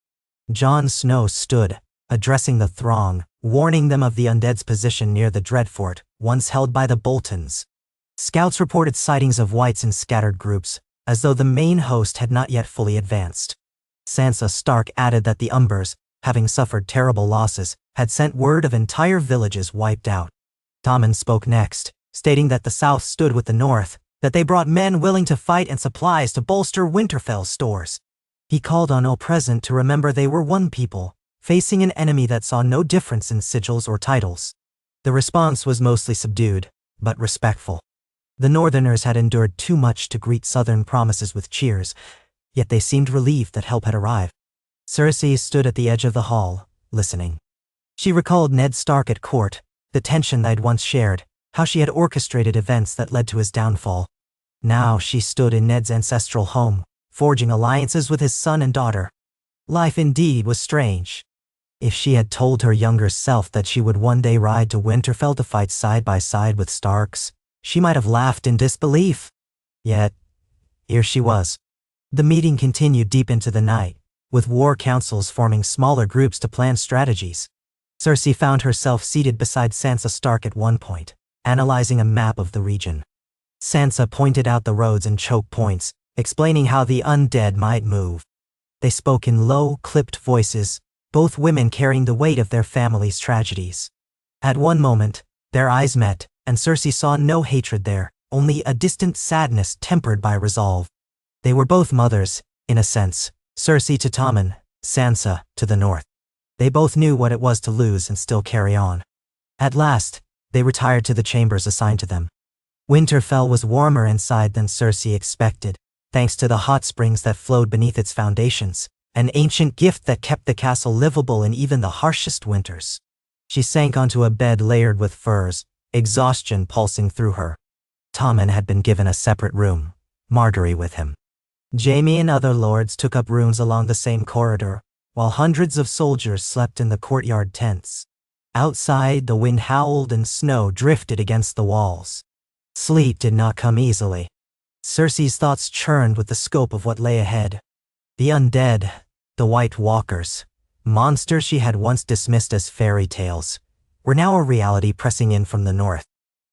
[SPEAKER 1] Jon Snow stood, addressing the throng, warning them of the undead's position near the Dreadfort, once held by the Boltons. Scouts reported sightings of whites in scattered groups, as though the main host had not yet fully advanced. Sansa Stark added that the Umbers, having suffered terrible losses, had sent word of entire villages wiped out. Tommen spoke next, stating that the South stood with the North, that they brought men willing to fight and supplies to bolster Winterfell's stores. He called on all present to remember they were one people, facing an enemy that saw no difference in sigils or titles. The response was mostly subdued, but respectful. The Northerners had endured too much to greet Southern promises with cheers, yet they seemed relieved that help had arrived. Cersei stood at the edge of the hall, listening. She recalled Ned Stark at court, the tension they'd once shared, how she had orchestrated events that led to his downfall. Now she stood in Ned's ancestral home, forging alliances with his son and daughter. Life indeed was strange. If she had told her younger self that she would one day ride to Winterfell to fight side by side with Starks, she might have laughed in disbelief. Yet, here she was. The meeting continued deep into the night, with war councils forming smaller groups to plan strategies. Cersei found herself seated beside Sansa Stark at one point, analyzing a map of the region. Sansa pointed out the roads and choke points, explaining how the undead might move. They spoke in low, clipped voices, both women carrying the weight of their family's tragedies. At one moment, their eyes met, and Cersei saw no hatred there, only a distant sadness tempered by resolve. They were both mothers, in a sense, Cersei to Tommen, Sansa to the north. They both knew what it was to lose and still carry on. At last, they retired to the chambers assigned to them. Winterfell was warmer inside than Cersei expected, thanks to the hot springs that flowed beneath its foundations, an ancient gift that kept the castle livable in even the harshest winters. She sank onto a bed layered with furs, exhaustion pulsing through her. Tommen had been given a separate room, Margaery with him. Jaime and other lords took up rooms along the same corridor, while hundreds of soldiers slept in the courtyard tents. Outside, the wind howled and snow drifted against the walls. Sleep did not come easily. Cersei's thoughts churned with the scope of what lay ahead. The undead, the White Walkers, monsters she had once dismissed as fairy tales, were now a reality pressing in from the north.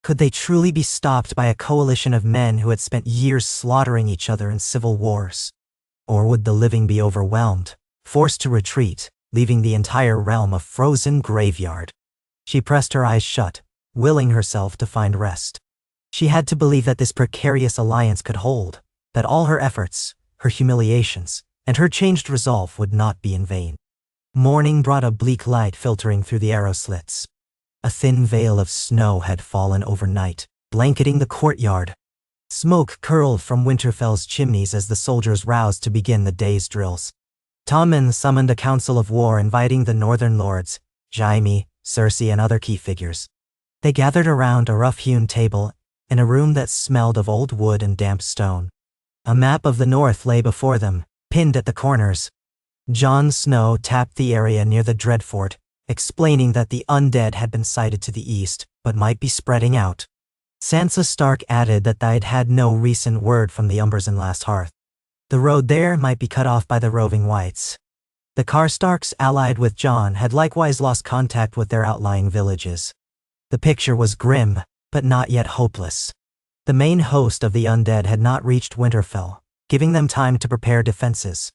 [SPEAKER 1] Could they truly be stopped by a coalition of men who had spent years slaughtering each other in civil wars? Or would the living be overwhelmed, forced to retreat, leaving the entire realm a frozen graveyard? She pressed her eyes shut, willing herself to find rest. She had to believe that this precarious alliance could hold, that all her efforts, her humiliations, and her changed resolve would not be in vain. Morning brought a bleak light filtering through the arrow slits. A thin veil of snow had fallen overnight, blanketing the courtyard. Smoke curled from Winterfell's chimneys as the soldiers roused to begin the day's drills. Tommen summoned a council of war inviting the northern lords, Jaime, Cersei, and other key figures. They gathered around a rough-hewn table in a room that smelled of old wood and damp stone. A map of the north lay before them, pinned at the corners. Jon Snow tapped the area near the Dreadfort, explaining that the undead had been sighted to the east, but might be spreading out. Sansa Stark added that they'd had no recent word from the Umbers in Last Hearth. The road there might be cut off by the roving Whites. The Karstarks allied with Jon had likewise lost contact with their outlying villages. The picture was grim, but not yet hopeless. The main host of the undead had not reached Winterfell, giving them time to prepare defenses.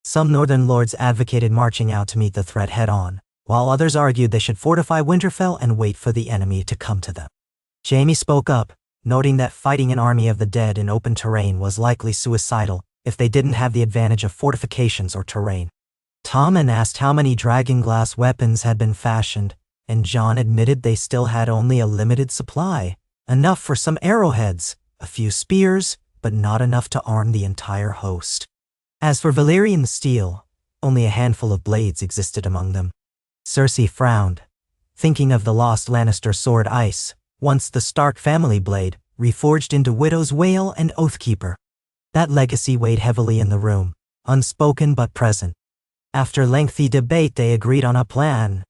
[SPEAKER 1] Some northern lords advocated marching out to meet the threat head-on, while others argued they should fortify Winterfell and wait for the enemy to come to them. Jaime spoke up, noting that fighting an army of the dead in open terrain was likely suicidal if they didn't have the advantage of fortifications or terrain. Tommen asked how many dragonglass weapons had been fashioned, and Jon admitted they still had only a limited supply, enough for some arrowheads, a few spears, but not enough to arm the entire host. As for Valyrian steel, only a handful of blades existed among them. Cersei frowned, thinking of the lost Lannister sword Ice, once the Stark family blade, reforged into Widow's Wail and Oathkeeper. That legacy weighed heavily in the room, unspoken but present. After lengthy debate, they agreed on a plan.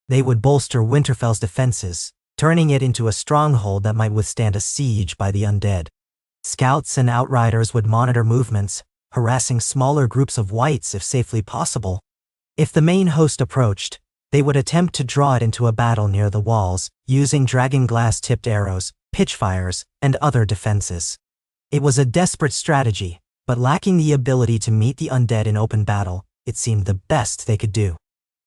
[SPEAKER 1] They would bolster Winterfell's defenses, turning it into a stronghold that might withstand a siege by the undead. Scouts and outriders would monitor movements, harassing smaller groups of Whites if safely possible. If the main host approached, they would attempt to draw it into a battle near the walls, using dragonglass-tipped arrows, pitchfires, and other defenses. It was a desperate strategy, but lacking the ability to meet the undead in open battle, it seemed the best they could do.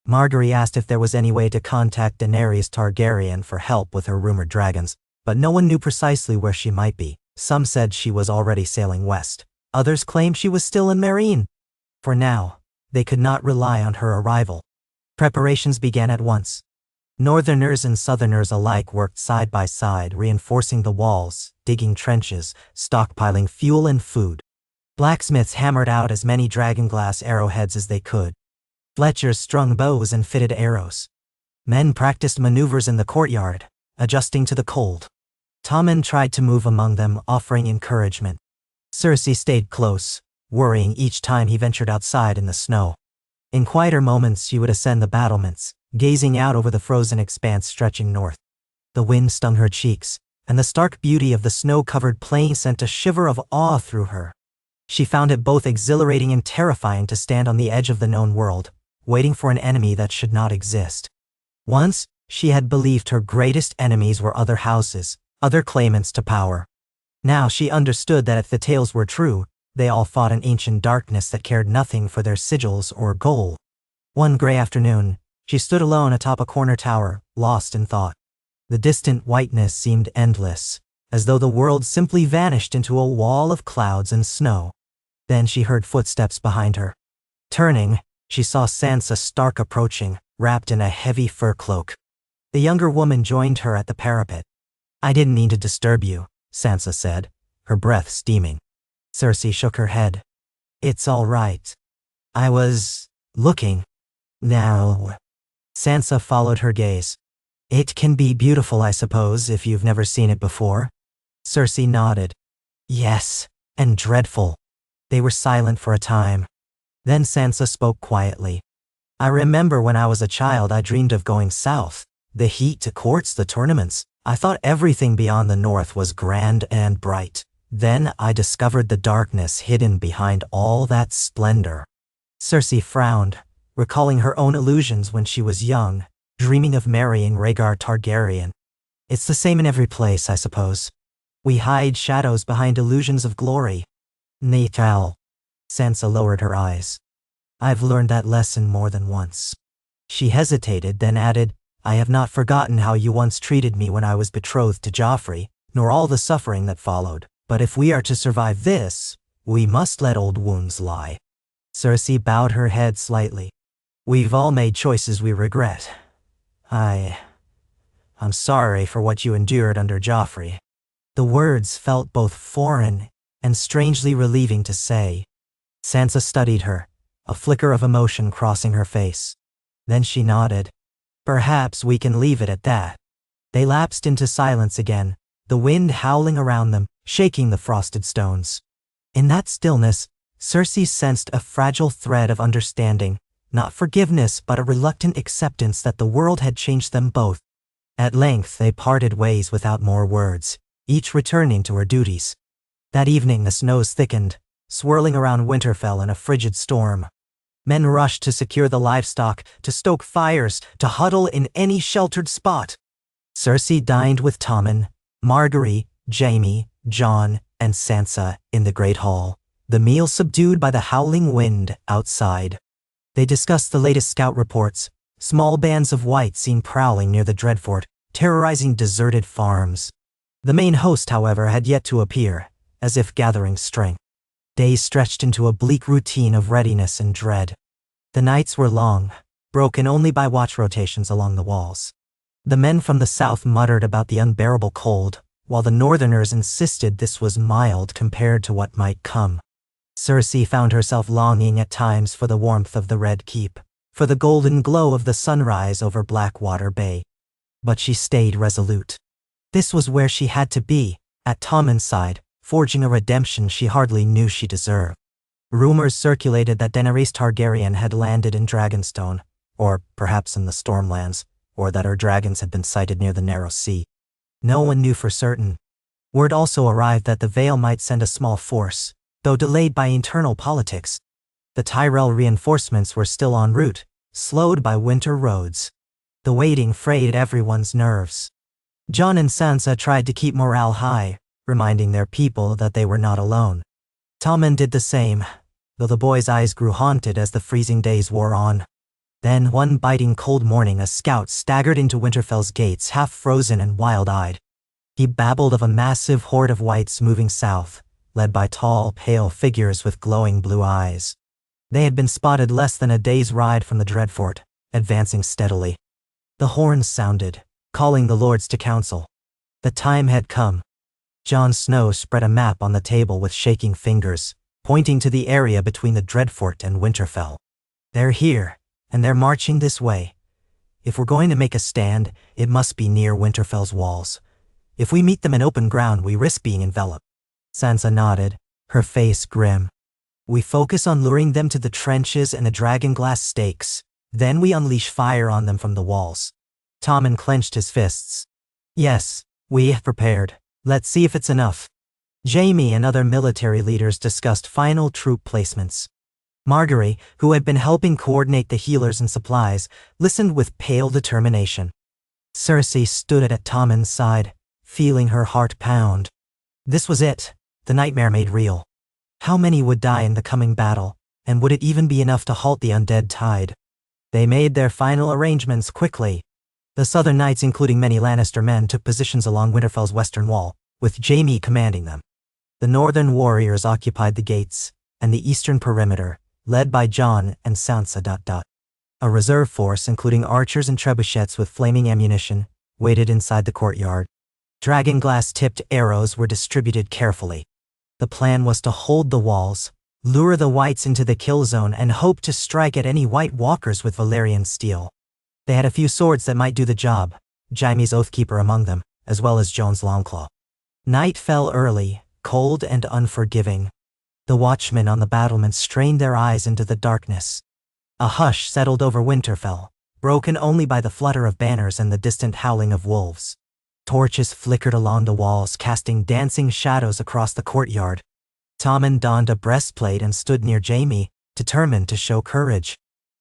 [SPEAKER 1] Margaery asked if there was any way to contact Daenerys Targaryen for help with her rumored dragons, but no one knew precisely where she might be. Some said she was already sailing west. Others claimed she was still in Meereen. For now, they could not rely on her arrival. Preparations began at once. Northerners and Southerners alike worked side by side, reinforcing the walls, digging trenches, stockpiling fuel and food. Blacksmiths hammered out as many dragonglass arrowheads as they could. Fletchers strung bows and fitted arrows. Men practiced maneuvers in the courtyard, adjusting to the cold. Tommen tried to move among them, offering encouragement. Cersei stayed close, worrying each time he ventured outside in the snow. In quieter moments she would ascend the battlements, gazing out over the frozen expanse stretching north. The wind stung her cheeks, and the stark beauty of the snow-covered plain sent a shiver of awe through her. She found it both exhilarating and terrifying to stand on the edge of the known world, waiting for an enemy that should not exist. Once, she had believed her greatest enemies were other houses, other claimants to power. Now she understood that if the tales were true, they all fought an ancient darkness that cared nothing for their sigils or goal. One gray afternoon, she stood alone atop a corner tower, lost in thought. The distant whiteness seemed endless, as though the world simply vanished into a wall of clouds and snow. Then she heard footsteps behind her. Turning, she saw Sansa Stark approaching, wrapped in a heavy fur cloak. The younger woman joined her at the parapet. "I didn't mean to disturb you," Sansa said, her breath steaming. Cersei shook her head. "It's all right. I was looking. Now." Sansa followed her gaze. "It can be beautiful, I suppose, if you've never seen it before." Cersei nodded. "Yes, and dreadful." They were silent for a time. Then Sansa spoke quietly. "I remember when I was a child I dreamed of going south. The heat, the courts, the tournaments. I thought everything beyond the north was grand and bright. Then I discovered the darkness hidden behind all that splendor." Cersei frowned, recalling her own illusions when she was young, dreaming of marrying Rhaegar Targaryen. "It's the same in every place, I suppose. We hide shadows behind illusions of glory." "Natal." Sansa lowered her eyes. "I've learned that lesson more than once." She hesitated, then added, "I have not forgotten how you once treated me when I was betrothed to Joffrey, nor all the suffering that followed. But if we are to survive this, we must let old wounds lie." Cersei bowed her head slightly. "We've all made choices we regret. I'm sorry for what you endured under Joffrey." The words felt both foreign and strangely relieving to say. Sansa studied her, a flicker of emotion crossing her face. Then she nodded. "Perhaps we can leave it at that." They lapsed into silence again, the wind howling around them, shaking the frosted stones. In that stillness, Cersei sensed a fragile thread of understanding, not forgiveness but a reluctant acceptance that the world had changed them both. At length they parted ways without more words, each returning to her duties. That evening the snows thickened, swirling around Winterfell in a frigid storm. Men rushed to secure the livestock, to stoke fires, to huddle in any sheltered spot. Cersei dined with Tommen, Margaery, Jaime, Jon, and Sansa in the Great Hall, the meal subdued by the howling wind outside. They discussed the latest scout reports, small bands of white seen prowling near the Dreadfort, terrorizing deserted farms. The main host, however, had yet to appear, as if gathering strength. Days stretched into a bleak routine of readiness and dread. The nights were long, broken only by watch rotations along the walls. The men from the south muttered about the unbearable cold, while the northerners insisted this was mild compared to what might come. Cersei found herself longing at times for the warmth of the Red Keep, for the golden glow of the sunrise over Blackwater Bay. But she stayed resolute. This was where she had to be, at Tommen's side, forging a redemption she hardly knew she deserved. Rumors circulated that Daenerys Targaryen had landed in Dragonstone, or perhaps in the Stormlands, or that her dragons had been sighted near the Narrow Sea. No one knew for certain. Word also arrived that the Vale might send a small force, though delayed by internal politics. The Tyrell reinforcements were still en route, slowed by winter roads. The waiting frayed everyone's nerves. Jon and Sansa tried to keep morale high, reminding their people that they were not alone. Tommen did the same, though the boy's eyes grew haunted as the freezing days wore on. Then, one biting cold morning, a scout staggered into Winterfell's gates, half-frozen and wild-eyed. He babbled of a massive horde of whites moving south, led by tall, pale figures with glowing blue eyes. They had been spotted less than a day's ride from the Dreadfort, advancing steadily. The horns sounded, calling the lords to council. The time had come. Jon Snow spread a map on the table with shaking fingers, pointing to the area between the Dreadfort and Winterfell. "They're here, and they're marching this way. If we're going to make a stand, it must be near Winterfell's walls. If we meet them in open ground, we risk being enveloped." Sansa nodded, her face grim. "We focus on luring them to the trenches and the dragonglass stakes. Then we unleash fire on them from the walls." Tommen clenched his fists. "Yes, we have prepared. Let's see if it's enough." Jaime and other military leaders discussed final troop placements. Margaery, who had been helping coordinate the healers and supplies, listened with pale determination. Cersei stood at Tommen's side, feeling her heart pound. This was it, the nightmare made real. How many would die in the coming battle, and would it even be enough to halt the undead tide? They made their final arrangements quickly. The southern knights, including many Lannister men, took positions along Winterfell's western wall, with Jaime commanding them. The northern warriors occupied the gates, and the eastern perimeter, led by Jon and Sansa. A reserve force, including archers and trebuchets with flaming ammunition, waited inside the courtyard. Dragonglass-tipped arrows were distributed carefully. The plan was to hold the walls, lure the whites into the kill zone, and hope to strike at any White Walkers with Valyrian steel. They had a few swords that might do the job, Jaime's Oathkeeper among them, as well as Jon's Longclaw. Night fell early, cold and unforgiving. The watchmen on the battlements strained their eyes into the darkness. A hush settled over Winterfell, broken only by the flutter of banners and the distant howling of wolves. Torches flickered along the walls, casting dancing shadows across the courtyard. Tommen donned a breastplate and stood near Jaime, determined to show courage.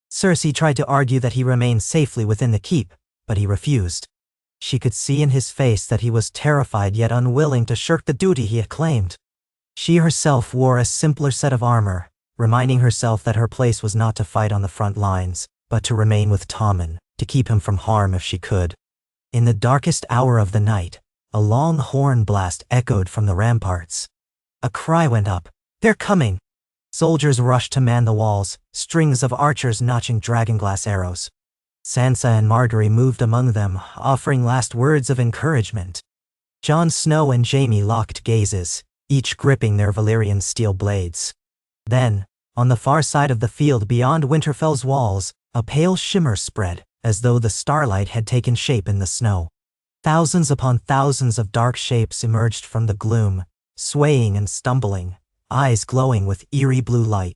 [SPEAKER 1] Cersei tried to argue that he remained safely within the keep, but he refused. She could see in his face that he was terrified yet unwilling to shirk the duty he had claimed. She herself wore a simpler set of armor, reminding herself that her place was not to fight on the front lines, but to remain with Tommen, to keep him from harm if she could. In the darkest hour of the night, a long horn blast echoed from the ramparts. A cry went up, "They're coming!" Soldiers rushed to man the walls, strings of archers notching dragonglass arrows. Sansa and Margaery moved among them, offering last words of encouragement. Jon Snow and Jaime locked gazes, each gripping their Valyrian steel blades. Then, on the far side of the field beyond Winterfell's walls, a pale shimmer spread, as though the starlight had taken shape in the snow. Thousands upon thousands of dark shapes emerged from the gloom, swaying and stumbling, eyes glowing with eerie blue light.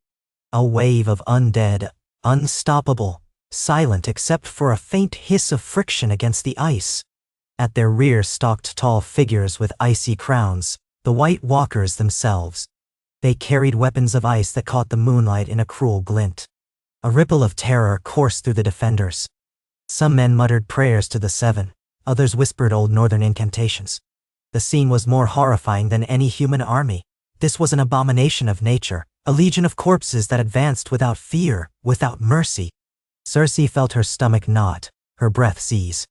[SPEAKER 1] A wave of undead, unstoppable, silent except for a faint hiss of friction against the ice. At their rear stalked tall figures with icy crowns, the White Walkers themselves. They carried weapons of ice that caught the moonlight in a cruel glint. A ripple of terror coursed through the defenders. Some men muttered prayers to the Seven, others whispered old northern incantations. The scene was more horrifying than any human army. This was an abomination of nature, a legion of corpses that advanced without fear, without mercy. Cersei felt her stomach knot, her breath seize.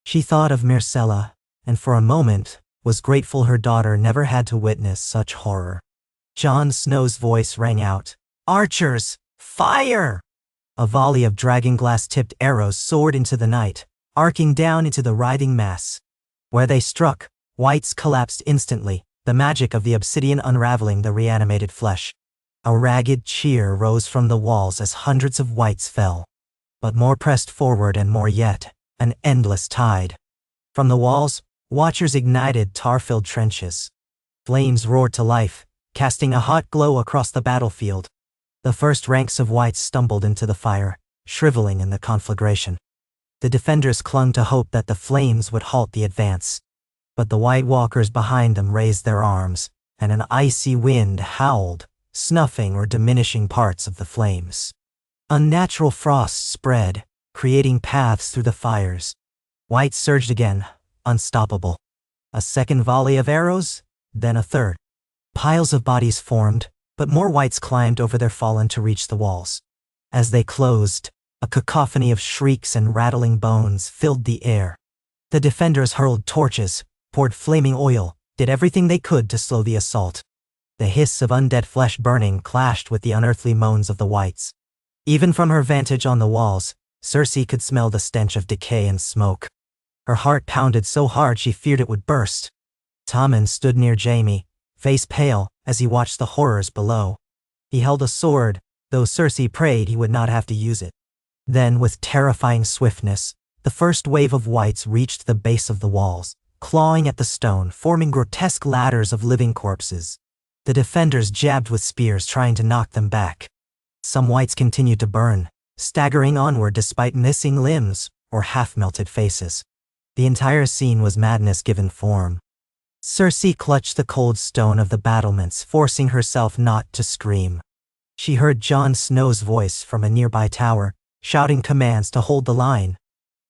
[SPEAKER 1] She thought of Myrcella, and for a moment, was grateful her daughter never had to witness such horror. Jon Snow's voice rang out, "Archers, fire!" A volley of dragonglass-tipped arrows soared into the night, arcing down into the writhing mass. Where they struck, whites collapsed instantly, the magic of the obsidian unraveling the reanimated flesh. A ragged cheer rose from the walls as hundreds of whites fell. But more pressed forward and more yet, an endless tide. From the walls, watchers ignited tar-filled trenches. Flames roared to life, casting a hot glow across the battlefield. The first ranks of whites stumbled into the fire, shriveling in the conflagration. The defenders clung to hope that the flames would halt the advance. But the White Walkers behind them raised their arms, and an icy wind howled, snuffing or diminishing parts of the flames. Unnatural frost spread, creating paths through the fires. Whites surged again, unstoppable. A second volley of arrows, then a third. Piles of bodies formed, but more whites climbed over their fallen to reach the walls. As they closed, a cacophony of shrieks and rattling bones filled the air. The defenders hurled torches, poured flaming oil, did everything they could to slow the assault. The hiss of undead flesh burning clashed with the unearthly moans of the whites. Even from her vantage on the walls, Cersei could smell the stench of decay and smoke. Her heart pounded so hard she feared it would burst. Tommen stood near Jaime, face pale, as he watched the horrors below. He held a sword, though Cersei prayed he would not have to use it. Then, with terrifying swiftness, the first wave of whites reached the base of the walls, clawing at the stone, forming grotesque ladders of living corpses. The defenders jabbed with spears, trying to knock them back. Some whites continued to burn, staggering onward despite missing limbs or half-melted faces. The entire scene was madness given form. Cersei clutched the cold stone of the battlements, forcing herself not to scream. She heard Jon Snow's voice from a nearby tower, shouting commands to hold the line.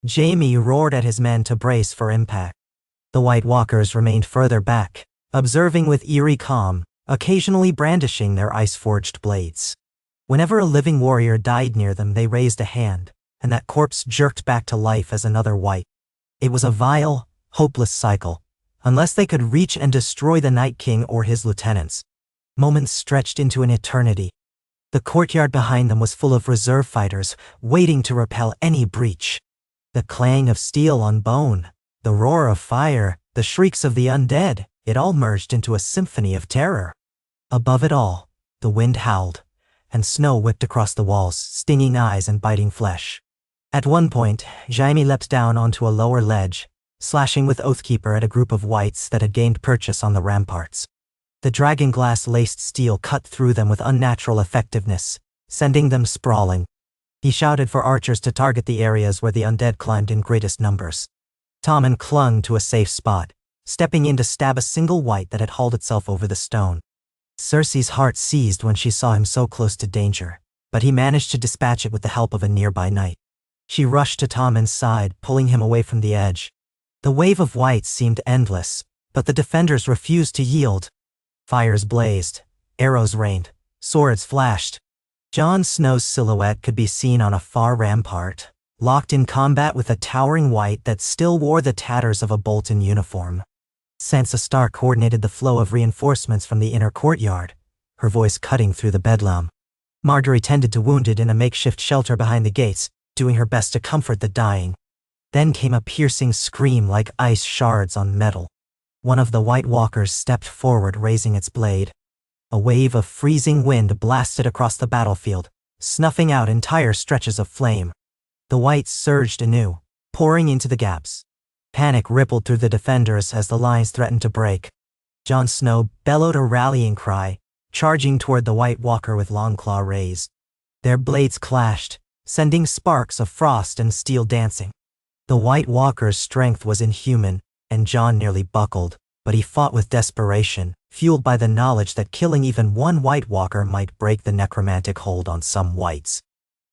[SPEAKER 1] Jaime roared at his men to brace for impact. The White Walkers remained further back, observing with eerie calm, occasionally brandishing their ice-forged blades. Whenever a living warrior died near them, they raised a hand, and that corpse jerked back to life as another white. It was a vile, hopeless cycle, unless they could reach and destroy the Night King or his lieutenants. Moments stretched into an eternity. The courtyard behind them was full of reserve fighters, waiting to repel any breach. The clang of steel on bone, the roar of fire, the shrieks of the undead, it all merged into a symphony of terror. Above it all, the wind howled, and snow whipped across the walls, stinging eyes and biting flesh. At one point, Jaime leapt down onto a lower ledge, slashing with Oathkeeper at a group of wights that had gained purchase on the ramparts. The dragon-glass-laced steel cut through them with unnatural effectiveness, sending them sprawling. He shouted for archers to target the areas where the undead climbed in greatest numbers. Tommen clung to a safe spot, stepping in to stab a single wight that had hauled itself over the stone. Cersei's heart seized when she saw him so close to danger, but he managed to dispatch it with the help of a nearby knight. She rushed to Tommen's side, pulling him away from the edge. The wave of wights seemed endless, but the defenders refused to yield. Fires blazed, arrows rained, swords flashed. Jon Snow's silhouette could be seen on a far rampart, locked in combat with a towering wight that still wore the tatters of a Bolton uniform. Sansa Stark coordinated the flow of reinforcements from the inner courtyard, her voice cutting through the bedlam. Margaery tended to wounded in a makeshift shelter behind the gates, doing her best to comfort the dying. Then came a piercing scream like ice shards on metal. One of the White Walkers stepped forward, raising its blade. A wave of freezing wind blasted across the battlefield, snuffing out entire stretches of flame. The Whites surged anew, pouring into the gaps. Panic rippled through the defenders as the lines threatened to break. Jon Snow bellowed a rallying cry, charging toward the White Walker with Longclaw raised. Their blades clashed, sending sparks of frost and steel dancing. The White Walker's strength was inhuman, and Jon nearly buckled, but he fought with desperation, fueled by the knowledge that killing even one White Walker might break the necromantic hold on some whites.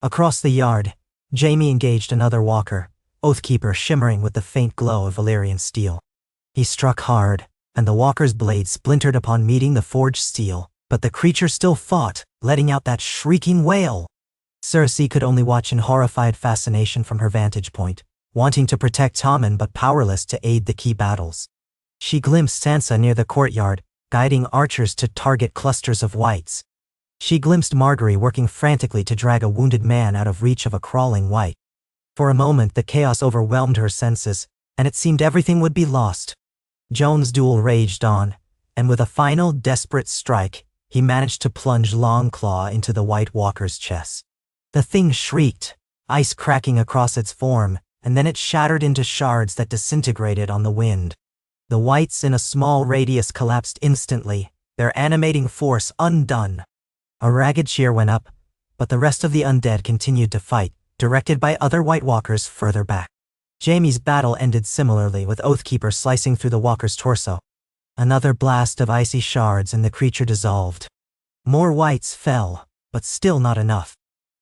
[SPEAKER 1] Across the yard, Jaime engaged another walker, Oathkeeper shimmering with the faint glow of Valyrian steel. He struck hard, and the walker's blade splintered upon meeting the forged steel, but the creature still fought, letting out that shrieking wail. Cersei could only watch in horrified fascination from her vantage point, wanting to protect Tommen but powerless to aid the key battles. She glimpsed Sansa near the courtyard, guiding archers to target clusters of wights. She glimpsed Margaery working frantically to drag a wounded man out of reach of a crawling wight. For a moment the chaos overwhelmed her senses, and it seemed everything would be lost. Jon's duel raged on, and with a final desperate strike, he managed to plunge Longclaw into the White Walker's chest. The thing shrieked, ice cracking across its form, and then it shattered into shards that disintegrated on the wind. The wights in a small radius collapsed instantly, their animating force undone. A ragged cheer went up, but the rest of the undead continued to fight, directed by other White Walkers further back. Jaime's battle ended similarly, with Oathkeeper slicing through the walker's torso. Another blast of icy shards and the creature dissolved. More wights fell, but still not enough.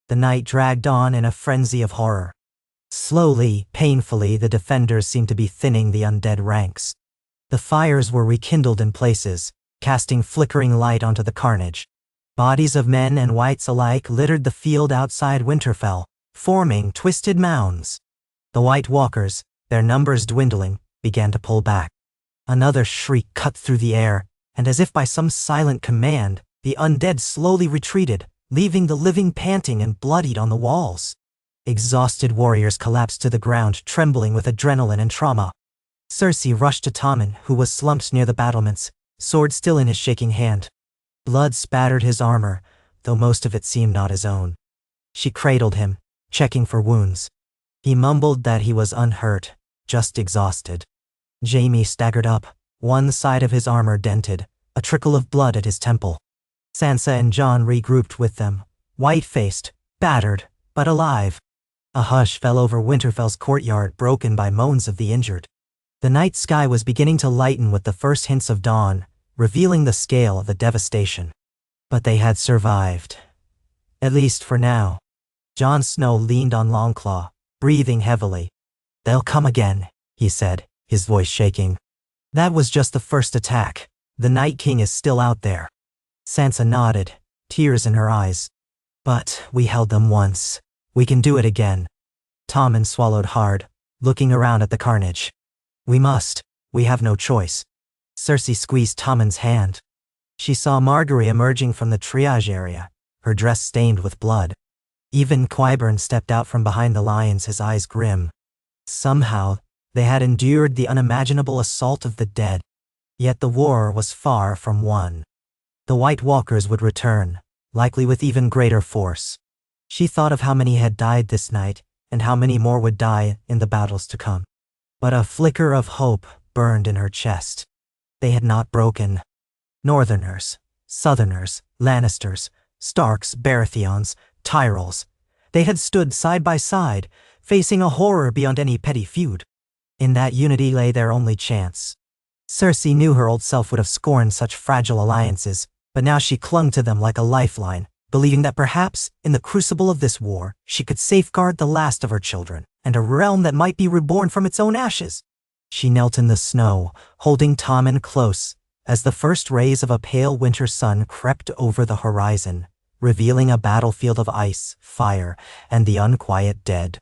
[SPEAKER 1] The night dragged on in a frenzy of horror. Slowly, painfully, the defenders seemed to be thinning the undead ranks. The fires were rekindled in places, casting flickering light onto the carnage. Bodies of men and wights alike littered the field outside Winterfell, forming twisted mounds. The White Walkers, their numbers dwindling, began to pull back. Another shriek cut through the air, and as if by some silent command, the undead slowly retreated, leaving the living panting and bloodied on the walls. Exhausted warriors collapsed to the ground, trembling with adrenaline and trauma. Cersei rushed to Tommen, who was slumped near the battlements, sword still in his shaking hand. Blood spattered his armor, though most of it seemed not his own. She cradled him, checking for wounds. He mumbled that he was unhurt, just exhausted. Jaime staggered up, one side of his armor dented, a trickle of blood at his temple. Sansa and Jon regrouped with them, white-faced, battered, but alive. A hush fell over Winterfell's courtyard, broken by moans of the injured. The night sky was beginning to lighten with the first hints of dawn, revealing the scale of the devastation. But they had survived. At least for now. Jon Snow leaned on Longclaw, breathing heavily. "They'll come again," he said, his voice shaking. "That was just the first attack. The Night King is still out there." Sansa nodded, tears in her eyes. "But we held them once. We can do it again." Tommen swallowed hard, looking around at the carnage. We have no choice. Cersei squeezed Tommen's hand. She saw Margaery emerging from the triage area, her dress stained with blood. Even Qyburn stepped out from behind the lions, his eyes grim. Somehow, they had endured the unimaginable assault of the dead. Yet the war was far from won. The White Walkers would return, likely with even greater force. She thought of how many had died this night, and how many more would die in the battles to come. But a flicker of hope burned in her chest. They had not broken. Northerners, Southerners, Lannisters, Starks, Baratheons, Tyrells. They had stood side by side, facing a horror beyond any petty feud. In that unity lay their only chance. Cersei knew her old self would have scorned such fragile alliances, but now she clung to them like a lifeline, believing that perhaps, in the crucible of this war, she could safeguard the last of her children, and a realm that might be reborn from its own ashes. She knelt in the snow, holding Tommen close, as the first rays of a pale winter sun crept over the horizon, revealing a battlefield of ice, fire, and the unquiet dead.